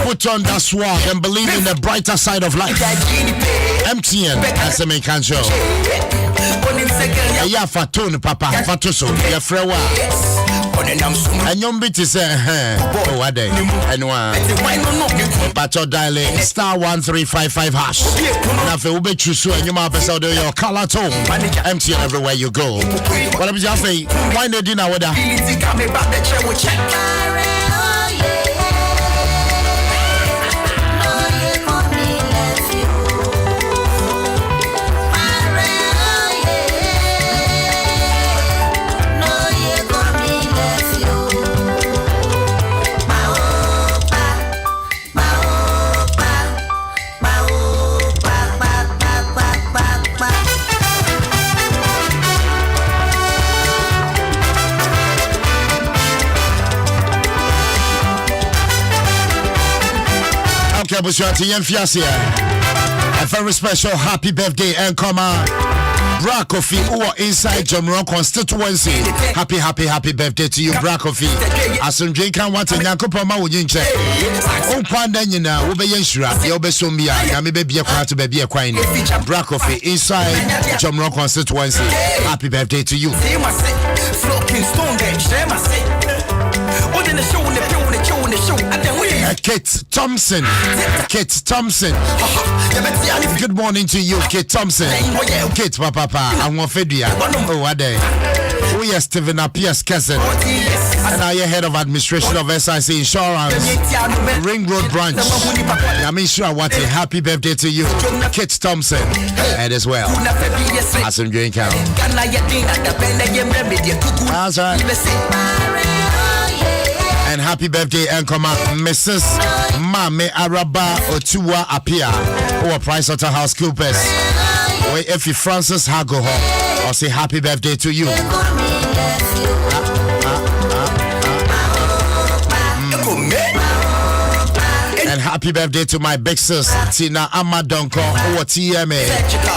Put on that swag and believe in the brighter side of life. MTN as a make show. Yeah, Fatun, Papa, Fatuso, your frewa. And young bitches say, oh, what day? And one. But your dialing star 1355 hash. Now, if you be true, and you might episode your color tone. MTN everywhere you go. What I'm just saying, why no dinner with that? A very special happy birthday and come on Brakofi who are inside Jomron constituency. Happy birthday to you, Brakofi. As some drink and want to Yankopoma would you check. Oh, Pandana, Ubeyenshra, Yobesumbia, Yami baby a quiet to baby a quine. Brakofi inside Jomron constituency. Happy birthday to you. Kate Thompson. Kate Thompson. Good morning to you, Kate Thompson. Kate Papa, I'm Fedia. Oh, what day? We are Stephen Appiah's cousin. And I am head of administration of SIC Insurance, Ring Road branch. I'm sure what a happy birthday to you, Kate Thompson, and as well as I'm doing count. That's right. And happy birthday, Nkoma, Mrs. Mame Araba Otua Appiah, or Price Waterhouse Coopers. Wait, if you Francis Hago, I'll say happy birthday to you. And happy birthday to my big sis, Tina Amadonko, or TMA,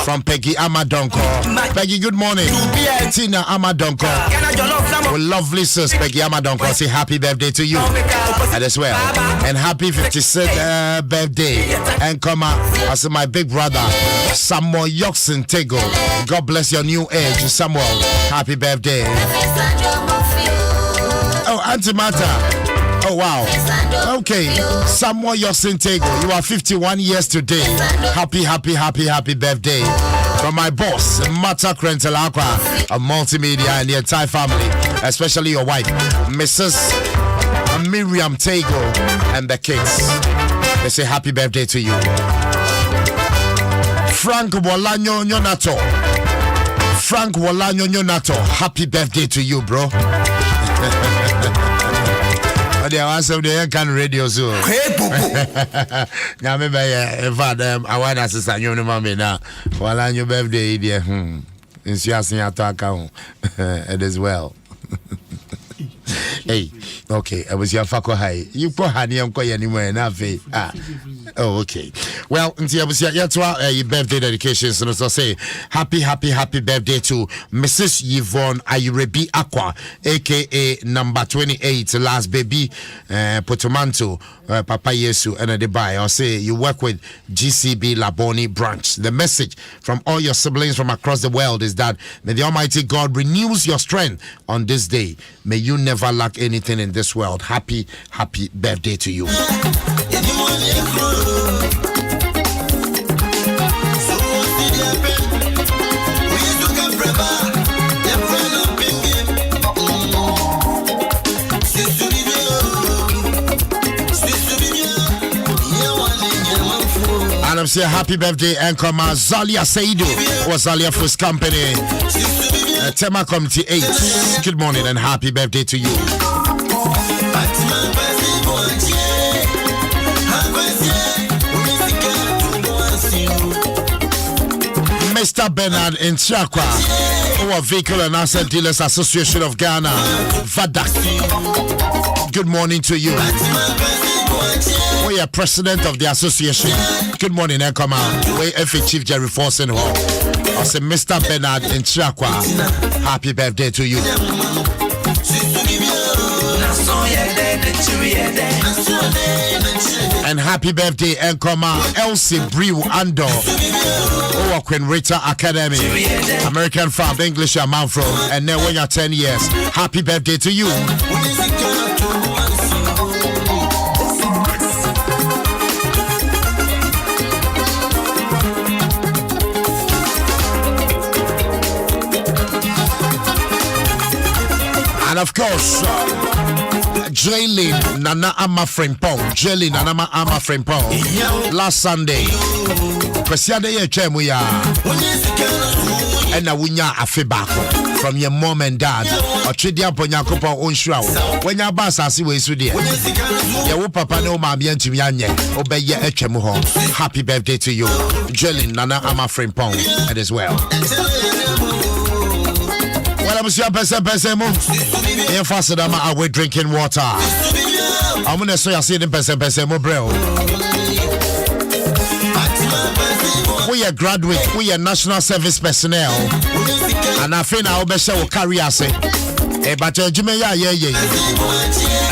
from Peggy Amadonko. Peggy, good morning. Tina Amadonko, oh, lovely sis, Peggy Amadonko. Say happy birthday to you as well. And happy 56th birthday. And come on, I say my big brother, Samuel Yoxin Tego. God bless your new age, Samuel. Happy birthday. Oh, Auntie Mata. Oh, wow. Okay. Samuel Yosintego, you are 51 years today. Happy birthday. From my boss, Mata Krentelakwa, of Multimedia and the entire family, especially your wife, Mrs. Miriam Tego, and the kids. They say happy birthday to you. Frank Wolanyo Nyonato. Frank Wolanyo Nyonato, happy birthday to you, bro. They are some the can radio so. Now maybe I want to say you know me now. While on your birthday, dear. It's just in attack it as well. Hey, okay, I was your fako high. You put honey on quite anywhere now. Oh, okay. Well, until your birthday dedications, and also say happy birthday to Mrs. Yvonne Ayurebi Aqua, aka number 28, last baby, Potomanto, Papa Yesu, and the buy. I'll say you work with GCB Laboni branch. The message from all your siblings from across the world is that may the Almighty God renews your strength on this day. May you never lack anything in this world. Happy birthday to you. And I'm saying happy birthday, Anchor Zalia Seidu, or Zalia First Company, Tema Committee 8. Good morning and happy birthday to you. Mr. Bernard in Chakwa, our Vehicle and Asset Dealers Association of Ghana, VADAC. Good morning to you. We are president of the association. Good morning, Ekoma. We are Chief Jerry Forsen. I say, Mr. Bernard in Chakwa. Happy birthday to you. And happy birthday, Ekoma Elsie Brew Ando. Our Queen Rita Academy. American farm, English and man from. And then when you're 10 years, happy birthday to you. And of course, Jaylin Nana Ama Frimpong. Jaylin Nana Ama Frimpong. Last Sunday, Presiade ye chemuya. And wunya afebako from your mom and dad. Or Tridia Ponyakopa Onshua. When your boss as you is with you. Your papa no mammy and Timianye. Obey ye echemuho. Happy birthday to you. Jaylin Nana Ama Frimpong. And as well. Well, I'm saying, person, in faster than my way drinking water. I'm gonna say I see the person, bro. We are graduate, we are national service personnel, and I think I'll be sure carry us. But Jimmy, yeah.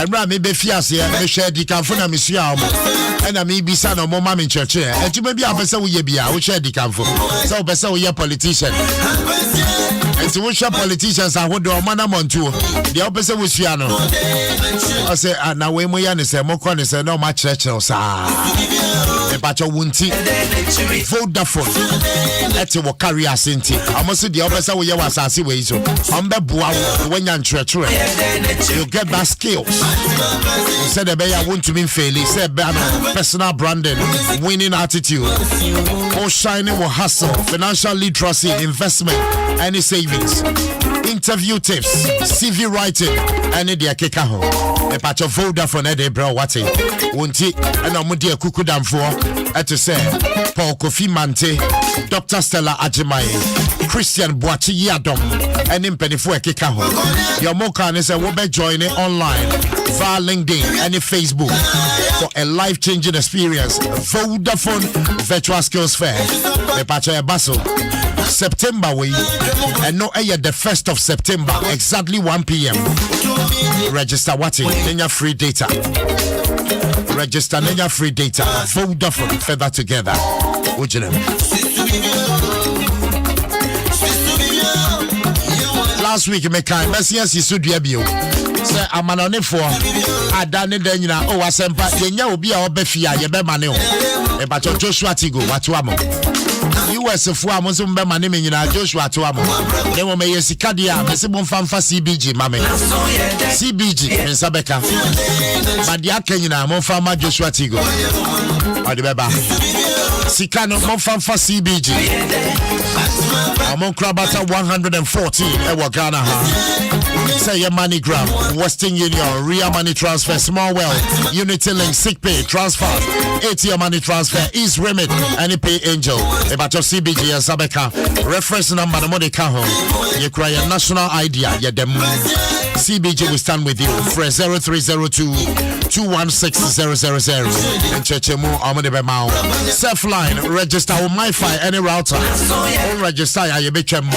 And Rami be fierce here, me share the camphor, Monsieur, and I may be son of Mama in church. And you may be a person we be, I will share the camphor. So, person, we are politician. It's a politicians are what do Amanda Montu. The opposite was Fiano. I say, now when we are say, Mokon is no much church. A batch of Wunti Vodafone. Let's walk carry us into. I must say the opposite way was as you so. On the bois when you're treacherous, you get that skills. You said the bear want to be fairly, said personal branding, winning attitude, more shining, more hustle, financial literacy, investment, any savings, interview tips, CV writing, any dear kekaho. A patch of Vodafone Eddie Bro Wati, Wunti, and Amudia Kukudam for, to say, Paul Kofi Mante, Dr. Stella Ajimaye, Christian Boachi Adom, and Impenifue Kekaho. Your Mokan is a woman joining online via LinkedIn and Facebook for a life-changing experience. Vodafone Virtual Skills Fair. The patch of Basso. September way and no the 1st of September exactly 1 p.m. Register Wati Nenya free data. Register Nenya free data. Vodafone further together. Ujinem. Last week me kind Messias is Sudiabio. Say I'm an only for I done it then I sempa yenya obi a obefia ye be mane o. E ba Joshua Tigo watuamo. US for Amazon be mane me nyina Joshua tuamo. Dem mo me yesika dia me se bon famfa CBG mame. CBG in Sabeka. But dia kenyina mo fama Joshua Tigo. Odi beba. Sika no mo famfa CBG. Amon Krabata 114 ewa Ghana ha. Say your MoneyGram, Western Union, Real Money Transfer, Small Wealth, Unity Link, Sick Pay, Transfer, ATM Money Transfer, East Remit, Any Pay Angel, about your CBG and Sabeka, reference number, the money cajon, you cry a national idea, yeah, them CBG will stand with you for 0302 216 000 and Chechemu Amade Bemao. Self-line, register on MiFi, any router, or register at your Bechem,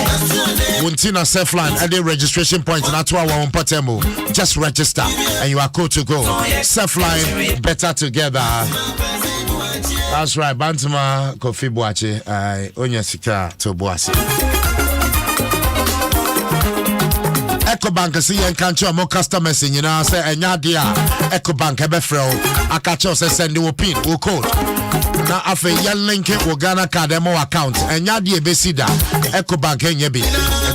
Wuntina Self-line, at the registration point. Just register and you are cool to go. Self-line, better together. That's right. Bantama Kofi Boache, Onyesika to Boase. EcoBank see and can't show more customers in, you know, say, and yadia, EcoBank, Ebefro, Akacho says, send you a pin or code. Now, after you link it with Ghana card demo account, and yadia besida, EcoBank, and yabi.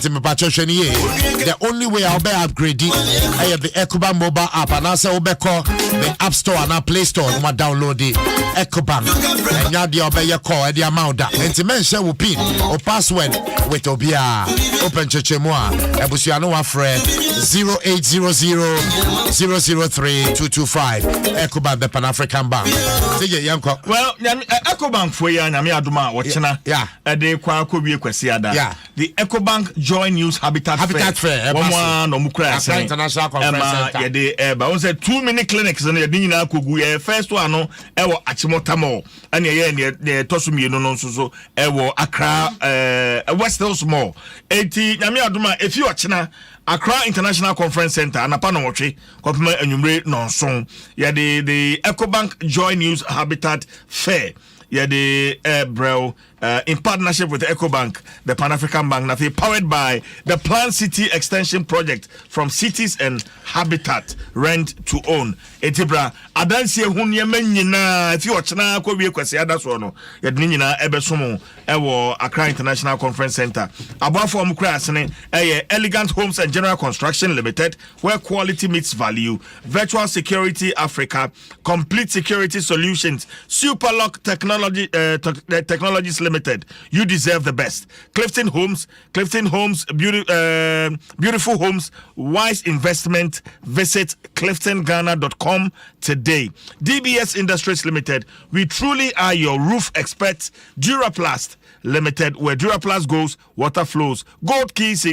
The only way I'll be upgrading is the EcoBank mobile app, and I say, Obeko, the App Store and our Play Store, and download the EcoBank. And yadia obey your call at the amount that, and to mention will pin or password with Obia, open Chechemua, Ebusiano Afre. 0800 003 225 EcoBank, the Pan-African Bank. Well, EcoBank for ya Nyame Adoma Ochina. Yeah. Ade kwa kowie kwasi ada. Yeah. The EcoBank Joy News Habitat Fair. One no mukra say. International Conference Center. Yeah, the ba say 2 mini clinics na yedi nyina kogu. First one no ewo Achimota Mall. And ye tosumienu no so ewo Accra West Hills Mall. 80 Nyame Adoma if you Ochina Accra International Conference Center and upon watching Kopma Enumere Nonson. Yeah, the EcoBank Joy News Habitat Fair. Yeah, the bro in partnership with EcoBank, the Pan-African Bank, powered by the Plan City Extension Project from Cities and Habitat, Rent to Own. Etibra, Adansi Hunya Menina, if you watch now, Kobe Kwasiada Sono, Yadnina Ebesumo, Ewo, Accra International Conference Center. Above from Krasne, Elegant Homes and General Construction Limited, where quality meets value, Virtual Security Africa, Complete Security Solutions, Superlock Technologies Limited. You deserve the best. Clifton Homes, beautiful homes, wise investment. Visit cliftonghana.com today. DBS Industries Limited, we truly are your roof experts. Duraplast Limited, where Duraplast goes, water flows. Gold Keys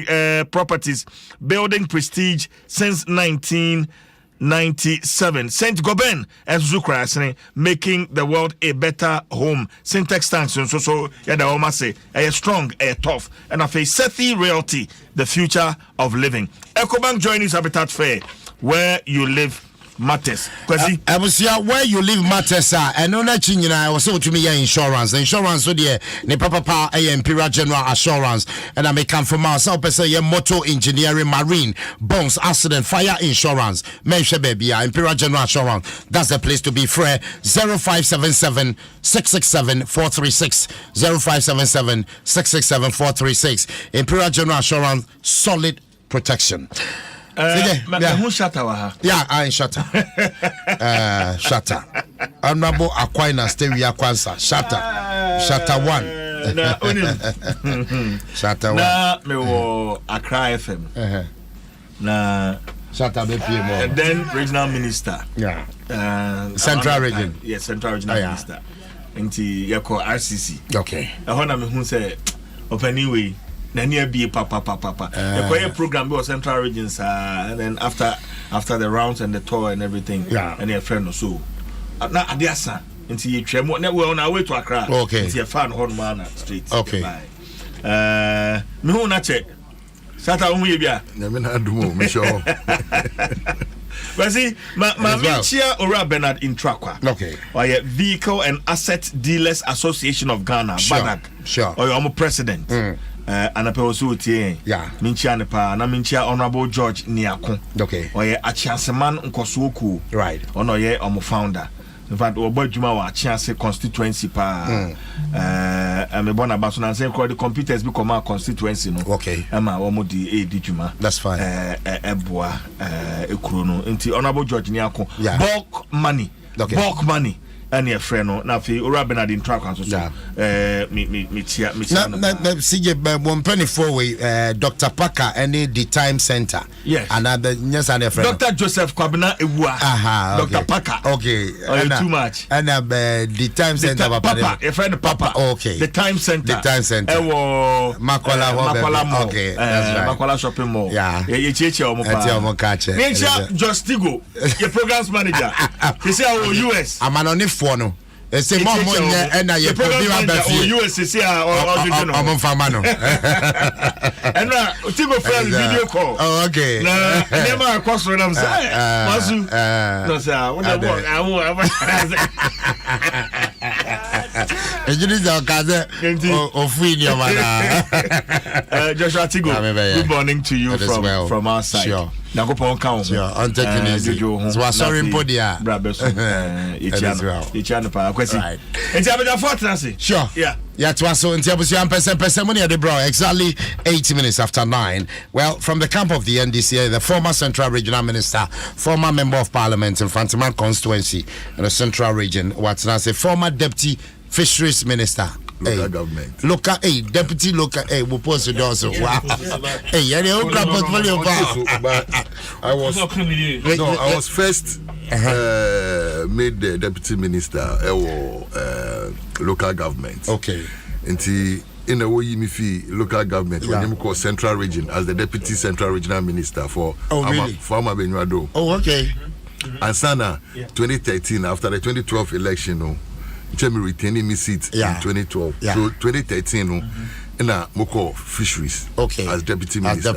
Properties, building prestige since 1997. Saint Gobain and Zukrasne, making the world a better home. Syntax tanks so yeah, almost say a strong, a tough, and a face Sethi Realty, the future of living. EcoBank Joy News Habitat Fair, where you live matters. Abusia, where you live matters, and on that chin, I was so to me insurance. Insurance, so dear, ne papa, Imperial General Assurance, and I may come from myself, say, motor engineering, marine, bombs, accident, fire insurance, mention baby, Imperial General Assurance. That's the place to be. Free 0577 667 436 0577 667 436. Imperial General Assurance, solid protection. Yeah, I'm Shatter. Shatter. Honorable Aquinas Stereo Kwanza. Shatter 1. Shatter 1. Na me wo Accra FM. Na Shatter BPM. And then regional minister. Yeah. Central region. Yes, Central regional minister. Nti yako RCC. Okay. Ehona me hu say opening way na near be papa. The choir program was Central regions and then after the rounds and the tour and everything. Yeah. And your friend or so. Na adiasa nti you tremo na we on our way to Accra. Okay. Nti your fan hon man street. Okay. Me hu na check. Sata hu ye bia. Na me na adumo me sure. But see, my Minchia Ora Bernard in Trakwa. Okay. Or your Vehicle and Asset Dealers Association of Ghana. Sure. Sure. Or your president. And a person yeah. Minchia Nepa, and Minchia Honorable George Niakon. Okay. Or your Achiaseman Nkosuoku. Right. Or no, ye or founder. In fact, Obo Juma wa Achiase constituency pa. Me born about so say the computers become our constituency no. Okay. Emma omo di Juma. That's fine. Eboa ekuro no. Nti Honorable George Niakon. Yeah. Bulk money. Okay. Bulk money. And your friend no na fi Ora Bernard in track and so me tia CJ 124 way Dr. Parker and the Time Center. Yes. And yes and friend Dr. Joseph Kwabena Ewua. Dr. Parker. Okay. Too much. And the Time Center Papa. Your friend Papa. Okay. The Time Center. The Time Center. Makwala Mall. Okay. That's right. Makwala shopping mall. Yeah. Ye cheche omo pa. Eti omo kache. Ninja Justigo. Your programs manager. He say our US. I'm an for no. Say more money and I program US say I'm farmer no. And Tigo friend video call. Oh okay. Na never across when I'm say Mazu. No sir, what I Joshua Tigo. Good morning to you from our side. Sure. Nakopon count. Sure. I'm taking easy. So sorry podia. Right. Sure. Yeah. Yeah, Dwaso Nsem money at the bro. Exactly 80 minutes after 9. Well, from the camp of the NDCA, the former Central Regional Minister, former Member of Parliament in Fantiman constituency in the Central Region, what's now say former Deputy Fisheries Minister. Local government. Deputy local. We'll post it also. Wow. Yeah, the whole portfolio. But I was first made the deputy minister local government. Okay. And in a way, you fee local government when you call Central Region as the deputy Central Regional Minister for former Benuado. Oh, okay. And Sana 2013 after the 2012 election. Chemi retaining me seat in 2012. Yeah. So 2013, in a Moko Fisheries. Okay. As deputy minister.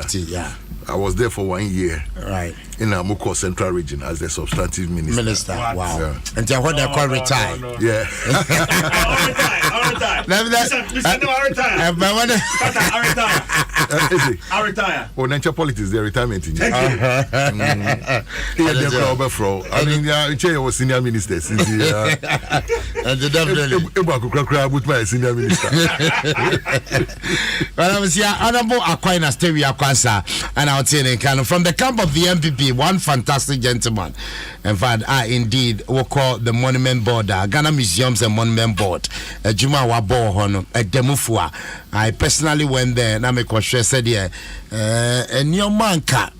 I was there for 1 year. Right. In a Moko Central Region as the substantive minister. Wow. Yeah. Until when they call retire. Yeah. I'll retire. Oh, nature politics, their retirement in Thank you. I mean, chair was senior minister. With my senior minister. Well, I was here, Honorable Aquinas Stereo Kwanza, and I'll tell you, from the camp of the MPP, one fantastic gentleman. In fact, I indeed will call the Monument Board, Ghana Museums and Monument Board, Juma Wabo Hono, a Demufua. I personally went there, and I make what she said here, and your manka,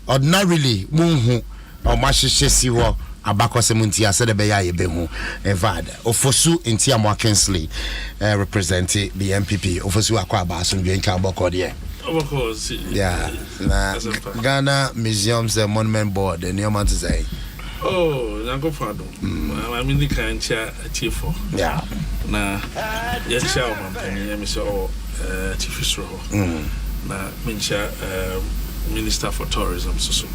ordinarily, Munhu, or Mashishesiwo. Abako Semuntia said the Beya Behu. In fact, Ofosu in Tiamwa Kinsley representing the MPP. Ofosu Aquaba, some drink Aboko. Of course. Yeah. Ghana Museums and Monument Board, and your man to say. Oh, Nango Fado. I mean, the kind chief for. Yeah. Nah, yes, chairman, and Mr. Chief Israel. Nah, Mincha Minister for Tourism. So.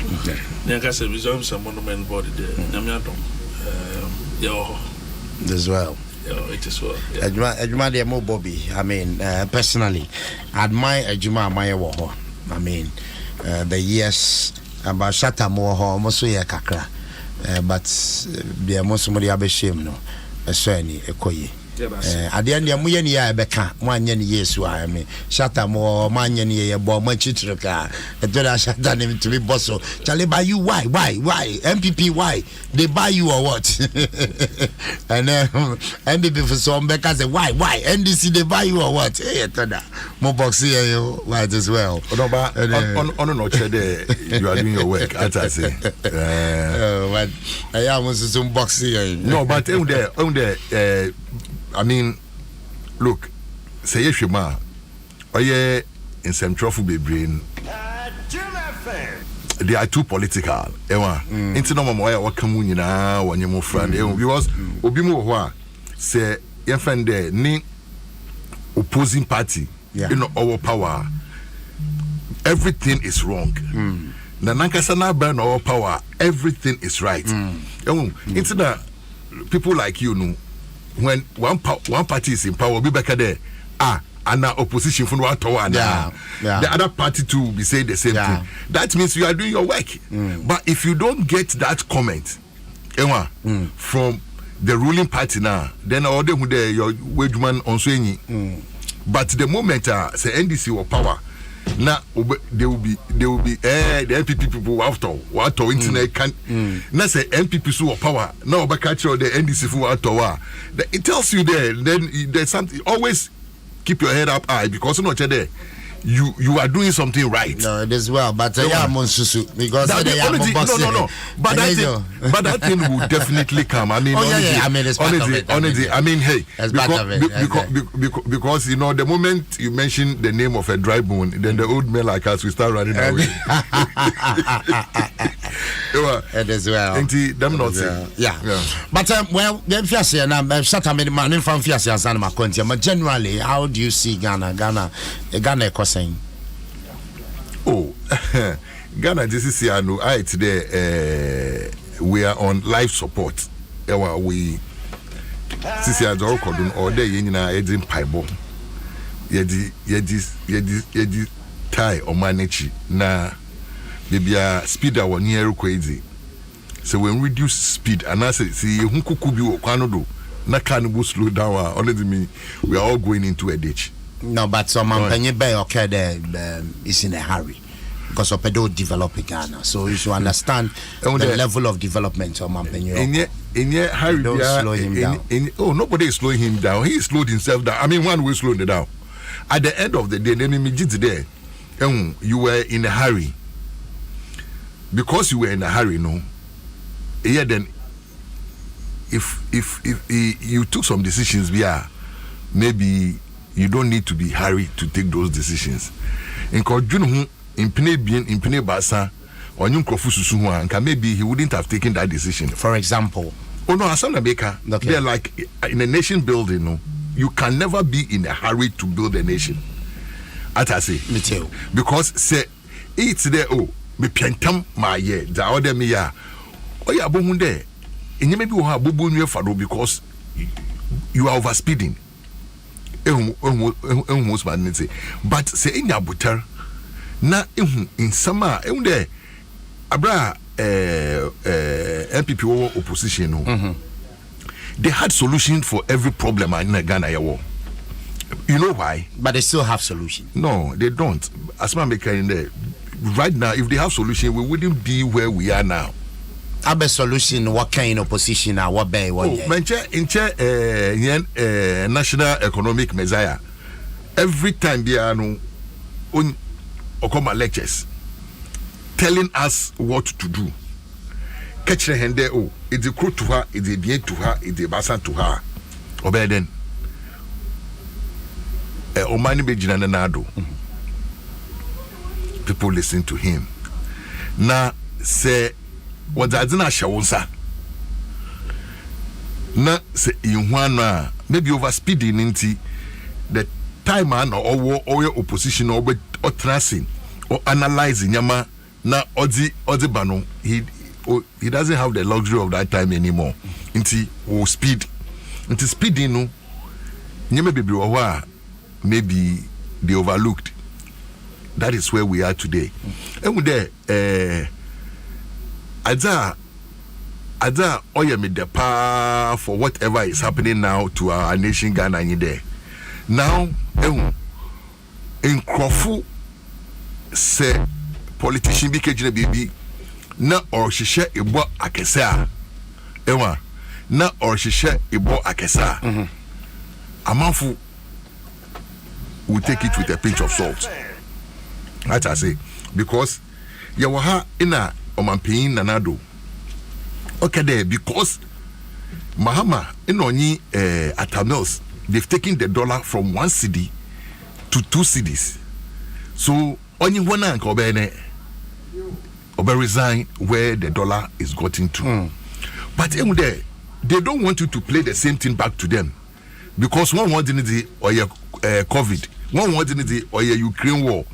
Nyaka se resume some monument body there. Nyamiadom. As well. It is well. Ejuma de mo Bobby. I mean, personally, I admire Ejuma Mayewo. I mean, the years about Shata Mo almost so kakra. But the most somebody have a shame no. Eswani ekoye. At the end, I'm going to become 1 year. So I mean, Shatta more, man, ye bomb, chitrika, and then I shut down him to be boss. Shall they buy you? Why? MPP, why? They buy you or what? And MPP for some because why? NDC, they buy you or what? Hey, Tada, more box here, you might as well. No, but on no you are doing your work, as I say. But I am some box here. No, but on there. I mean, look, say yes, you ma. Oh yeah, in some trophy be brain. They are too political. Into no more what come when you know when you move friend. Because obi mo wa say your friend there ni opposing party. You know our power. Everything is wrong. Na nankasa na burn our power. Everything is right. Into the people like you know. When one party is in power, be back there. And now opposition from one tower. The other party to be saying the same thing. That means you are doing your work. But if you don't get that comment, from the ruling party now, then all them who your wage man on swinging. But the moment say NDC or power. Now they will be the MPP people after internet can now say MPP so power now back catch the NDC for after it tells you there then there's something always keep your head up high because not there you are doing something right. No, it is well, but because no. But that thing will definitely come. I mean, honestly, I mean, hey, because you know the moment you mention the name of a dry bone, then the old men like us will start running away. It is well. Them not saying. Yeah. But well, then Fiasia and I'm shut up in man from Fiasia and Macontia. But generally, how do you see Ghana saying? Oh, Ghana, this is here. No, today we are on life support. We this year all cordon all day. You know, edging pipe. Yedi tie or manage na baby speed our near crazy. So when we reduce speed, and I say, see, who could be do na can slow down. Only me, we are all going into a ditch. No, but some man bay okay there is in a hurry because of pedo develop Ghana. So you should understand the level of development of Mampenyo. In your hurry, don't slow him down. Nobody is slowing him down. He slowed himself down. I mean, one will slow it down. At the end of the day, you were in a hurry. Because you were in a hurry, no. Yeah, then if you took some decisions, maybe you don't need to be hurried to take those decisions. In Kojun, in Pene Basa, or New Krofusu, maybe he wouldn't have taken that decision. For example, Asana Baker, they're like in a nation building, no, you can never be in a hurry to build a nation. As I say, me too. Because say it's there, me piantam my year, the other me ya. Oh, yeah, Bomunde, and you maybe will have Bubu near Fado because you are overspeeding. But say in your butter na in summer there abra MPP opposition they had solution for every problem in Ghana. You know why? But they still have solution. No, they don't. As man maker in there right now, if they have solution, we wouldn't be where we are now. Abe solution, what kind of position or what bay? National Economic Messiah. Every time they are no on Okoma lectures telling us what to do. Catch the hand there, it's a crew to her, it's a bien to her, it's a basan to her. Obey then. Omani Bejina Nado. People listen to him. Now say what I didn't show na say in one maybe overspeeding into the time man or opposition or tracing or analyze nyama na odi bano. He doesn't have the luxury of that time anymore. Inti speed. Inti speeding no. Nyama baby wa maybe they overlooked. That is where we are today. And with there, Ada oye me depa for whatever is happening now to our nation Ghana in there. Now, in Crawford say politician bi kejina bibi na orhihye ebo akesa ewa na orhihye ebo akesa amanfu will take it with a pinch of salt. That I say, because you were ha in a omanpin nanado. Okay, there because Mahama in only at Tamils, they've taken the dollar from 1 cedi to 2 cedis. So only one uncle Obe resign where the dollar is gotten to. But they don't want you to play the same thing back to them because one wanted the or COVID, one wanted the or Ukraine war.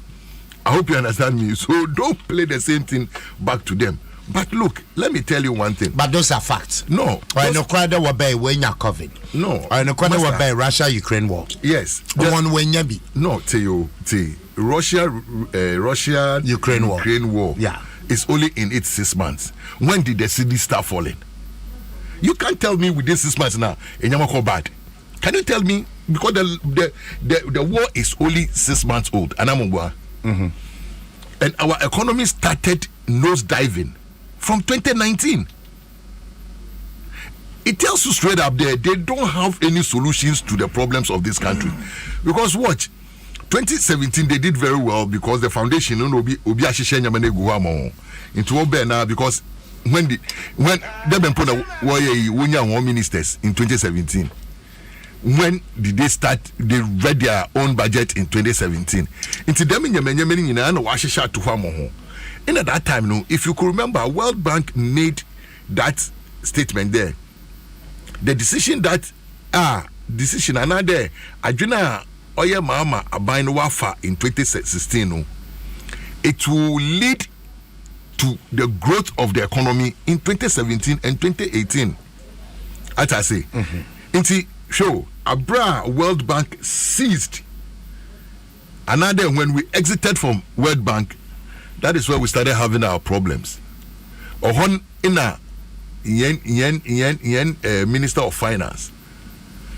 I hope you understand me. So don't play the same thing back to them. But look, let me tell you one thing. But those are facts. No. Or no crowd were by when you COVID. No. Or no crowd were by Russia-Ukraine war. Yes. The one when you be. No, Russia-Ukraine war. Yeah. Is only in its 6 months. When did the city start falling? You can't tell me within 6 months now. Bad. Can you tell me? Because the war is only 6 months old. And our economy started nosediving from 2019. It tells you straight up there, they don't have any solutions to the problems of this country. Because watch, 2017 they did very well because the foundation obi ashishe nyamane guamo into obena because when they been put a ministers in 2017. When did they start? They read their own budget in 2017. Into them in in at that time, no, if you could remember, World Bank made that statement there. The decision decision another Ajuna Oya Mama Abain Wafa in 2016, no, it will lead to the growth of the economy in 2017 and 2018. As I say, show Abra World Bank seized. Another when we exited from World Bank, that is where we started having our problems. Ohon ina Minister of Finance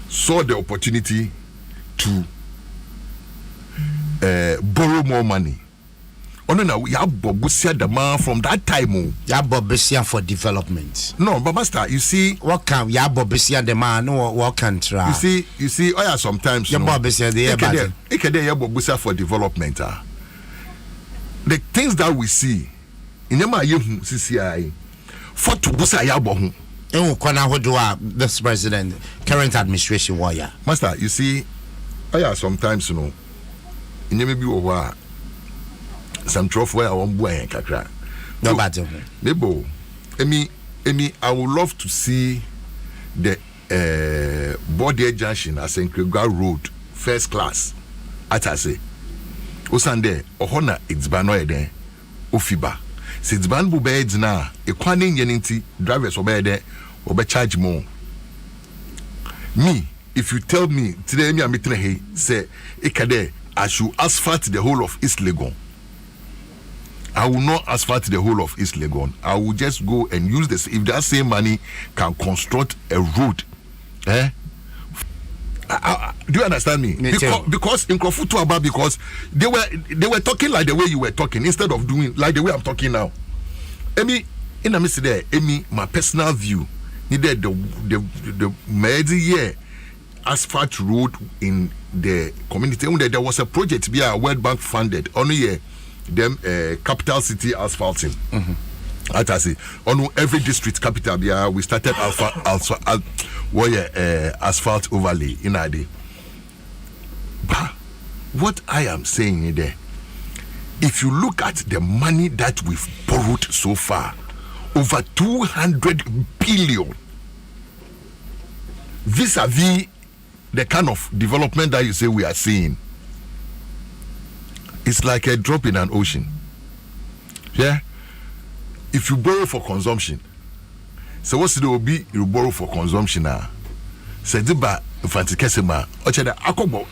saw the opportunity to borrow more money. Now we have Bobusia the man from that time. Ya Bobusia for development. No, but master, you see, what can ya Bobusia the man? No, what can try? You see. Oh yeah, sometimes ya Bobusia the air. Ya Bobusia for development. The things that we see in the Mayu CCI for to Busa ya bohu. This president, current administration warrior. Master, you see, oh yeah, sometimes in the maybe over. Some trophy where I won't buy kakra. No matter. Emi, I would love to see the Body Junction as in Krega Road, first class. At I say, Osande, Ohona, it's banoy there, Ofiba. Since Banbu beds now, a quaning yenity drivers obey there, or charge more. Me, if you tell me today, me, I'm meeting say, Ekade, I should asphalt the whole of East Legon. I will not asphalt the whole of East Legon. I will just go and use this. If that same money can construct a road, do you understand me? Because in Kofutu Aba, because they were talking like the way you were talking instead of doing like the way I'm talking now. Emi, in a miss there, Emi, my personal view, needed the medi year asphalt road in the community. There was a project via World Bank funded only year. Them capital city asphalting. As I say, on every district capital, we started asphalt overlay in a day. But what I am saying there, if you look at the money that we've borrowed so far, over 200 billion, vis-a-vis the kind of development that you say we are seeing. it's like a drop in an ocean. Yeah. If you borrow for consumption, so what's the be you borrow for consumption now? Say diba fanti kesema. Oche da akobo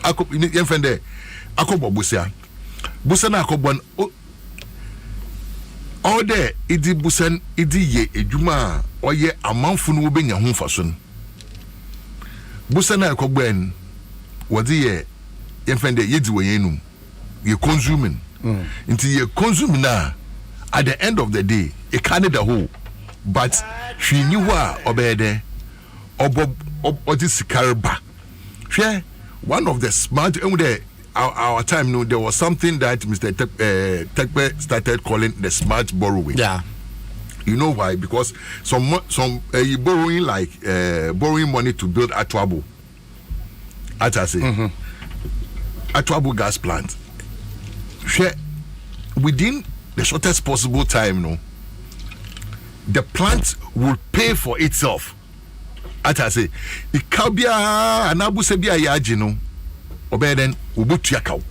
yemfende akobo busia. Busa na akobo all there idi busan idi ye edwuma oye amanfo no obenya ho faso no. Busa na akobo en wodi ye yemfende yedi woyenum. You consuming. Until you consume now, at the end of the day, it can't the whole. But she knew what obede or this caraba. One of the smart our time no, there was something that Mr. Tekpe started calling the smart borrowing. Yeah. You know why? Because some borrowing like borrowing money to build Atwabo. Atwabo gas plant. Within the shortest possible time, no, the plant will pay for itself. As I say, ikabia anabusebia yajino, obeden ubutiakau.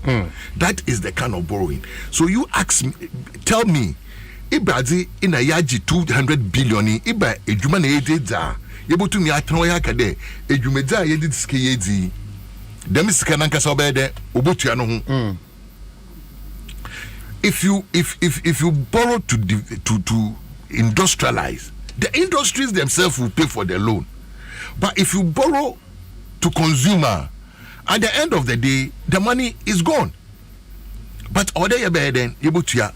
That is the kind of borrowing. So you ask me, tell me, ibadi in a yaji 200 billion, iba ejumane edza, yebutu mi atnoya kade, ejumedza yedi skiyedi, demiskanan kasobede ubutiano. If you borrow to industrialize, the industries themselves will pay for the loan. But if you borrow to consumer, at the end of the day, the money is gone. But other you bear then able to ya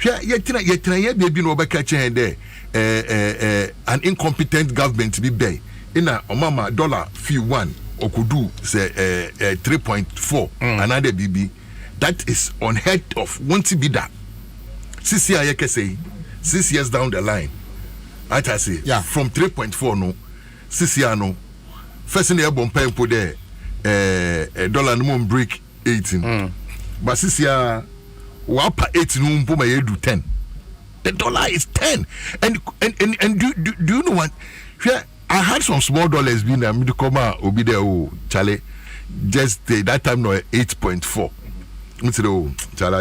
baby no catch there an incompetent government be bay in a omama dollar fee one or could do say 3.4 another BB. That is unheard of. Won't it be that? 6 years, say 6 years down the line. I say, yeah, from 3.4 no, 6 years no. First in the airborne pay put there, dollar no break 18. But 6 years, wapa 18 no my do 10. The dollar is 10. And do you know what? Yeah, I had some small dollars being there. Me to come out, be there. Oh, Charlie, just that time no 8.4. I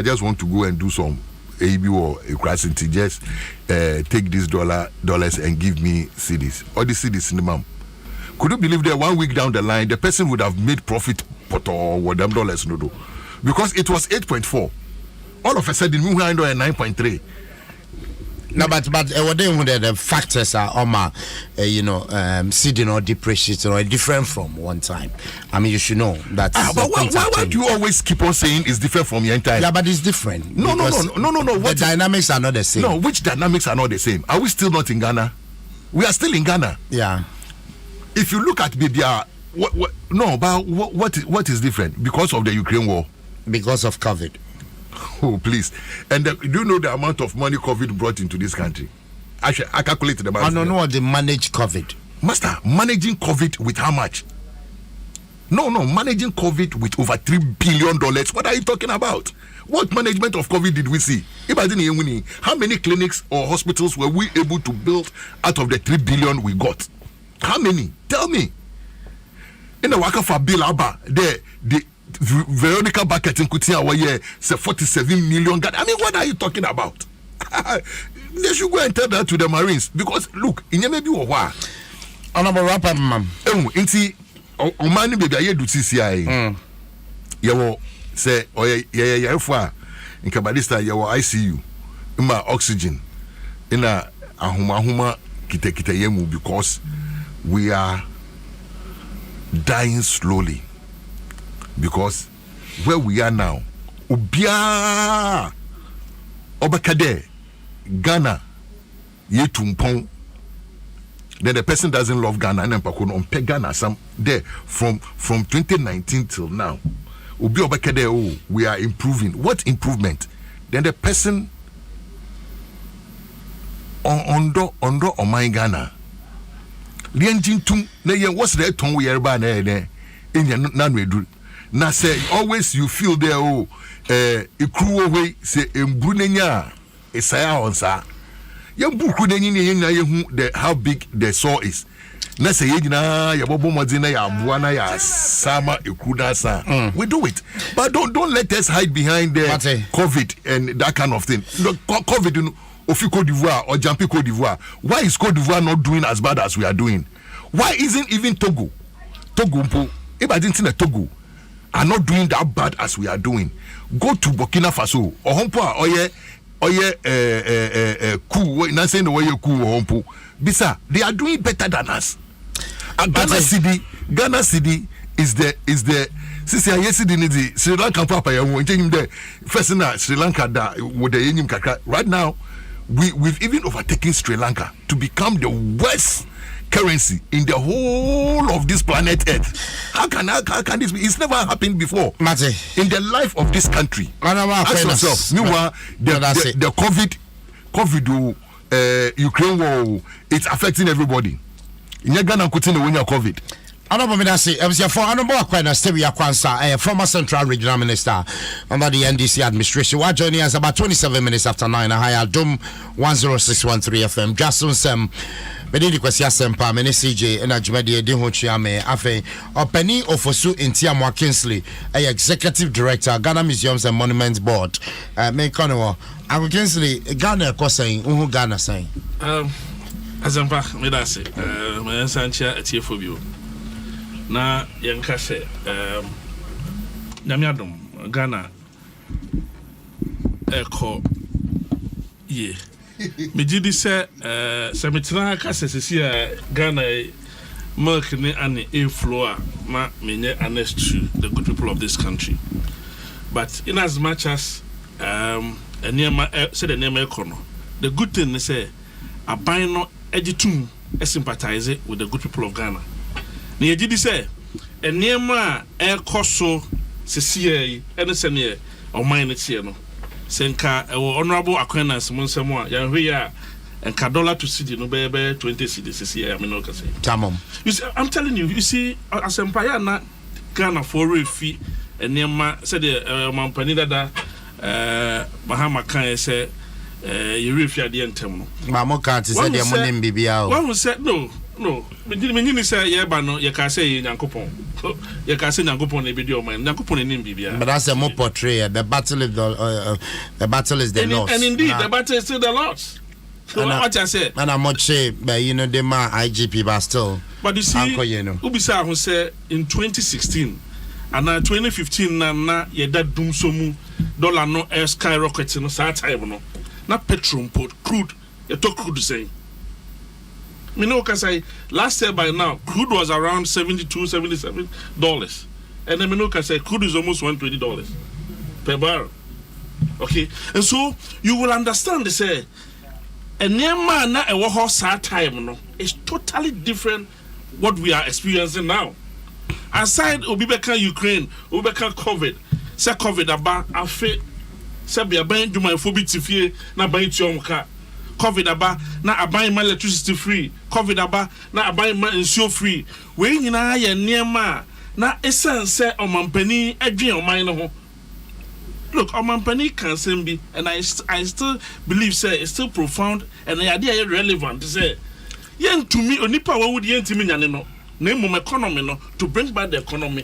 just want to go and do some AB or a crassinty. Just take these dollars and give me CDs. All the CDs in the mom. Could you believe that 1 week down the line, the person would have made profit or what them dollars no do? Because it was 8.4. All of a sudden, we were 9.3. No, but the factors are seeding or depreciation or different from one time. I mean, you should know that. But why do you always keep on saying it's different from your time? Yeah, but it's different. No. The dynamics are not the same. No, which dynamics are not the same? Are we still not in Ghana? We are still in Ghana. Yeah. If you look at BBR, what is different? Because of the Ukraine war? Because of COVID. Oh, please. And do you know the amount of money COVID brought into this country? I calculated the amount. I don't know what they manage COVID. Master, managing COVID with how much? No, managing COVID with over $3 billion. What are you talking about? What management of COVID did we see? How many clinics or hospitals were we able to build out of the $3 billion we got? How many? Tell me. In the worker for Bill Abba, the Veronica Bucket in Kutia where say 47 million. I mean, what are you talking about? They should go and tell that to the Marines because look, in maybe a while. Honorable Rapper, ma'am. Inti Omani baby aye do CCI. Yawo say yeah for in Kabadista yawo ICU. Ima oxygen. Ina ahuma kita yemu because we are dying slowly. Because where we are now, Ubia Obakade, Ghana, Yetumpong. Then the person doesn't love Ghana and on peg Ghana some there from 2019 till now. Ubi Obakade, oh, we are improving. What improvement? Then the person on my Ghana. Lienjintum, what's the tongue we are by there in your non na say always you feel there ikru way say embrunenya isaya onsa ye buku nenyi ne hu the how big the saw is na say yina ya bobo modina ya abua na ya sama ekuda sa. We do it. But don't let us hide behind the COVID and that kind of thing. The COVID of Cote d'Ivoire or Jampi Cote d'Ivoire. Why is Cote d'Ivoire not doing as bad as we are doing? Why isn't even Togo if I didn't see Togo are not doing that bad as we are doing? Go to Burkina Faso or Hompo cool not saying the way you cool Hompo. Bisa, they are doing better than us. And Ghana City is the since I yesterday the Sri Lanka papa ya won't there first na Sri Lanka da with the yenim kakra. Right now we've even overtaken Sri Lanka to become the worst currency in the whole of this planet Earth. How can this be? It's never happened before. Mate. In the life of this country. Ask yourself. Meanwhile, the COVID Ukraine war, it's affecting everybody. In Ghana, continue when you're COVID. Honorable Minister, former Central Regional Minister under the NDC administration. We're joining us about 27 minutes after 9. I Adom 106.3 FM. Dwaso Nsem. Medidi kwesi asempa mene CJ ena jumadi edi ho chiame afen openi ofosu Intia Mwa Kingsley executive director Ghana Museums and Monuments Board me kono Uncle Kingsley Ghana ko saying uhu Ghana saying azampa me da se me sancha atiefo bio na yenka se nyame adom Ghana eko ye me did say Semitran Cassisi Ghana milk ne and a floor ma me honest to the good people of this country. But in as much as a near said the name Econo, the good thing is say a bino editum sympathize with the good people of Ghana. Near did say a near ma air coso CCA and a senior or mine it's here no. Senka honorable acquaintance Monsemo ya hwea and $1 to cedi no be 20 cedis this year I mean no can say tamam you see, I'm telling you see as empire na Ghana for refi and nema said the mampani dada Bahama kan say you refi ade entem no mamo kan ti say the money bibia o one said no me nyini say ye ba no ye ka say Nyankopon ye ka say Nyankopon e be di o man Nyankopon e nim bibia but that's a more portray the battle is the battle is the loss and indeed the battle is still the loss. So what I say and I'm much say but you know the man IGP but still but you see Ubisa who say in 2016 and 2015 na ye that doom so mu dollar no air skyrocket no sa time no na petrol port crude you talk crude saying me know cuz I last year by now crude was around $77 and then me know cuz crude is almost $120 per barrel. Okay, and so you will understand they say and near man na e wo ho sa time no is totally different what we are experiencing now. Aside Obibeka Ukraine, Obibeka COVID, say COVID aba afe say be aban dwuma phobia fie na ban tiomka. COVID aba na aban ma electricity free, COVID aba na aban ma nsuo free. We nyina ye niema na essence omampani adwen oman no ho. Look, omampani can be and I still believe say it's still profound and the idea is relevant to say yen to me onipa wa would yen timi nyane no na mum economy no to bring back the economy.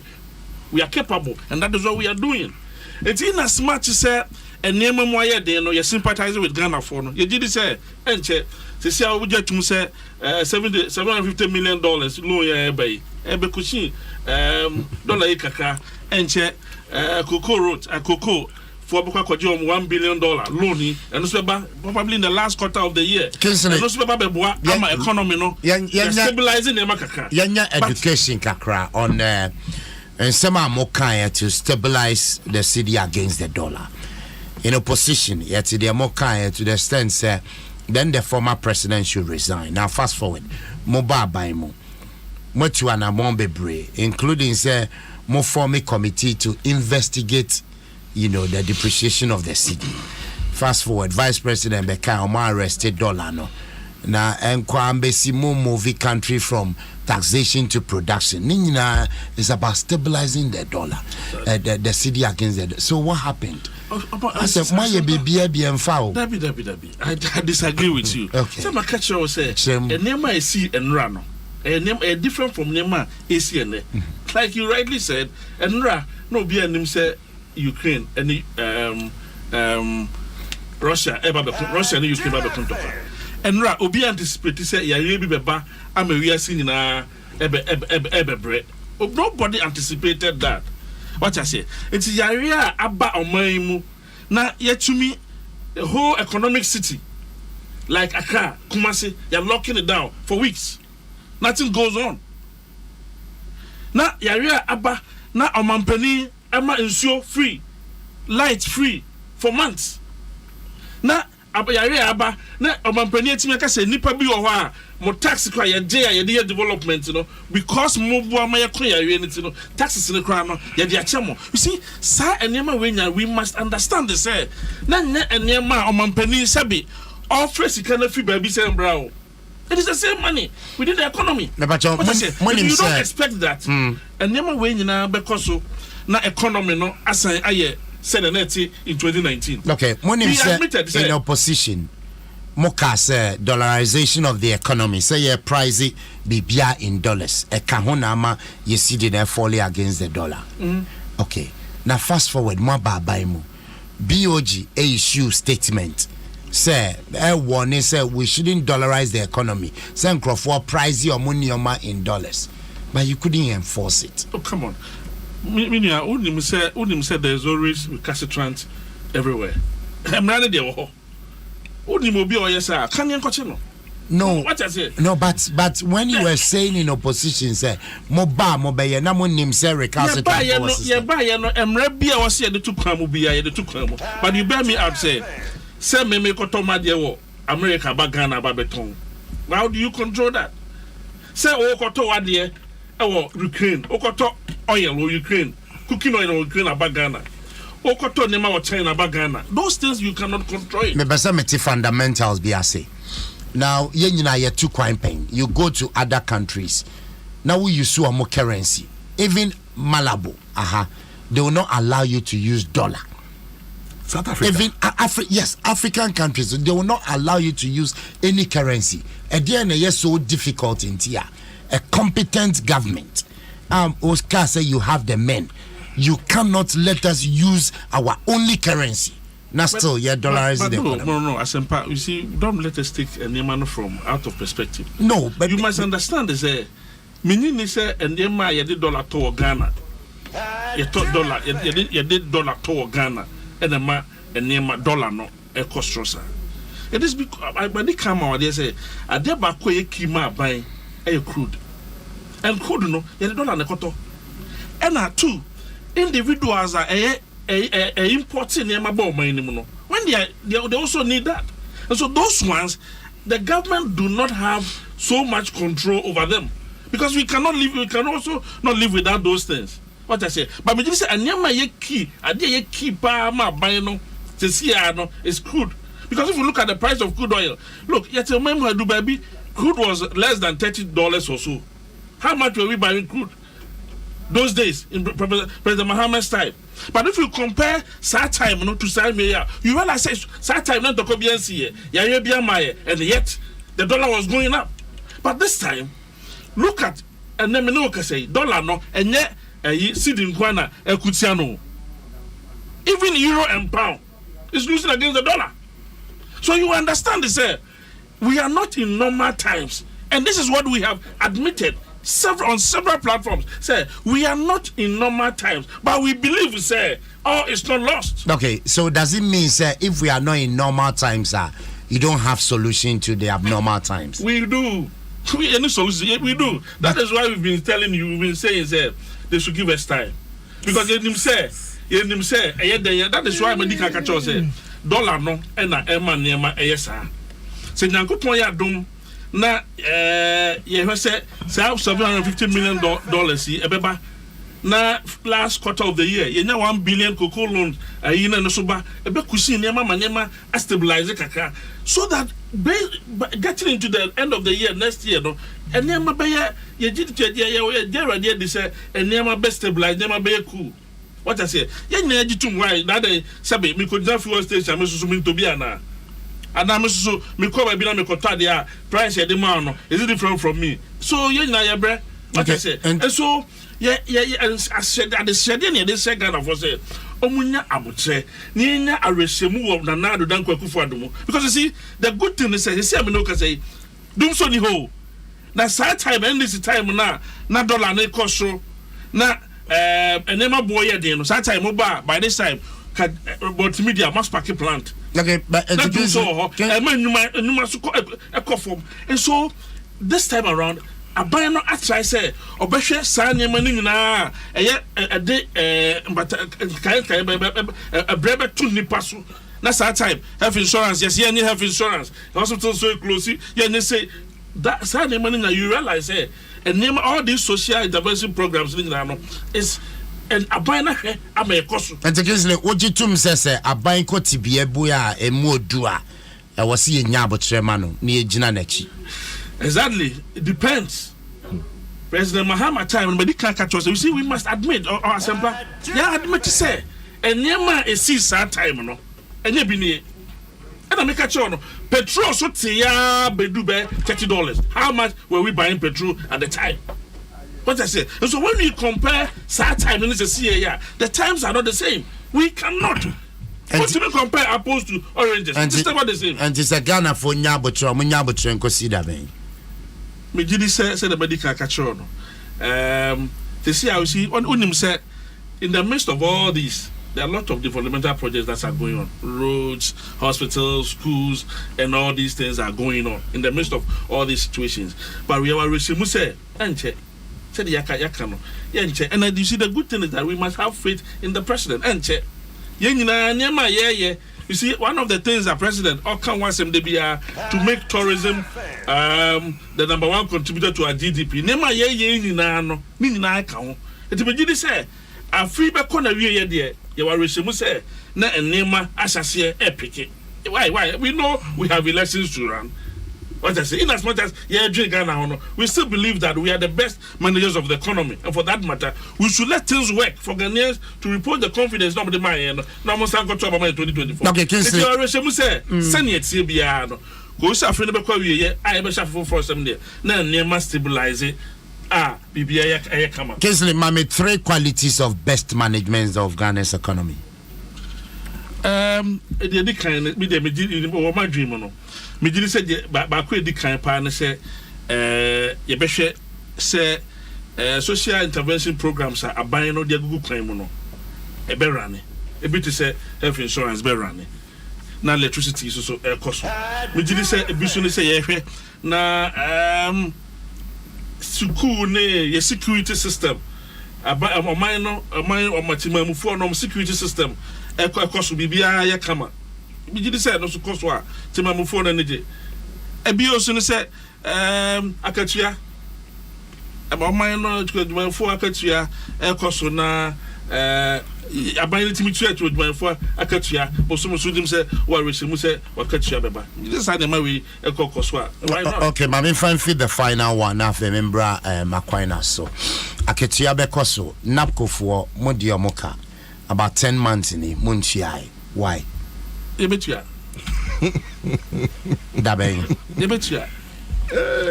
We are capable and that is what we are doing. It's in as much as say and near memoir they know you sympathize with Ghana for no. You did say enche se see we get to say $750 million loan ya buy ebe kushi dollar ikaka enche cocoa road cocoa for $1 billion loan and also probably in the last quarter of the year and also our economy no stabilizing the makaka education kakra on and some more kind to stabilize the city against the dollar in opposition yet they are more kind to the extent then the former president should resign. Now fast forward mobile by mo much one among bebre including say more forming committee to investigate the depreciation of the city. Fast forward vice president Beka Omar arrested dollar no na enkwambesi movie country from taxation to production. Nina is about stabilizing the dollar, the city against the. So what happened? I said, "My baby, Dabi. I disagree with you. Okay. So my catcher will say, "And near my see and run." different from Nema ACN. Like you rightly said, and no be an say Ukraine and Russia Russia and Ukraine and obi anticipate say ya be beba am we are seeing na ebe nobody anticipated that. What I say, it's yarea aba oman mu na yetumi the whole economic city like Accra, Kumasi, you're locking it down for weeks. Nothing goes on. Na yarea aba na omampani ama insure free, light free for months. Na yarea aba na omampani etimi aka say nipa bi wo ho mo tax kwa ye dey development because mo bo ama ye kwa yarea ni taxes ni kwa no ye dey achemo. You see sa enema we must understand this na enema omampani sabi all fresh can free baby say brown. It is the same money within the economy. But you don't expect that. And never way because na economy no assign aye said in 2019. Okay, when he said in opposition, Moka said dollarization of the economy. Say your price be in dollars. A kahonama you see the fall against the dollar. Okay. Now fast forward, Mwaba Baimu. BOG issue statement. Say, warning say we shouldn't dollarize the economy. Say, Crawford price your money in dollars, but you couldn't enforce it. Oh, come on. Unim said there's always recalcitrant everywhere. I'm not there. Unim will be or yes, sir. Can you continue? No, what I say? No, but when you were saying in opposition, say, Moba, na monim say recalcitrant. Yeah, Emrebia was here the two Kramubia, the two Kramu. But you bear me out, say. Say me kotoma de America ba Ghana ba beton. How do you control that? Say koto wa de Ukraine, koto oil or Ukraine, cooking oil or Ukraine ba Ghana. Koto nema or China ba Ghana. Those things you cannot control. Me besa meti fundamentals be say. Now yenyina ye too quite pain. You go to other countries. Now we use more currency. Even Malabo, they will not allow you to use dollar. South Africa. Even African countries, they will not allow you to use any currency. Again, it's so difficult in here. A competent government. Oscar say you have the men. You cannot let us use our only currency. Now still, dollarizing the economy. No, Asempa, you see, don't let us take a name from out of perspective. No, but you must understand this. Meaning is and the you did dollar to Ghana. You thought dollar, you did dollar to Ghana. And the name dollar no a costrosa. It is because when they come out, they say, a deba kwe kima buying a crude. And crude no, the dollar ne koto. And two individuals are a importing name about my name. When they also need that. And so those ones, the government do not have so much control over them. Because we can also not live without those things. What I say, but me say anyama ye key, ye key pa ma buy no, to see no is crude. Because if you look at the price of crude oil, look, yet your memo do baby, crude was less than $30 or so. How much were we buying crude those days in President Muhammad's time? But if you compare that time to Sameya, you realize that time not to BNC, and yet the dollar was going up. But this time, look at and then me say dollar no and yet Sidin Kwana Ekutiano. Even euro and pound is losing against the dollar. So you understand this, we are not in normal times. And this is what we have admitted on several platforms. Say we are not in normal times, but we believe all is not lost. Okay, so does it mean if we are not in normal times, you don't have solution to the abnormal times? We do. Any solution? We do. That is why we've been telling you, we've been saying they should give us time. Because that is why Medica Kacho said, dollar no, and Emma Nema Esa. Say, Nanko ya dum, na, say, $750 million, ebeba, na, last quarter of the year, you know, 1 billion cocoa loans, no soba, ebe kusi nema stabilize kaka, so that getting into the end of the year next year, no, and nema beya, ye say, and nema best stabilize, nema beya cool. What I say, why that sabi me could not fuel station, I'm assuming to be ana. And I'm so me call my bill me contact price the man is it different from me? So you na bre what I say. And so and I said that the said any the second of us say omunya abutre ninya aresemu of nanado dan kwakufu adomo because you see the good thing is say me no can say dum so ni ho na sad time and this time na dollar na cost na enema boy dey no sad time by this time but media must pack a plant. Okay, but and so this time around, a buyer no try say obeshe sanye mani na a day but a brebe to nipasu. That's that time. Health insurance, yes, yeah, health insurance. Hospital so close, yeah, they say that sanye mani na you realize and name all these social intervention programs is. And a bina I'm a cost. And the case like what you tum says a buying coti be a boya a more dua. I was seeing Yabo Tremano near Jinanechi. Exactly, it depends. President Mahama time, but he can't catch us. You see, we must admit or assemble. Yeah, admit to say, and Yama is sad time, no, and you be near. And I make a chono. Petrol so tia bedube $30. How much were we buying petrol at the time? What I say, and so when we compare sad time and this year, the times are not the same. We cannot. What do we compare apples to oranges? It's not the same. And it's a Ghana for Nyabutro, Munyabutro, and consider me. Me did say the medical catcher. They see how you see on Unim said in the midst of all these, there are a lot of developmental projects that are going on. Roads, hospitals, schools, and all these things are going on in the midst of all these situations. But we are receiving say, and and you see the good thing is that we must have faith in the president. And you see, one of the things that President Okan wants him to be to make tourism the number one contributor to our GDP. Nema it say a free back on a year there. You are receiving say na nema asase epic. Why? We know we have elections to run. What I say, in as much as we still believe that we are the best managers of the economy, and for that matter, we should let things work for Ghanaians to report the confidence of the man. Now, I'm going to talk about 2024. Okay, Kinsley. Send it to Biano. Go suffer the Bakoya, I ever suffer for some day. Now, near must stabilize it. BBI, come on. Kinsley, Mami, 3 qualities of best management of Ghana's economy. The kind of my dream. Me did say ba ko edi kan pa na say ye behwe say social intervention programs are aban no de agugu kwan mu no e be rane e bi to say health insurance be rane na electricity so cost me did say e bi so ne say ye hwe na school ne ye security system aban no o matimamu for no security system e cost bibia ye kama me did say no so cost wa timamu for na neje e bi o so ne say akatua aban no timamu for akatua e cost na aban timi tua to timamu for akatua bo so so dim say wa resimu say wa akatua beba this are the my we e cost wa okay mama find the final one na fe membra makwaina so akatua be koso napkofo modi omoka about 10 months ni munchiai why Ebetua.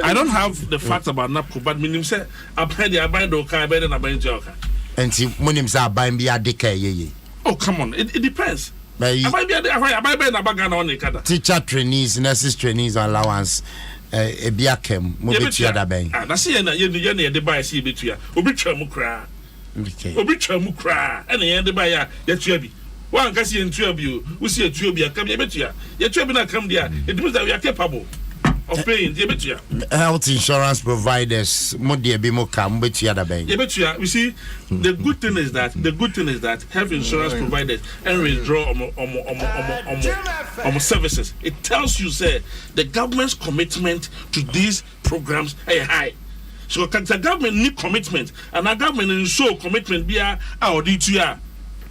I don't have the facts about NAPCO, but minim say I buy the car better than I buy the car. And see, minim say I buy me a decay. Oh, come on, it depends. I buy a bag on the car. Teacher trainees, nurses trainees allowance. A biakem, Mobitia da bang. And I see the buy see betua. Obicha mukra. Obicha mukra. And the end buyer, yet you one can see in Tribune, we see a Tribune come here. Your Tribune come there. It means that we are capable of paying the health insurance providers. Modia Bimo come with the other bank. We see the good thing is that health insurance providers and withdraw services. It tells you say the government's commitment to these programs is high. So the government need commitment, and the government ensure commitment be our DTR.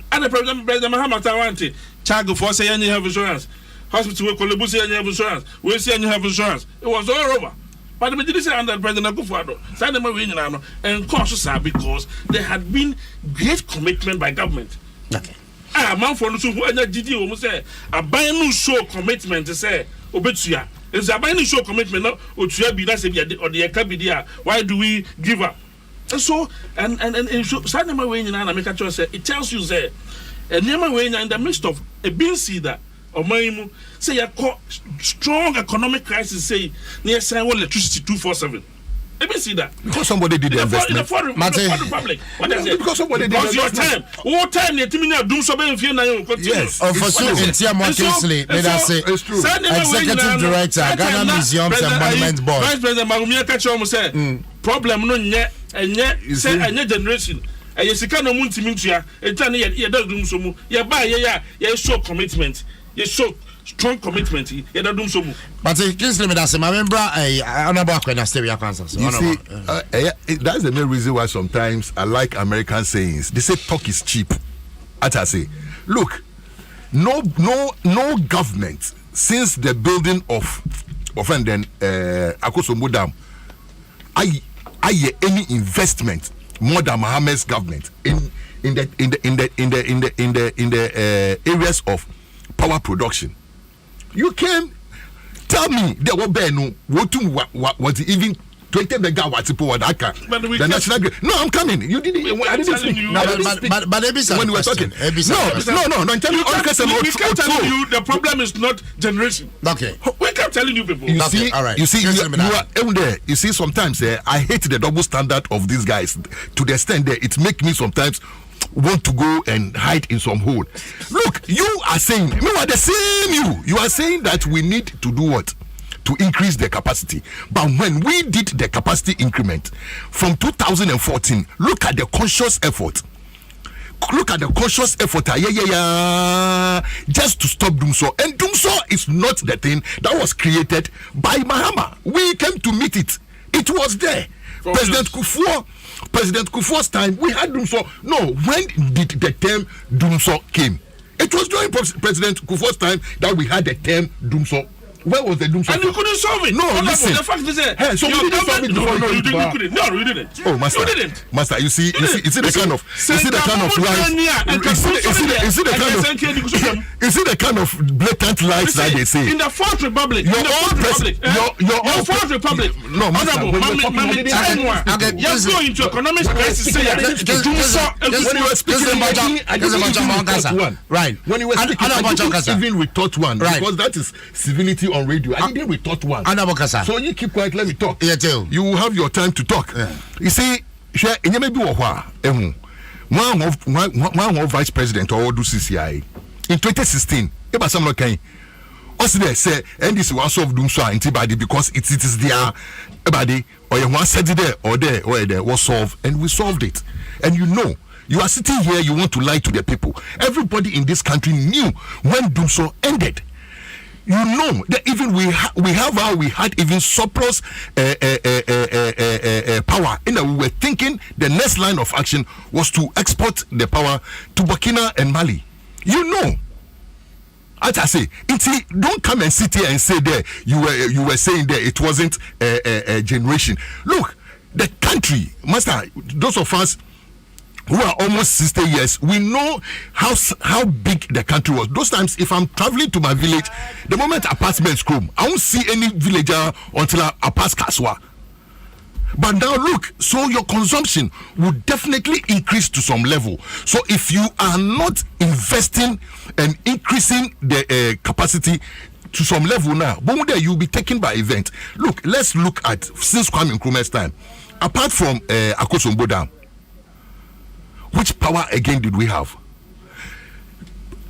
And the President Mahama Tawanti, Chago for say any health insurance, hospital will Kolubu say any health insurance, we say any health insurance. It was all over. But the didn't say under President Akufo-Addo, and cautious because there had been great commitment by government. Okay. man for no so who anya gidi o mu say aban no show commitment say obetua is aban no show commitment no otua bi na say bi or the ka bi dia why do we give up and so and so sanema we nyina na make sure say it tells you say enema we nyina in the midst of a BC that Omaimu say you call strong economic crisis say near sign electricity 247. Let me see that. Because somebody did the investment. In the Foreign Republic. What is it? Because somebody did the investment. Because your time. What time you doom so in fear now? Yes. For sure. In Tiamo Kingsley, let us say, Executive Director, Ghana Museums and Monument Board. Vice President Magumia Kacho say problem no nye say any generation. And yes, you can't munti mintia. And tell you don't doom so mu. You buy you show commitment. You show strong commitment. You don't do so much. But Kingsley, me that say my member, honorable Akwena Stevia Kansas. You see, that's the main reason why sometimes I like American sayings. They say talk is cheap. As I say, look, no government since the building of Akosombo Dam, I any investment more than Mohammed's government in the areas of power production. You can tell me there were no what even 20 megawatts per Dakar. The national grid. No, I'm coming. You didn't. I didn't speak. But when we were talking, no. I'm telling you. We kept telling you the problem is not generation. Okay. We kept telling you people. You see, all right. You see, you are there. You see, sometimes I hate the double standard of these guys to the extent that it makes me sometimes want to go and hide in some hole. Look, you are saying, you are the same you are saying that we need to do what? To increase the capacity. But when we did the capacity increment from 2014, look at the conscious effort. Look at the conscious effort just to stop Dumso. And Dumso is not the thing that was created by Mahama. We came to meet it. It was there. President Kufuor's time, we had Dumso. No, when did the term Dumso came? It was during President Kufuor's time that we had the term Dumso. Where was the Dumso? And you couldn't solve it. No, listen. The fact is that so you didn't solve it before. No, you didn't. No, you didn't. Oh, Master. You didn't. Master, you see the kind of blatant lies that they say. In the Fourth Republic. Your own Fourth Republic. No, Master. You go into economic crisis. Say when you were speaking, right? When you were speaking, I didn't even retort one because that is civility on radio. I didn't retort one. So you keep quiet, let me talk. You will have your time to talk. You see, one vice president or do CCI in 2016, say NDC was solved Dumso antibody because it is their body or you want said there or there was solved and we solved it. And you are sitting here, you want to lie to the people. Everybody in this country knew when Dumso ended. You know that even we had even surplus power. We were thinking the next line of action was to export the power to Burkina and Mali. You know, as I say, don't come and sit here and say there you were saying there it wasn't a generation. Look, the country, Master, those of us who are almost 60 years, we know how big the country was. Those times, if I'm traveling to my village, the moment I pass men's room, I won't see any villager until I pass Kaswa. But now look, so your consumption will definitely increase to some level. So if you are not investing and increasing the capacity to some level now, but there you'll be taken by event. Look, let's look at since Kwame Nkrumah's time. Apart from Akosombo Dam, which power again did we have?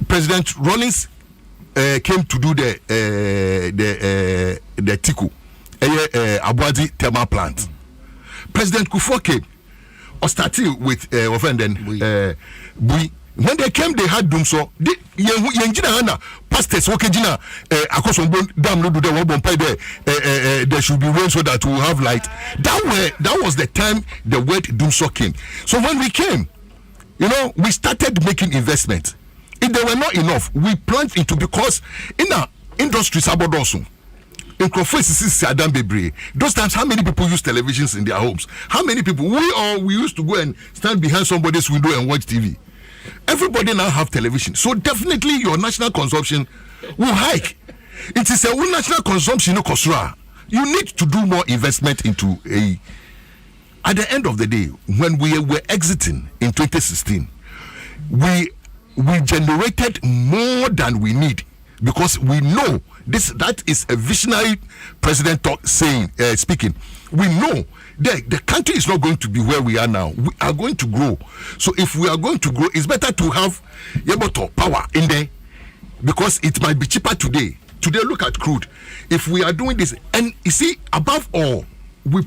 President Rawlings came to do the Tiku Abuadi thermal plant. President Kufuor came or started with Bui. When they came, they had Dumso. Pastors Wakejina Akosombo Dam no do the one there. There should be rain so that we will have light. That was the time the word Dumso came. So when we came, we started making investment. If there were not enough, we plunged into, because in our industries abodosun, in Adam Bebre, those times how many people use televisions in their homes? How many people we used to go and stand behind somebody's window and watch TV? Everybody now have television. So definitely your national consumption will hike. It is a national consumption, you need to do more investment into a. At the end of the day, when we were exiting in 2016, we generated more than we need because we know that is a visionary president speaking. We know the country is not going to be where we are now. We are going to grow. So if we are going to grow, it's better to have power in there because it might be cheaper today. Today, look at crude. If we are doing this, and you see, above all, we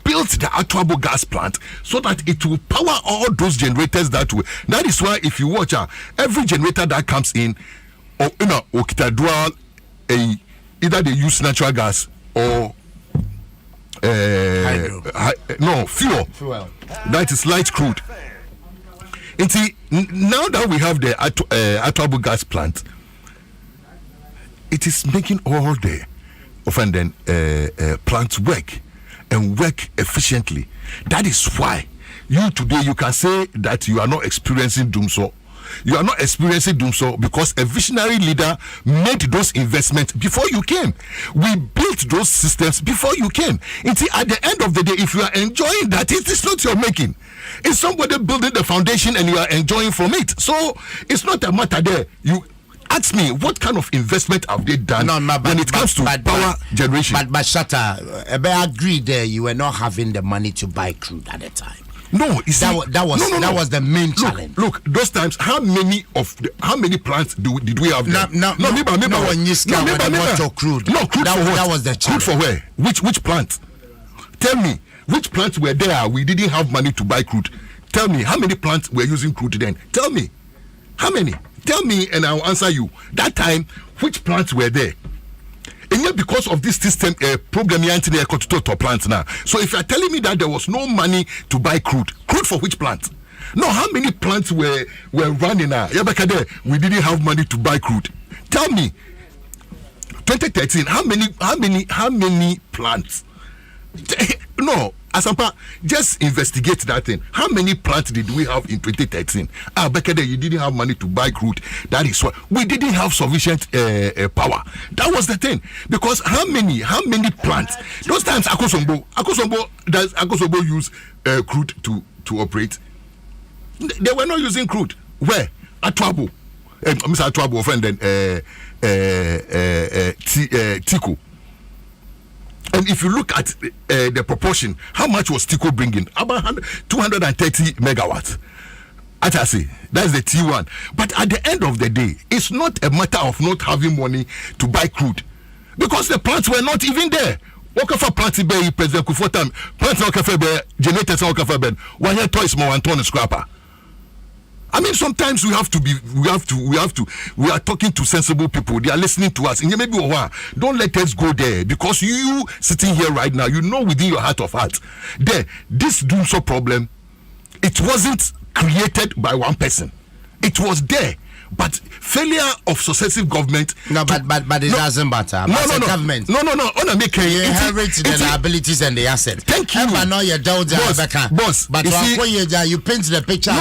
built the Atuabo gas plant so that it will power all those generators that way. That is why if you watch every generator that comes in, or either they use natural gas or fuel. That is light crude. And see, now that we have the Atuabo gas plant, it is making all the plants work and work efficiently. That is why today you can say that you are not experiencing doomsday. You are not experiencing doomsday because a visionary leader made those investments before you came. We built those systems before you came. At the end of the day, if you are enjoying that, it is not your making. It's somebody building the foundation and you are enjoying from it. So it's not a matter there. You ask me what kind of investment have they done when it comes to power generation. But Shatta, I agree there you were not having the money to buy crude at the time. No, that was the main challenge. Look, those times, how many plants did we have there? Crude. No, crude that, for what? That was the challenge. Crude for where? Which plant? Tell me, which plants were there? We didn't have money to buy crude. Tell me, how many plants were using crude then? Tell me, how many? Tell me and I'll answer you. That time, which plants were there? And yet because of this system problem, you're to plants now. So if you're telling me that there was no money to buy crude for which plant? No, how many plants were running now? We didn't have money to buy crude. Tell me, 2013, how many plants? No, Asampa, just investigate that thing. How many plants did we have in 2013? You didn't have money to buy crude. That is why we didn't have sufficient power. That was the thing. Because how many plants? Those times does Akosombo use crude to operate? They were not using crude. Where? Atuabo. Mr. Atuabo offended Tico. And if you look at the proportion, how much was Tico bringing? About 230 megawatts. As I say, that's the T1. But at the end of the day, it's not a matter of not having money to buy crude. Because the plants were not even there. Wakafa plants be President Kufuor plants wakafa be generators wakafa ben. One year toys more and ton scrapper. I mean, sometimes we are talking to sensible people. They are listening to us. And maybe don't let us go there because you sitting here right now, you know within your heart of hearts, this doomsday problem, it wasn't created by one person. It was there. But failure of successive government. But it doesn't matter. Government. No. You inherit the liabilities and the assets. Thank you. Boss. But you paint the picture.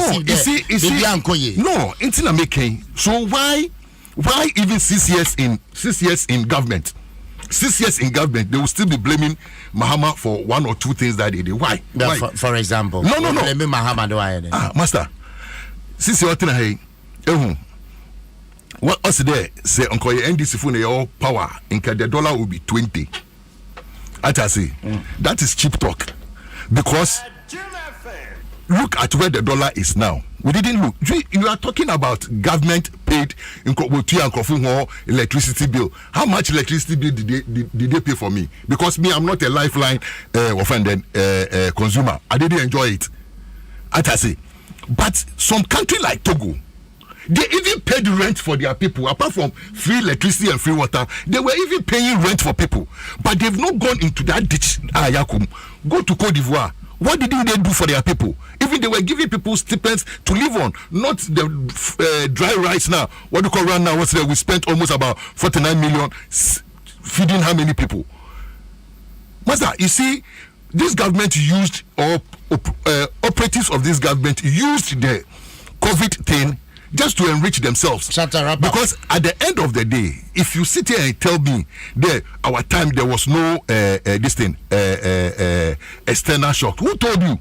No, it's not making. So why even 6 years in government? 6 years in government, they will still be blaming Mahama for one or two things that they did. Why? For example. No. Blaming Mahama. Why? Master. 6 years in what else there say uncle NDC phone your power in the dollar will be 20. I say that is cheap talk because look at where the dollar is now. We didn't look. You are talking about government paid in electricity bill. How much electricity bill did they pay for me? Because me, I'm not a lifeline offended consumer. I didn't enjoy it. I say, but some country like Togo, they even paid rent for their people. Apart from free electricity and free water, they were even paying rent for people. But they've not gone into that ditch. Go to Cote d'Ivoire. What did they do for their people? Even they were giving people stipends to live on, not the dry rice now. What do you call right now? What's there? We spent almost about 49 million feeding how many people? Master, you see, this government used, or operatives of this government used the COVID thing just to enrich themselves. Because at the end of the day, if you sit here and tell me that our time there was no external shock, who told you?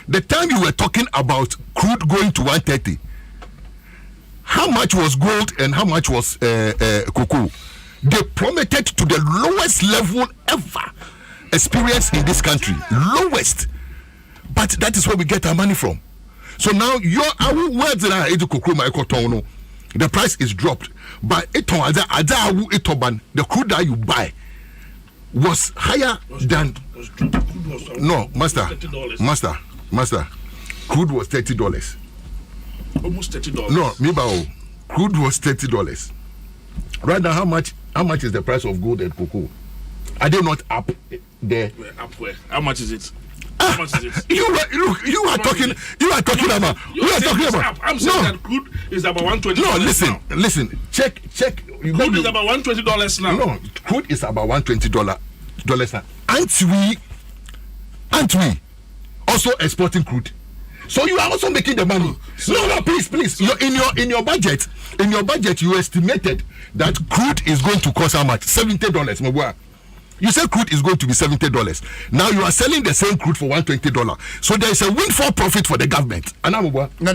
The time you were talking about crude going to 130, how much was gold and how much was cocoa? They plummeted to the lowest level ever experienced in this country. Lowest. But that is where we get our money from. So now the price is dropped. But the crude that you buy was higher than no, master. Crude was $30. Almost $30. No, crude was $30. Right now, how much is the price of gold and cocoa? Are they not up there? Up where? How much is it? How much is it? You are talking about. I'm saying that crude is about $120. No, listen. Check. Crude is about $120 now. No, crude is about $120 now. Aren't we also exporting crude? So you are also making the money. No, please. In your budget, you estimated that crude is going to cost how much? $70, my boy. You said crude is going to be $70. Now you are selling the same crude for $120. So there is a windfall profit for the government. No, but no,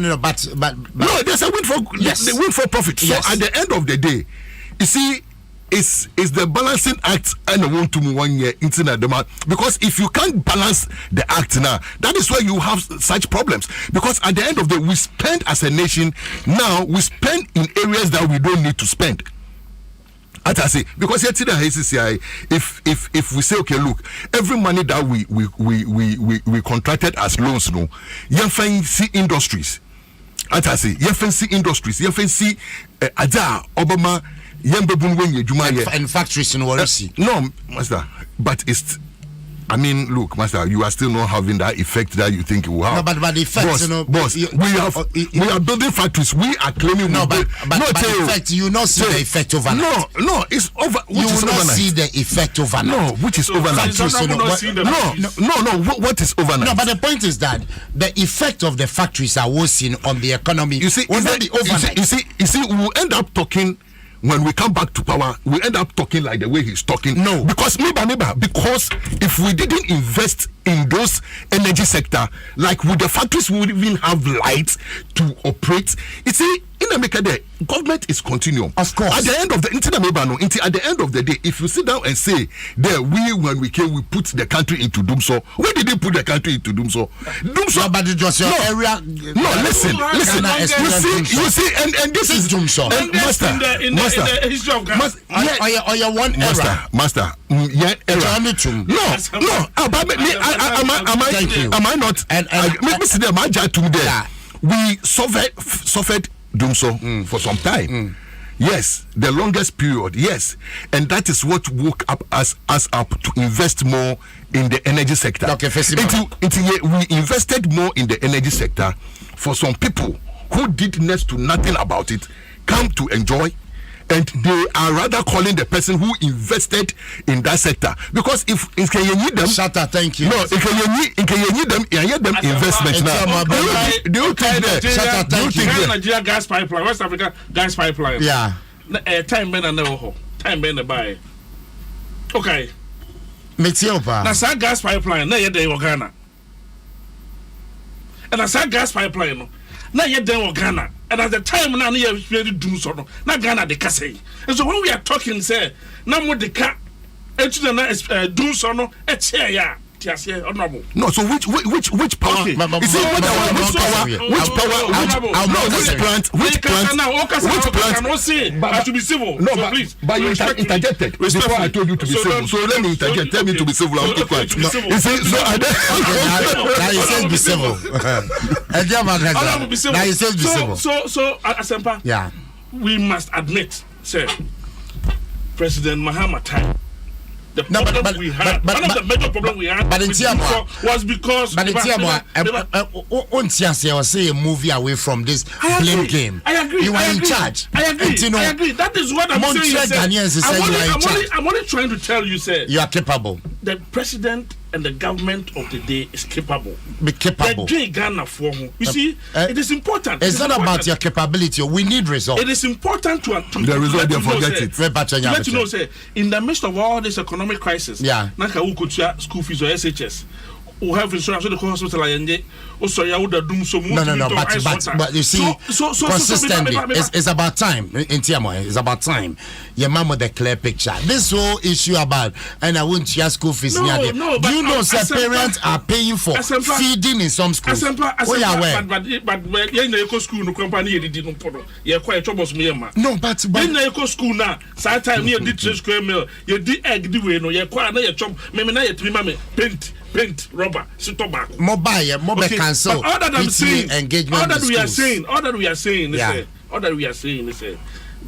there's a windfall. Yes, the windfall profit. So at the end of the day, you see, is the balancing act and I want to move 1 year into the demand, because if you can't balance the act now, that is where you have such problems. Because at the end of the day, we spend as a nation now, we spend in areas that we don't need to spend. As I say, because here today if we say, okay, look, every money that we contracted as loans, no, you see industries. As I say, you see industries, you see Obama. And factories in Warisi. No, master, but it's. I mean, look, master, you are still not having that effect that you think you will have. No, but the effect, boss, we are building factories. We are claiming. No, but the effect, you not see the effect overnight. No, it's over. You will not see the effect overnight. No, which is overnight. No, what is overnight? No, but the point is that the effect of the factories are worsening on the economy. You see, overnight. You see, we will end up talking. When we come back to power, we end up talking like the way he's talking. No. Because because if we didn't invest in those energy sector, like with the factories, we would even have lights to operate. You see, in America, the government is continuum. Of course. At the end of the at the end of the day, if you sit down and say that when we came, we put the country into doomsday. Where did they put the country into doomsday? No, but it was your area. No, listen. You see, and this is doomsday. And master. In the history of Ghana. Master. Yeah, no. Am I not? And we suffered doomsday for some time. Yes, the longest period. Yes, and that is what woke up us up to invest more in the energy sector. Okay, we invested more in the energy sector for some people who did next to nothing about it, come to enjoy. And they are rather calling the person who invested in that sector, because if you need them, thank you. No, if you need them, investment now. Do you think Nigeria gas pipeline, West Africa gas pipeline? Yeah. Time men and never time men buy. Okay. Metiopa. That's a gas pipeline. Na yede Ghana. And that's a gas pipeline. Na yede Ghana. And at the time now you really do so now Ghana the kase. And so when we are talking, say now more the car do so no ya. No, so which power? Okay. Which plant to be civil. No, so please. But you interjected before I told you to be civil. So let me interject. Tell me to be civil. I'll keep quiet. You see, so now you said be civil. Now you said be civil. So Asempa. Yeah. We must admit, sir, President Mahama time. The problem we had, one of the major problems we had was because. But I say a movie away from this blame game. I agree. You are in charge. I agree. That is what I'm saying. I'm only trying to tell you, sir. You are capable. The president and the government of the day is capable. Be capable. You see, it is important. It's not about your capability. We need results. It is important to the result they forget it. Let you know, say, in the midst of all this economic crisis, Naka who could school fees or SHS, who have insurance to the hospital and also doom so no, but you see, consistently, it's about time. In Tiamo, it's about time. Your mom with the clear picture. This whole issue about and I won't share school fees. Do you know that parents are paying for feeding in some schools? But school no company did no photo. You're quite troubles me, man. No, but in school now, time near the 3 square meal, you did egg the way, no, you're quite another chop, maybe not yet, mammy, paint, rubber, tobacco. Mobile cancel. All that I'm saying, engagement. All that we are saying is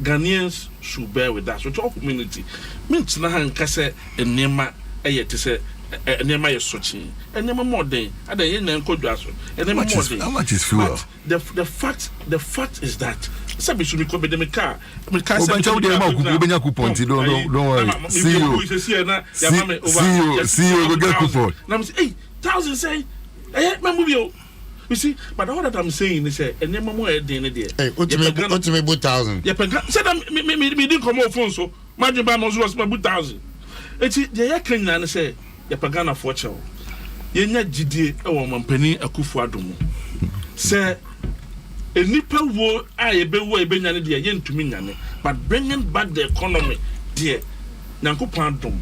Ghanaians should bear with us. So to our community, means na hankase enema to say enema is searching. Enema more than other yen ko Dwaso. Enema more than. How much is fuel? The fact is that sabi should be come the car. Don't worry. See you go get coupon. Now say 1,000 say you see, but all that I'm saying is a name more than a day. Hey, what to me 1,000? Said me didn't come off phone so imagine by was my 1,000. It's the can and say Yapagana fortune. Yenya GD or Mampeni Akufu Adom. Say a nipple war I be way benyane dear yen to me, but bringing back the economy, dear Nanko Pandom.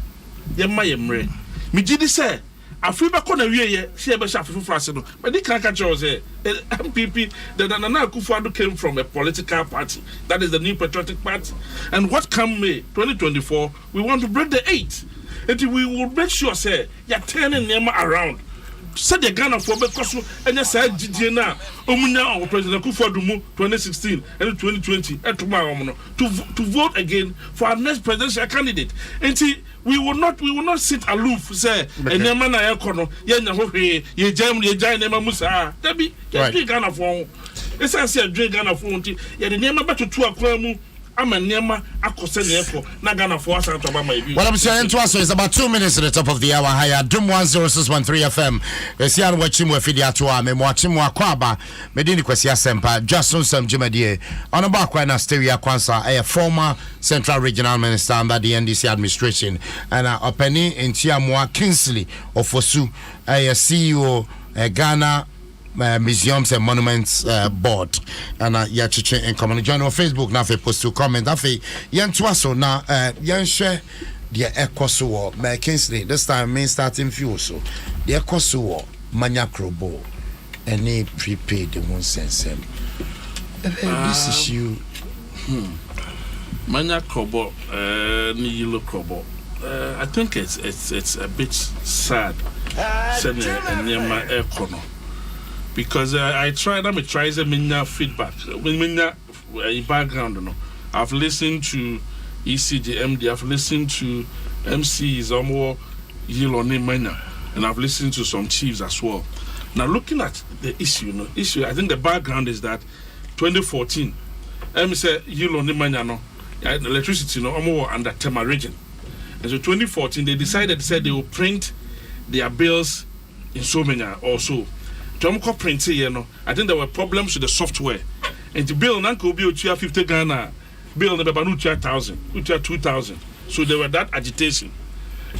Yema Yemre. Me GD say. I feel back on a year, she ever shot for Frassino, but they can't catch us. MPP, the Nana Akufo-Addo came from a political party, that is the New Patriotic Party. And what come May 2024, we want to break the 8. And we will make sure, say, you're turning them around. Said the Ghana for because and yes, I did now. Omuna or President Akufo-Addo 2016 and 2020 and tomorrow to vote again for our next presidential candidate. And we will not sit aloof, say, and Yaman Ayakono, Yanahohe, Yajam, Yajay Musa. That be Ghana for. It's I say a drink Ghana for yet the name about to Aquamu. I'm a Nema Akoseniako, Nagana for us and Tobama. What I'm saying to us is about 2 minutes at the top of the hour. Higher Adom 106.3 FM. It's here watching with Fidiatua, Memwachim Wakwaba, Medini Kwasia Sempa, Dwaso Nsem Jumadie, on a back when Asteria Kwanza, a former Central Regional Minister under the NDC administration, and a penny in Tiamwa Kingsley of Fosu, a CEO, Ghana. Museums and Monuments Board and yachiche in common join on Facebook now post to comment afi yan twaso na yan share the ekoso Kingsley this time main starting fuel so the ekoso manya krobo any prepaid Nsem this issue manya krobo ni yellow krobo I think it's a bit sad sending a ekono. Because I tried some feedback. Background, I've listened to ECG MD, I've listened to MCs, and I've listened to some chiefs as well. Now, looking at the issue, I think the background is that 2014, electricity, under Tema region. And so 2014, they decided they will print their bills in Somenya also. I think there were problems with the software. And the bill will be 50 Ghana, bill never 1,000, 2,000. So there were that agitation.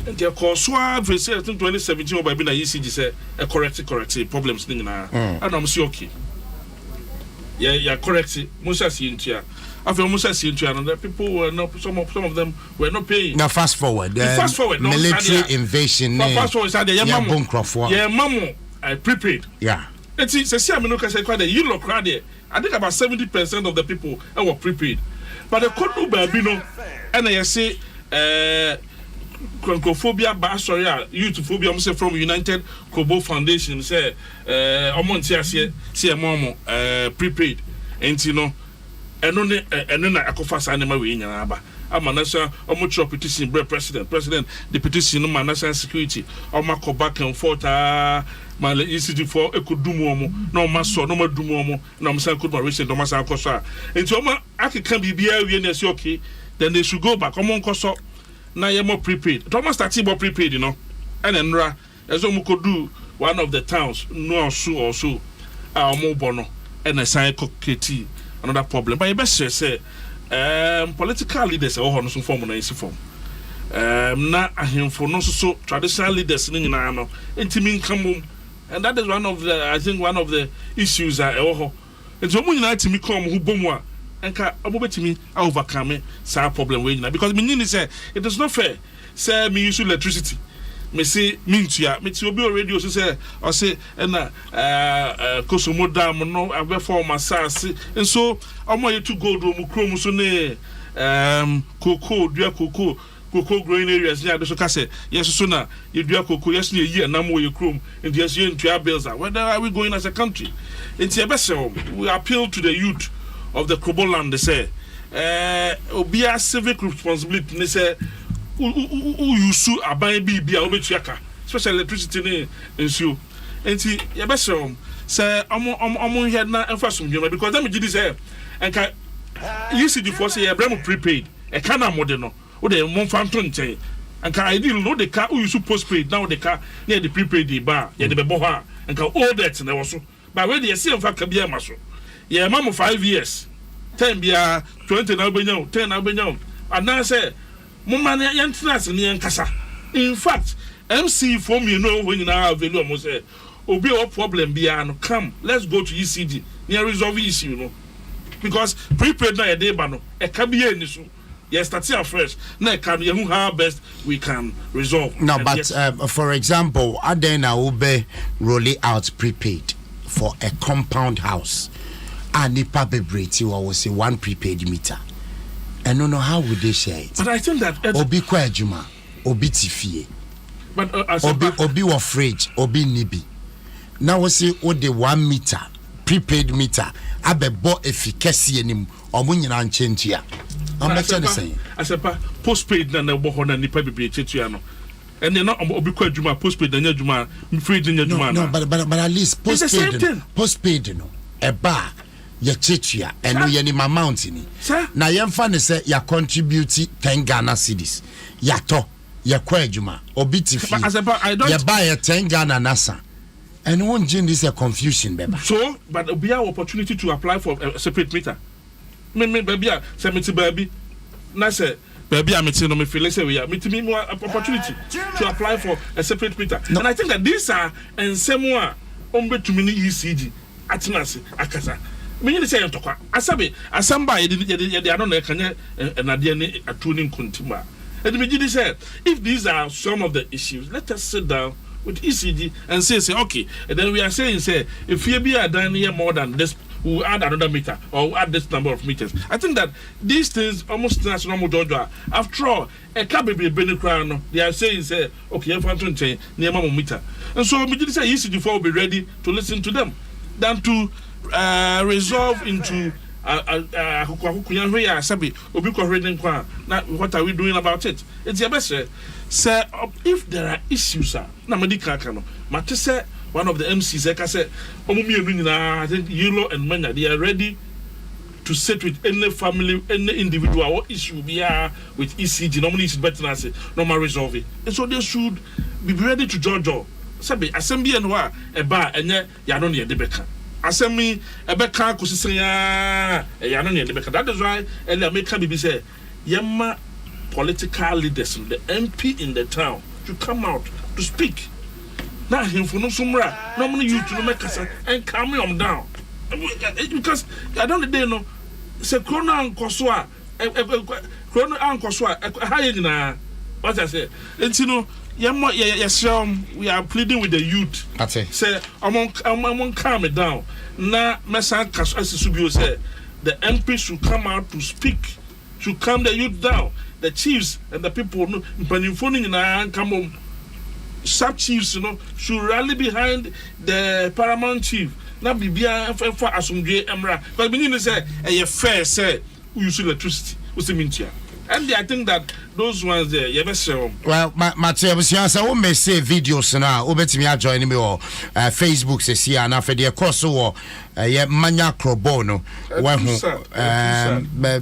And the course swab for 2017 by being a ECG said a correct problems thing now. And I'm okay. Yeah, correct. Musa Sintia. After Musa Sintia, and people were not some of them were not paying. Now fast forward. Military invasion. Fast forward, Mamu. I prepaid. Yeah. It's a say quite a yellow crowd there. I think about 70% of the people were prepaid. But the code Ubabino and I say Croncophobia Basoria, Youthphobia from United Kobo Foundation say Omontia see a momo prepaid. And and then I could fast animal in Yanaba. I'm a national petition, president, the petition on my national security, or my back and forth, my ECG for a could do more, no master, no more do more, no master could my recent, no master cosa. And so I can be here when they're okay, then they should go back. Come on, Cosso. Now you're more prepaid. Thomas started more prepaid, and then as we could do one of the towns no so our bono and a sign cockety another problem but best say political leaders are on some form na ahemfo no so traditional leaders ni nyina no ntimi nkamo and that is one of the issues that nti omo nyina timi come hu bomu a enka omo betimi overcome sa problem we nyina because me need say it is not fair say me use electricity me say me ntua me ti obi radio so say o say na kosomo dam no abefo masase and so omo ye to gold omo krom so ne cocoa growing areas near the Socase, yes, sooner you do a cocoa, yes, near year, no more your chrome, and yes, you into our bills. Where are we going as a country? It's a best. We appeal to the youth of the Kroboland, they say, be a civic responsibility, they say, you sue a buy be a obichaka, especially electricity in so. And see, your best, say, I'm here now and fast because let me do this here. And you see the force here, Bremo prepaid, a canna modern. O de mon fanton chain and can I deal no the car who you postpaid now the car near the prepaid the bar yeah the beboha and can all that and also but when you see in fact be maso yeah mama 5 years 10 bia 20 na benyo 10 na benyo and now say mama na yantrans ni yankasa in fact MC for me know when you now value almost say obi o problem bia no come let's go to ECD near resolve issue no because prepaid na e dey ba no e ka bia ni so. Yes, that's our first. Now, how best we can resolve. No, but for example, Adena Ube rolling out prepaid for a compound house, and the Pabebrati was say 1 prepaid meter. I don't know how would they share it. But I think that Obi Kwajuma, Obi Tifie, but Obi wa fridge, Obi Nibi. Now we say the 1 meter prepaid meter. Abe bo efficacy anim. Omunyina nchentia. I'm not saying. As a postpaid na bo na nipa bebre chetua no. And then not obi kwa juma postpaid na juma free na juma. No, but at least postpaid no. E ba ya chetua eno ye ni amount ni. Na yemfa ne say ya contribute 10 Ghana cedis. Ya to ya kwa juma obi tifi. Ya ba ya 10 Ghana nasa. And one gene this a confusion beba. So, but we have opportunity to apply for a separate meter. Me baby, say me baby. Na say baby, I no me feel like say we are me more opportunity to apply for a separate meter. No. And I think that these are and somewhere ombe to mini ECG atinase akasa. Me say ntokwa. Asabe asamba ye dey no kanya na dey ne atuning kontima. And me say if these are some of the issues, let us sit down with ECG and say okay, and then we are saying say if you be a done here more than this, we'll add another meter or we'll add this number of meters. I think that these things almost national Georgia. After all, a cabby crown, they are saying say okay, if I'm trying near my meter, and so we did say ECG will be ready to listen to them than to resolve into what are we doing about it? It's your best. Sir, if there are issues, one of the MCs, like I said, I think Yolo and Manya, they are ready to sit with any family, any individual, what issue we are with ECG. Normally, it's better than I say, normal resolve it. And so they should be ready to judge all. Sabi, assembly and wa, a bar, and yet, you don't need the becker. Assembly, a becker, Kusisia, you don't need the becker. That is why, and I make a say, Yama. Political leaders, the MP in the town, to come out to speak. Now, him for no sumra, normally you to make us and calm him down. Because I don't know, say, Corona and Koswa, Corona and Koswa, high na what I say. And you know, yes, we are pleading with the youth. Say, I won't calm it down. Now, Messan Kasubio said, the MP should come out to speak, to calm the youth down. The chiefs and the people, come home. Sub chiefs, should rally behind the paramount chief. Not be for Asumdre Emra. But we need to say, a fair say, we use electricity. What's the mean here? And I think that those ones there, you ever say, well, Matthias, I may say videos now. Obet me join me or Facebook says here, and after the course or Manya Crobono,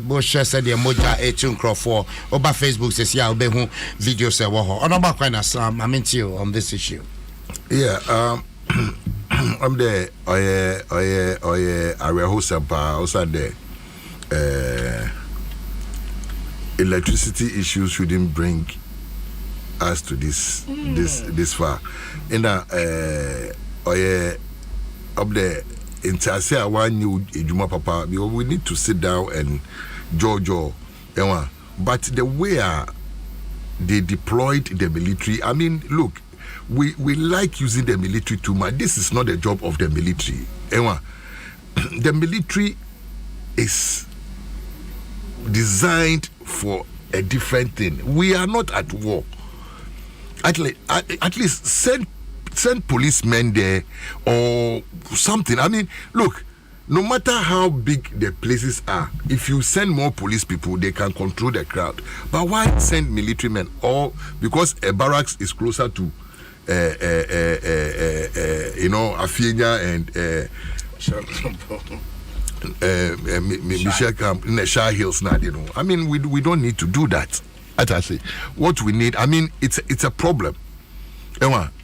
Bush said the Moja 18 crop for Oba Facebook says here, I'll be home videos. Or no back when I'm into you on this issue. Yeah, I'm there. I host also there. Electricity issues shouldn't bring us to this far. And up there, I want you, Juma Papa, because we need to sit down and Jojo, but the way they deployed the military, I mean, look, we like using the military too much. This is not the job of the military. The military is designed for a different thing. We are not at war. At least send policemen there or something. I mean, look, no matter how big the places are, if you send more police people, they can control the crowd. But why send military men? Or because a barracks is closer to Afienya and Michelle Camp in the Shah Hills now, I mean, we don't need to do that. As I say, what we need, I mean, it's a problem.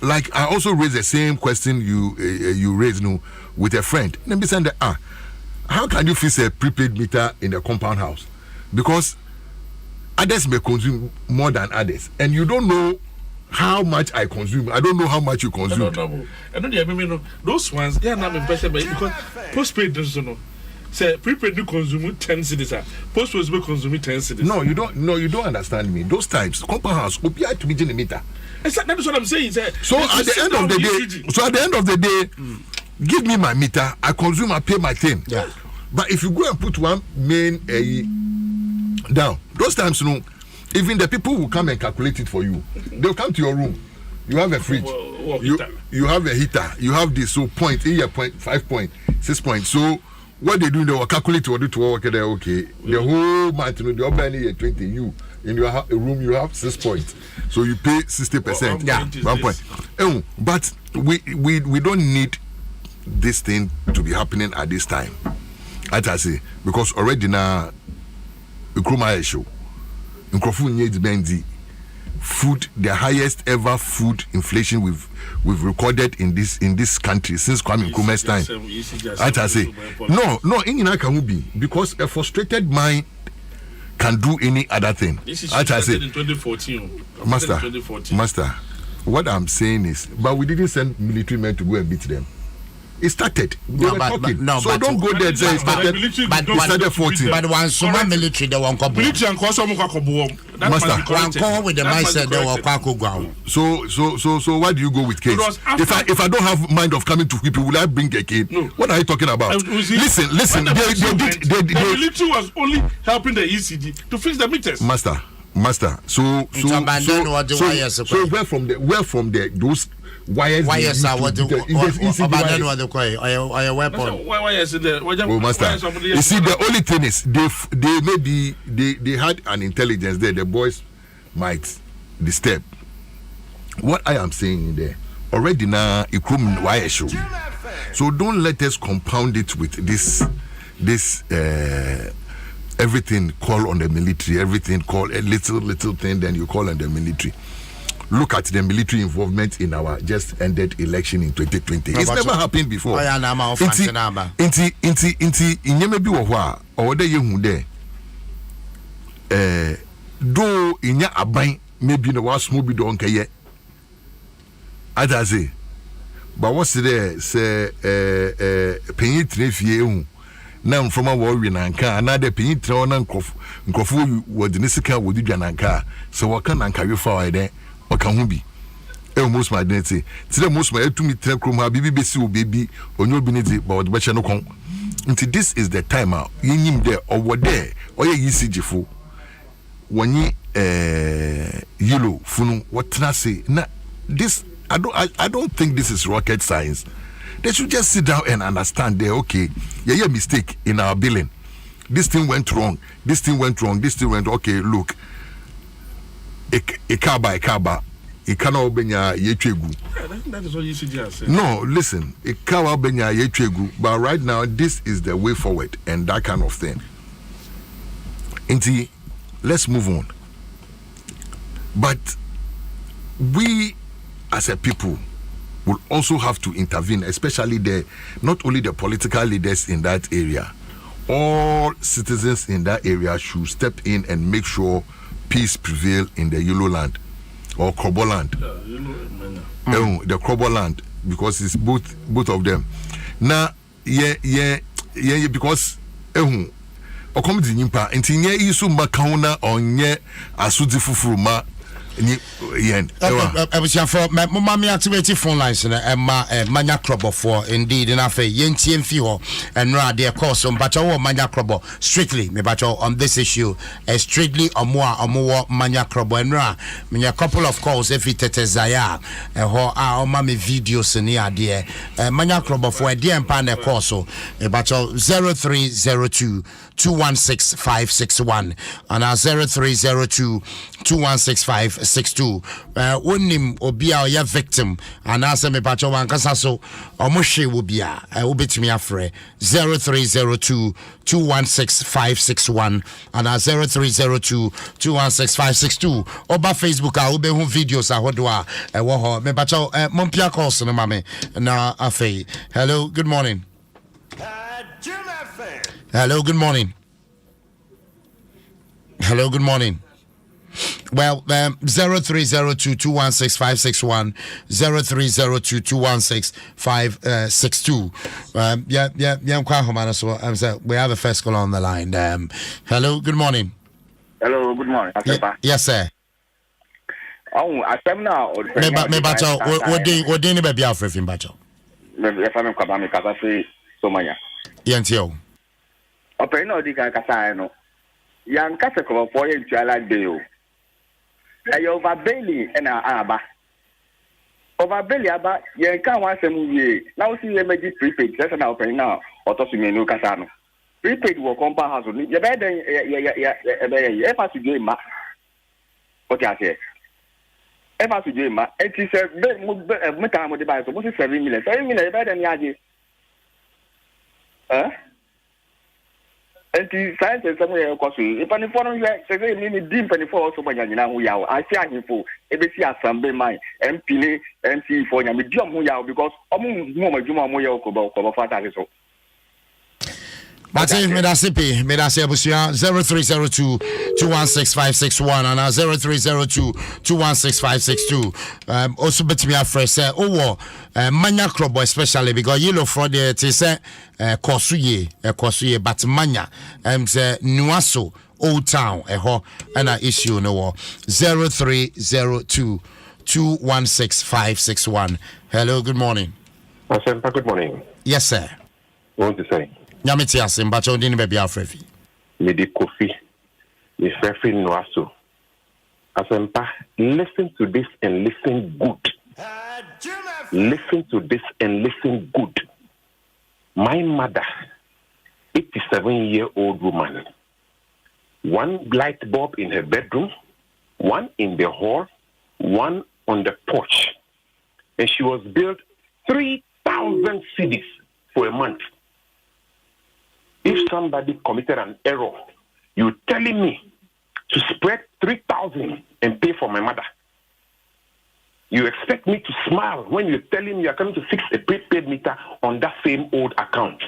Like I also raised the same question you raised with a friend. Then be saying that how can you fix a prepaid meter in a compound house? Because others may consume more than others, and you don't know how much I consume. I don't know how much you consume. No. I don't those ones. They are not impressive because postpaid doesn't know. Say prepaid do consume 10 cedis. Postpaid will consume 10 cedis. No, you don't understand me. Those times compound house will be to be in the meter. That's what I'm saying. So at the end of the day, give me my meter. I consume. I pay my thing. Yeah. But if you go and put one main down, those times, even the people who come and calculate it for you, they'll come to your room. You have a fridge. You have a heater. You have this. So point 5 point, 6 point. So what they do, they will calculate what to work there. Okay, the whole month, the open 20. You in your room, you have 6 points. So you pay 60%. Yeah, 1 point. But we don't need this thing to be happening at this time. As I say, because already now, the issue. Food, the highest ever food inflation we've recorded in this country since Kwame Nkrumah's time. As I say, no, in can be because a frustrated mind can do any other thing. As I say, in 2014, Master, what I'm saying is, but we didn't send military men to go and beat them. It started. They were talking. So don't go there and say it started. But 14. But one summer military, they won't come. Master, one call with the mindset they will go ground. So why do you go with case? If I don't have mind of coming to people, will I bring a kid? No. What are you talking about? Listen. The military was only helping the ECD to fix the meters. Master. So where from the those wires are what weapon. Oh, Master. You see, the only thing is they had an intelligence there. The boys might disturb. What I am saying in there already now, it could wire show. So don't let us compound it with this everything call on the military. Everything call a little thing. Then you call on the military. Look at the military involvement in our just ended election in 2020. It's never happened before. Do inya aban maybe no was movie don't care. As I say, but what's there say penny trefie now from a war in anka another penny tron and crofo would nisika would do jananka so what can anka you for there. Can be most my identity. Today, most my to me, baby, or no benefit, but the no con. Until this is the time out, you him there or what there, or you see Jeffo. When you yellow, funu, what can I say? Now, this I don't think this is rocket science. They should just sit down and understand there, okay, yeah, mistake in our billing. This thing went wrong, okay, look. A car by car, it cannot be a yechegu. That is what you suggest. No, listen, a car be a yechegu, but right now this is the way forward and that kind of thing. Let's move on. But we as a people, will also have to intervene, especially not only the political leaders in that area. All citizens in that area should step in and make sure peace prevail in the Yellow Land or Krobo Land. The Krobo Land, because it's both of them. Now, because okomdi nyimpa enti nye isu makauna onye asudi fufuruma ni yen for mommy activate phone lines na manya krobo for indeed na fe yentie mfi ho enra de course but manya krobo strictly me bacho on this issue strictly omo manya krobo enra me a couple of calls if it tetezaya ho o ma me videos ni ade manya krobo for de empa na course me bacho 0302 216561 and 0302 216562 wonim obia ya victim and asa me pacho wankasa so omohwe wo bia wobetumi afre 0302 216561 and 0302 216562 oba Facebook a obehu videos ahodo a wo ho me pacho mompia calls no mame na afei. Hello, good morning. Hello, good morning. Hello, good morning. Well, 0302 216561 0302 216562. We have a first call on the line. Hello, good morning. Hello, good morning. Yes, sir. Oh, I am now. Me bacho, what did you be afraid of, bacho? If I'm coming, because I say so many. Yantio. Okay, no, the guy, no. Young Catholic for you to like Bill. I over Bailey and Abba. Over Bailey Abba, you can't watch a movie. Now see a magic prepaid. That's an opening now, or tossing me no Casano. Prepaid will compound house. You better, if I should game, what I say. If I should game, it is a bit more time with the bias. What is 7 million? 7 million better than Yaji. And the science is somewhere because if any foreign say me deep 24 also by Yana who yaw. I see him for ABC Assembly my MP MC for Yami Jum who yaw because Juma Moyo Kobo Fata so. But me da CP, me da Sebusia 0302 216561 and 0302 216562. Also bet me afresh say manya club especially because you look for the say kosuye but manya say nuaso old town eho and a issue no 0302 216561. Hello, good morning. Asempa, good morning. Yes, sir. What to say? Nyamiti asemba chondini bebi afrefi. Midi Kofi, the Frefi Noaso. Asempa, listen to this and listen good. Listen to this and listen good. My mother, 87-year-old woman, one light bulb in her bedroom, one in the hall, one on the porch. And she was billed 3,000 cedis for a month. If somebody committed an error, you're telling me to spread 3,000 and pay for my mother. You expect me to smile when you're telling me you're coming to fix a prepaid meter on that same old account.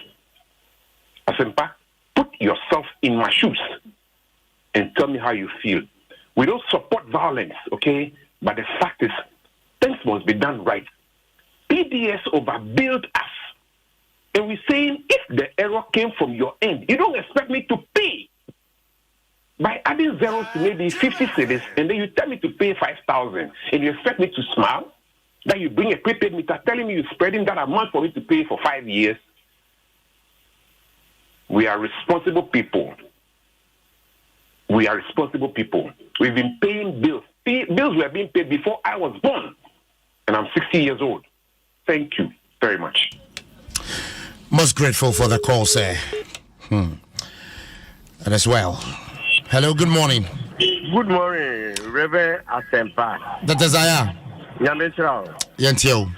Asempa, put yourself in my shoes and tell me how you feel. We don't support violence, okay? But the fact is, things must be done right. PDS overbilled us. And we're saying if the error came from your end, you don't expect me to pay. By adding zeros to maybe 50 cedis, and then you tell me to pay 5,000, and you expect me to smile, that you bring a prepaid meter telling me you're spreading that amount for me to pay for 5 years. We are responsible people. We are responsible people. We've been paying bills. Bills were being paid before I was born, and I'm 60 years old. Thank you very much. Most grateful for the call, sir. And as well. Hello, good morning. Good morning, Reverend Asempa. The desire. Yamechao. Yantio.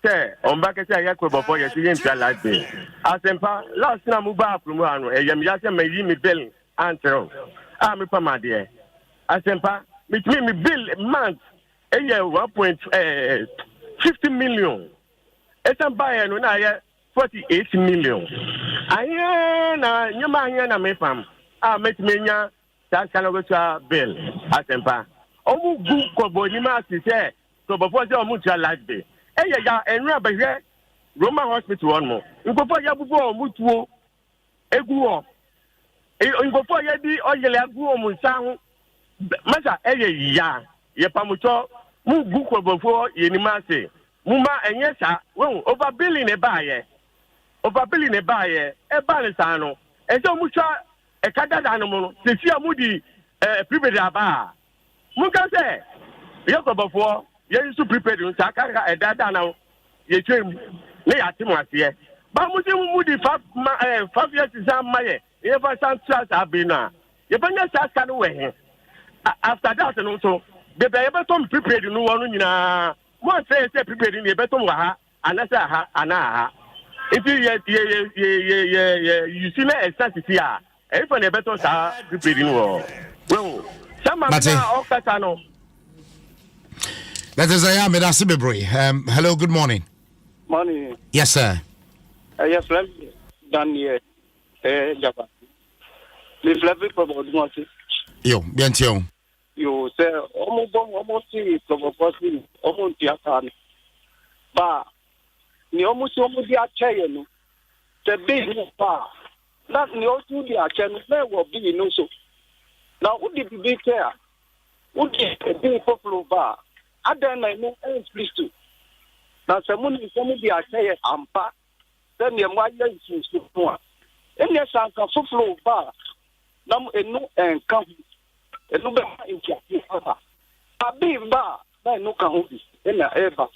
Say, on back at Yako before you see him like this. Asempa, last time move back from one, and Yamasa may me bill answer. I'm a dear. Asempa, between me bill month. 1.50 million. It's a buyer no na 48 million. Aye na nyama na me fam. Metmenya that kind of bill asempa. Omu gu kobo ni ma si say so before say omu tia last day. Ya enra behwe Roman Hospital one mo. Nkofo ya bubu omu tuo egu o. Nkofo ya di oyele agu omu nsa ho. Masa ya ye pamucho mu gu kobo fo ye ni ma se. Muma enye sa won over billion e ba ye. Over billion e ba ye. E ba le sa no. E so mu twa e kada da no mo. Se fi amudi prepaid aba. Mu ka se ye kobo fo ye su prepaid no sa ka e dada na ye twem ne ya timu ase. Ba mu se mu di 5 years sa maye. Ye fa san trust abina. Ye banya sa ka no we. After that no so be be be to prepaid no wonu nyina. Mo say prepared in the beton ha anasa ha ana if you see na exactly here if on the beton sa prepared in wo some na okata no that is me that's bebre. Hello, good morning. Morning. Yes sir. Yes, let me done here Java please let me promote one thing. Yo bien tio. You say almost see almost theater ba ni almost dia chair no the big ba that ni o tu dia chair no na wo bi no so now who did be care who did be popular ba adan na no please to na some dia chair ampa then you ma ya su no a enya sanka popular ba nam enu enka enu be intia papa abi ba na enu ka ho bi na eba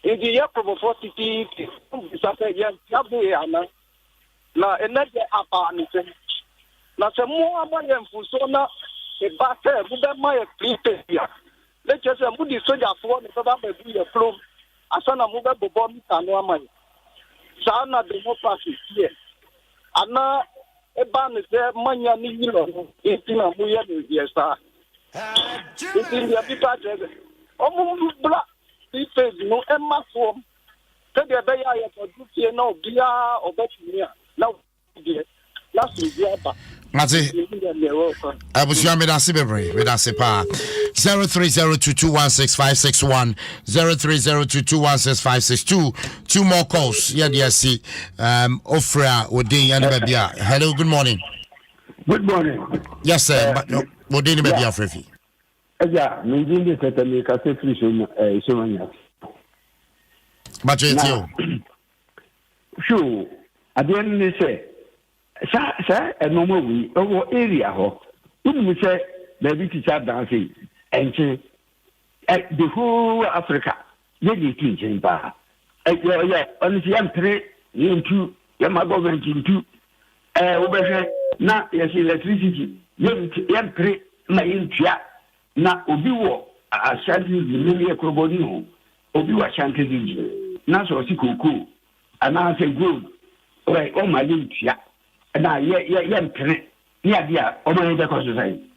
indi ya probo 40 bisa se ya be ana na enade apa ni se na se mo amanya mfuso na e ba se bu be ma ya prepare ya le che se mu di soja fo ni ba ba bi ya from asana mu be bobo mi tanu amanya sa na democracy here ana eba ni se manya ni yilo itina mu ya ni yesa itindia pipa tebe omu bla ife no emma form tebe be ya ya to dutie na obia obetumia na die na sujia ba Mate Abusia me da se bebre me da se pa 0302216561 0302216562 two more calls yeah dear see ofra odin ya na bia. Hello, good morning. Good morning. Yes sir, odin be bia frefi Eja minjindi tetami ka se free so manya but you sure again ni say sa enomo wi owo area ho unu say baby teacher dance enche the whole Africa they need to change ba yeah only am three into my government into obehwe na yes electricity yam three na intia na obi wo ashanti ni ekroboni ho obi wa ashanti di na so si koko ana say gold right o ma intia na ye mpene ni adia o ma de ko society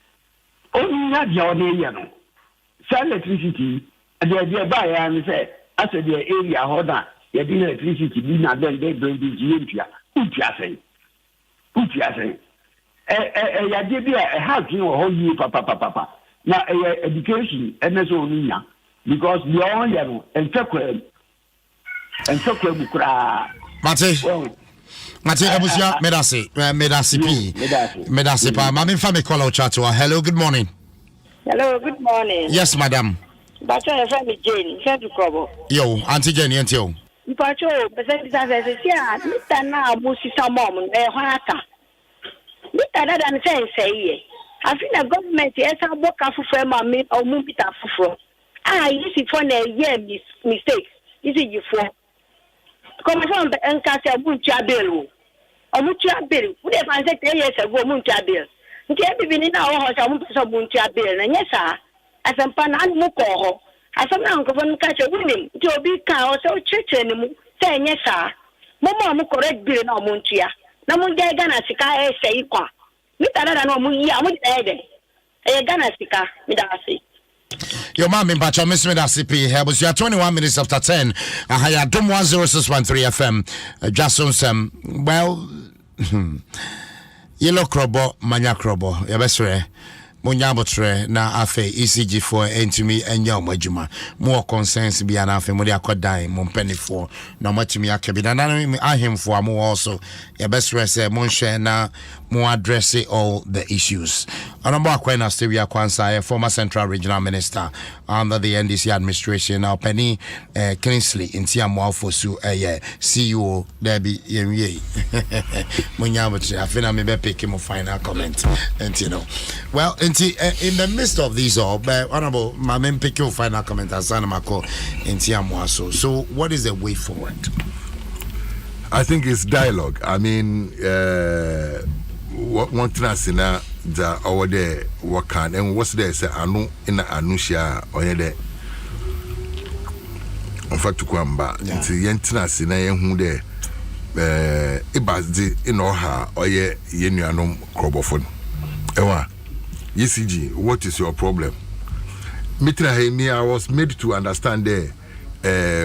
o ni adia o de ye no sa electricity adia ba ya ni say as the area hoda ye di electricity bi na den de bring di intia utia say ya de bi a ha kin wo ho yi papa na education so nya because the only no entakwa bukura Mate Abusia medase pa mama fa me call out chat. Hello, good morning. Hello, good morning. Yes madam. Bacho e fa me Jane se du kobo yo auntie Jane yentio Bacho present service sia mita na abusi samom hwata mita da dan say ye I think the government is a book of me or Mumpita Fufro. You see for a year mistakes. Is it you for? Come from the Encasa Muncha Bill. Or Muncha Bill. Would have answered 10 years ago Muncha Bill. You can't be in our house, I want to Muncha Bill. And yes, sir, as a pan and Muko. As a man can catch a winning to be cow so church anymore. Saying yes, sir. Mamma correct Bill no Muntia. No Munja Gana Sika say qua. Your mom in Bacha Miss CP here was 21 minutes after 10. Adom 106.3 FM. Dwaso Nsem. Well, yellow crobo, manya crobo. Yabesre. Munyabotre na afe ECG for entimi enya omajuma more concerns bi na afe mudi akodan mo mpani for na matimi akabi na ahemfo amo also ya best say mo share na mo address all the issues Honorable Akwena Stevia Kwansa, former Central Regional Minister under the NDC administration, now Penny Kingsley in Tiamo Fosu CEO Debbie Yemye Munyabotre. I think I may pick him a final comment and you know well in the midst of these all Honorable my main pick your final comment as Sanamako in Tiamo. So what is the way forward? I think it's dialogue. I mean one thing I see now that over there what can and what's there say anu in anusha or there in fact to kwamba nti yentina see na yehu there ibazdi in oha or ye nuanom krobofon ewa ECG what is your problem me I was made to understand there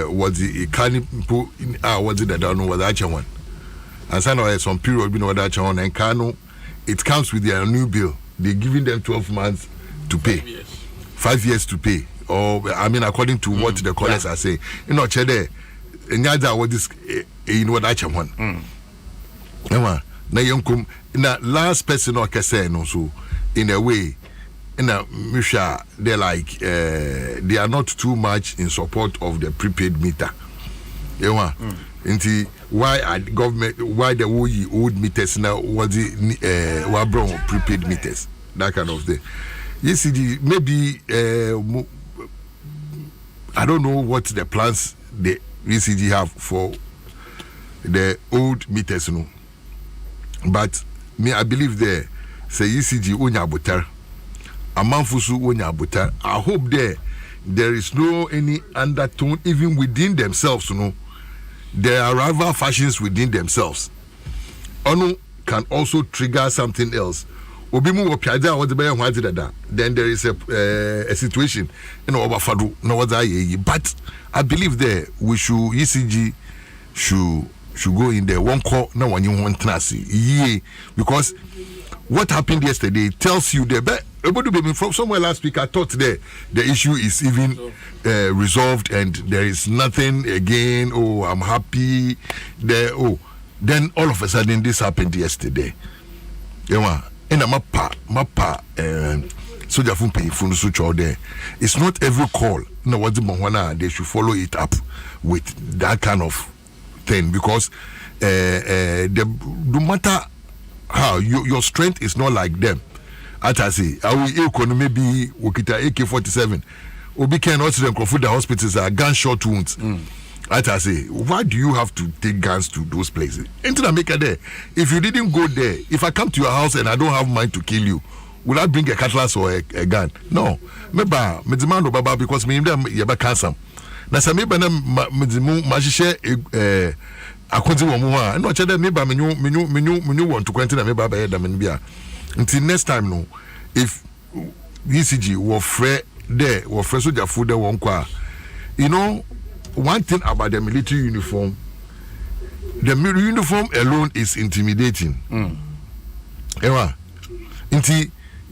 was the canipo was it that don't was that one and so some period we know that one and Kano it comes with their new bill. They're giving them 12 months to pay. 5 years to pay. Or I mean according to what the callers are saying. You know, Chede Nyada what this you know that one. Na yonkum na last person or kase no so in a way in a Misha they're like they are not too much in support of the prepaid meter. Into why government why the old meters now was the were prepaid meters that kind of thing. Yes, maybe I don't know what the plans the ECG have for the old meters, no. But me I believe there say ECG onya butar amanfusu onya butar. I hope there is no any undertone even within themselves, you know. There are rival factions within themselves. Onu can also trigger something else. Obimu wapiada what the then there is a situation in Obafadu no what but I believe there we should ECG should go in there one call no one you want trasi because what happened yesterday tells you the from somewhere last week I thought the issue is even resolved and there is nothing again. Oh, I'm happy there. Oh, then all of a sudden this happened yesterday. Yeah, in a mapa soldier phone pay phone switch out there. It's not every call. No, what's the one they should follow it up with that kind of thing because no matter how your strength is not like them. As I say, our economy be Wakita AK-47. Obi can also then confront the hospitals are gunshot wounds. As I say, why do you have to take guns to those places? Into the maker there. If you didn't go there, if I come to your house and I don't have mind to kill you, will I bring a cutlass or a gun? No. Maybe me demand baba because me them yeba cancer. Na sa me bana me dimu mahishe akonti wo mu ha. No chede me ba menyu want to kwenti na me baba yeda me bia. Until next time, no. If ECG were fresh there, were fresh soldier food there one qua. You know, one thing about the military uniform, the uniform alone is intimidating. Until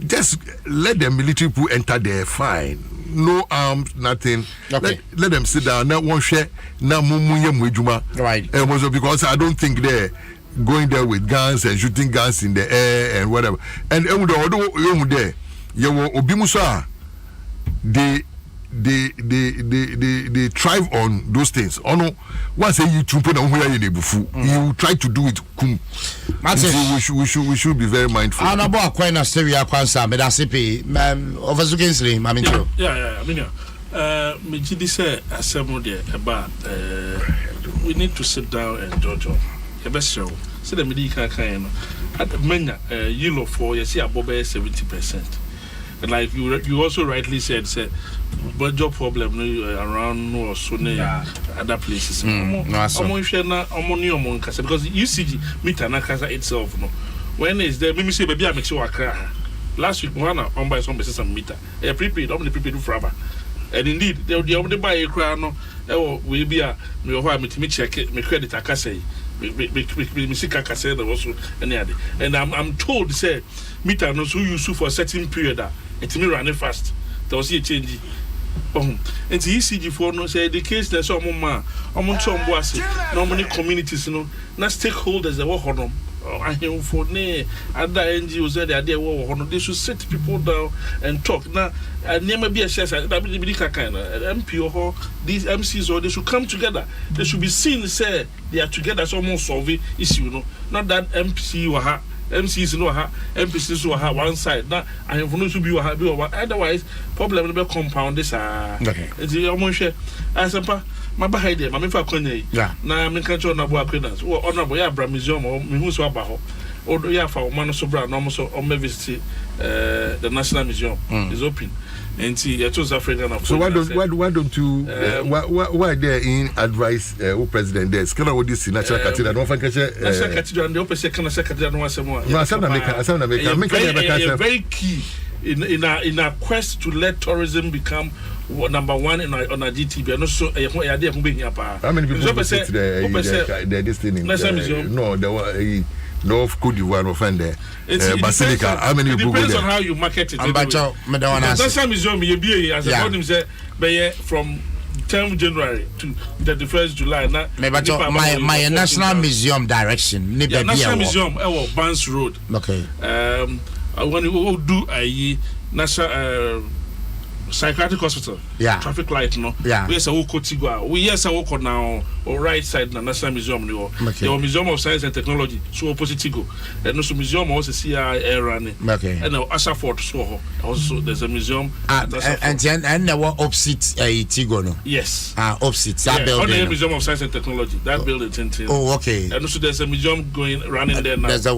just let the military people enter there, fine. No arms, nothing. Okay. Let them sit down. Not one share. Now right. Because I don't think they're going there with guns and shooting guns in the air and whatever. And there, you will obimusa. They thrive on those things. Oh no, once you you try to do it. We should be very mindful. I we need to sit down and judge. So the medical kind at many yellow for you see above 70%. And like you also rightly said, but job problem around no so other places. Because UCG meet an itself. No, when is there? Maybe say baby I make sure I cry. Last week one on by some business meter. A prepaid, only prepaid forever. and indeed the only buy a crown we be a me check me credit akase me see kakase there also any other and I'm told say meter no so use for a certain period it me running fast there was a change and the ECG for no say the case there's some man no many communities no na stakeholders they work on them I hear for ne other NGOs that they work on they should sit people down and talk now never be a share that be kind MP or these MCs or they should come together they should be seen say they are together so more solve issue not that MC or her MCs no ha MPs no ha one side na ahemfo no so bi wa ha bi wa otherwise problem no be compound this okay enti omo hwe asempa maba haide ma me fa kwanya yi na me kan cho na bo acquaintance wo honorable ya bra museum me hu so aba ho odo ya fa o man so bra no mo so o me visit the National Museum is open enti ya to African. So why don't you why there in advice president there skala wo this national cathedral no fa kache national cathedral and the opposite kana cathedral no asemo no asem na make very key in a quest to let tourism become number one on a GTB and also how many people visit this thing in National Museum? No, there were North Cote d'Ivoire offender Basilica. How many people depends on how you market it. National Museum you be as I told him say from 10th January to 31st July. My National Museum direction. National Museum, Barnes Road. Okay. When you do a national psychiatric hospital, traffic light, no, we yes a Kotigua, we yes a walk now or right side na National Museum, the Museum of Science and Technology, so opposite go, and also museum also see air running, and Ashford so also there's a museum and there were opposite Tigo, no, yes, opposite that building, Museum of Science and Technology, that building. Oh, okay, and also there's a museum running there now. There's a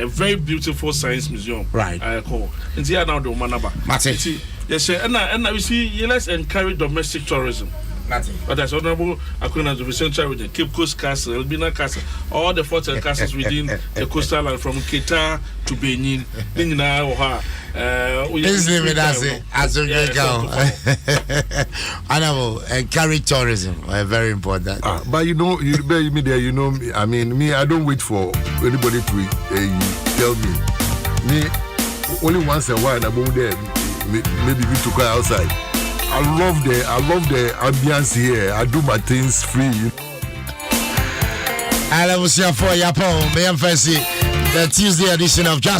very beautiful science museum, right? I call and here now the Manaba. Yes, sir. And we see let's encourage domestic tourism. But that's honorable acquaintance with Central Region, Cape Coast Castle, Elbina Castle, all the forts and castles within the coastal line from Keita to Benin, Nina Oha. As a honorable encourage tourism, very important. But you know, I mean, me, I don't wait for anybody to tell me. Me, only once a while, I'm there. Maybe we to go outside. I love the ambience here. I do my things free. I love you for your poem. May I fancy the Tuesday edition of Just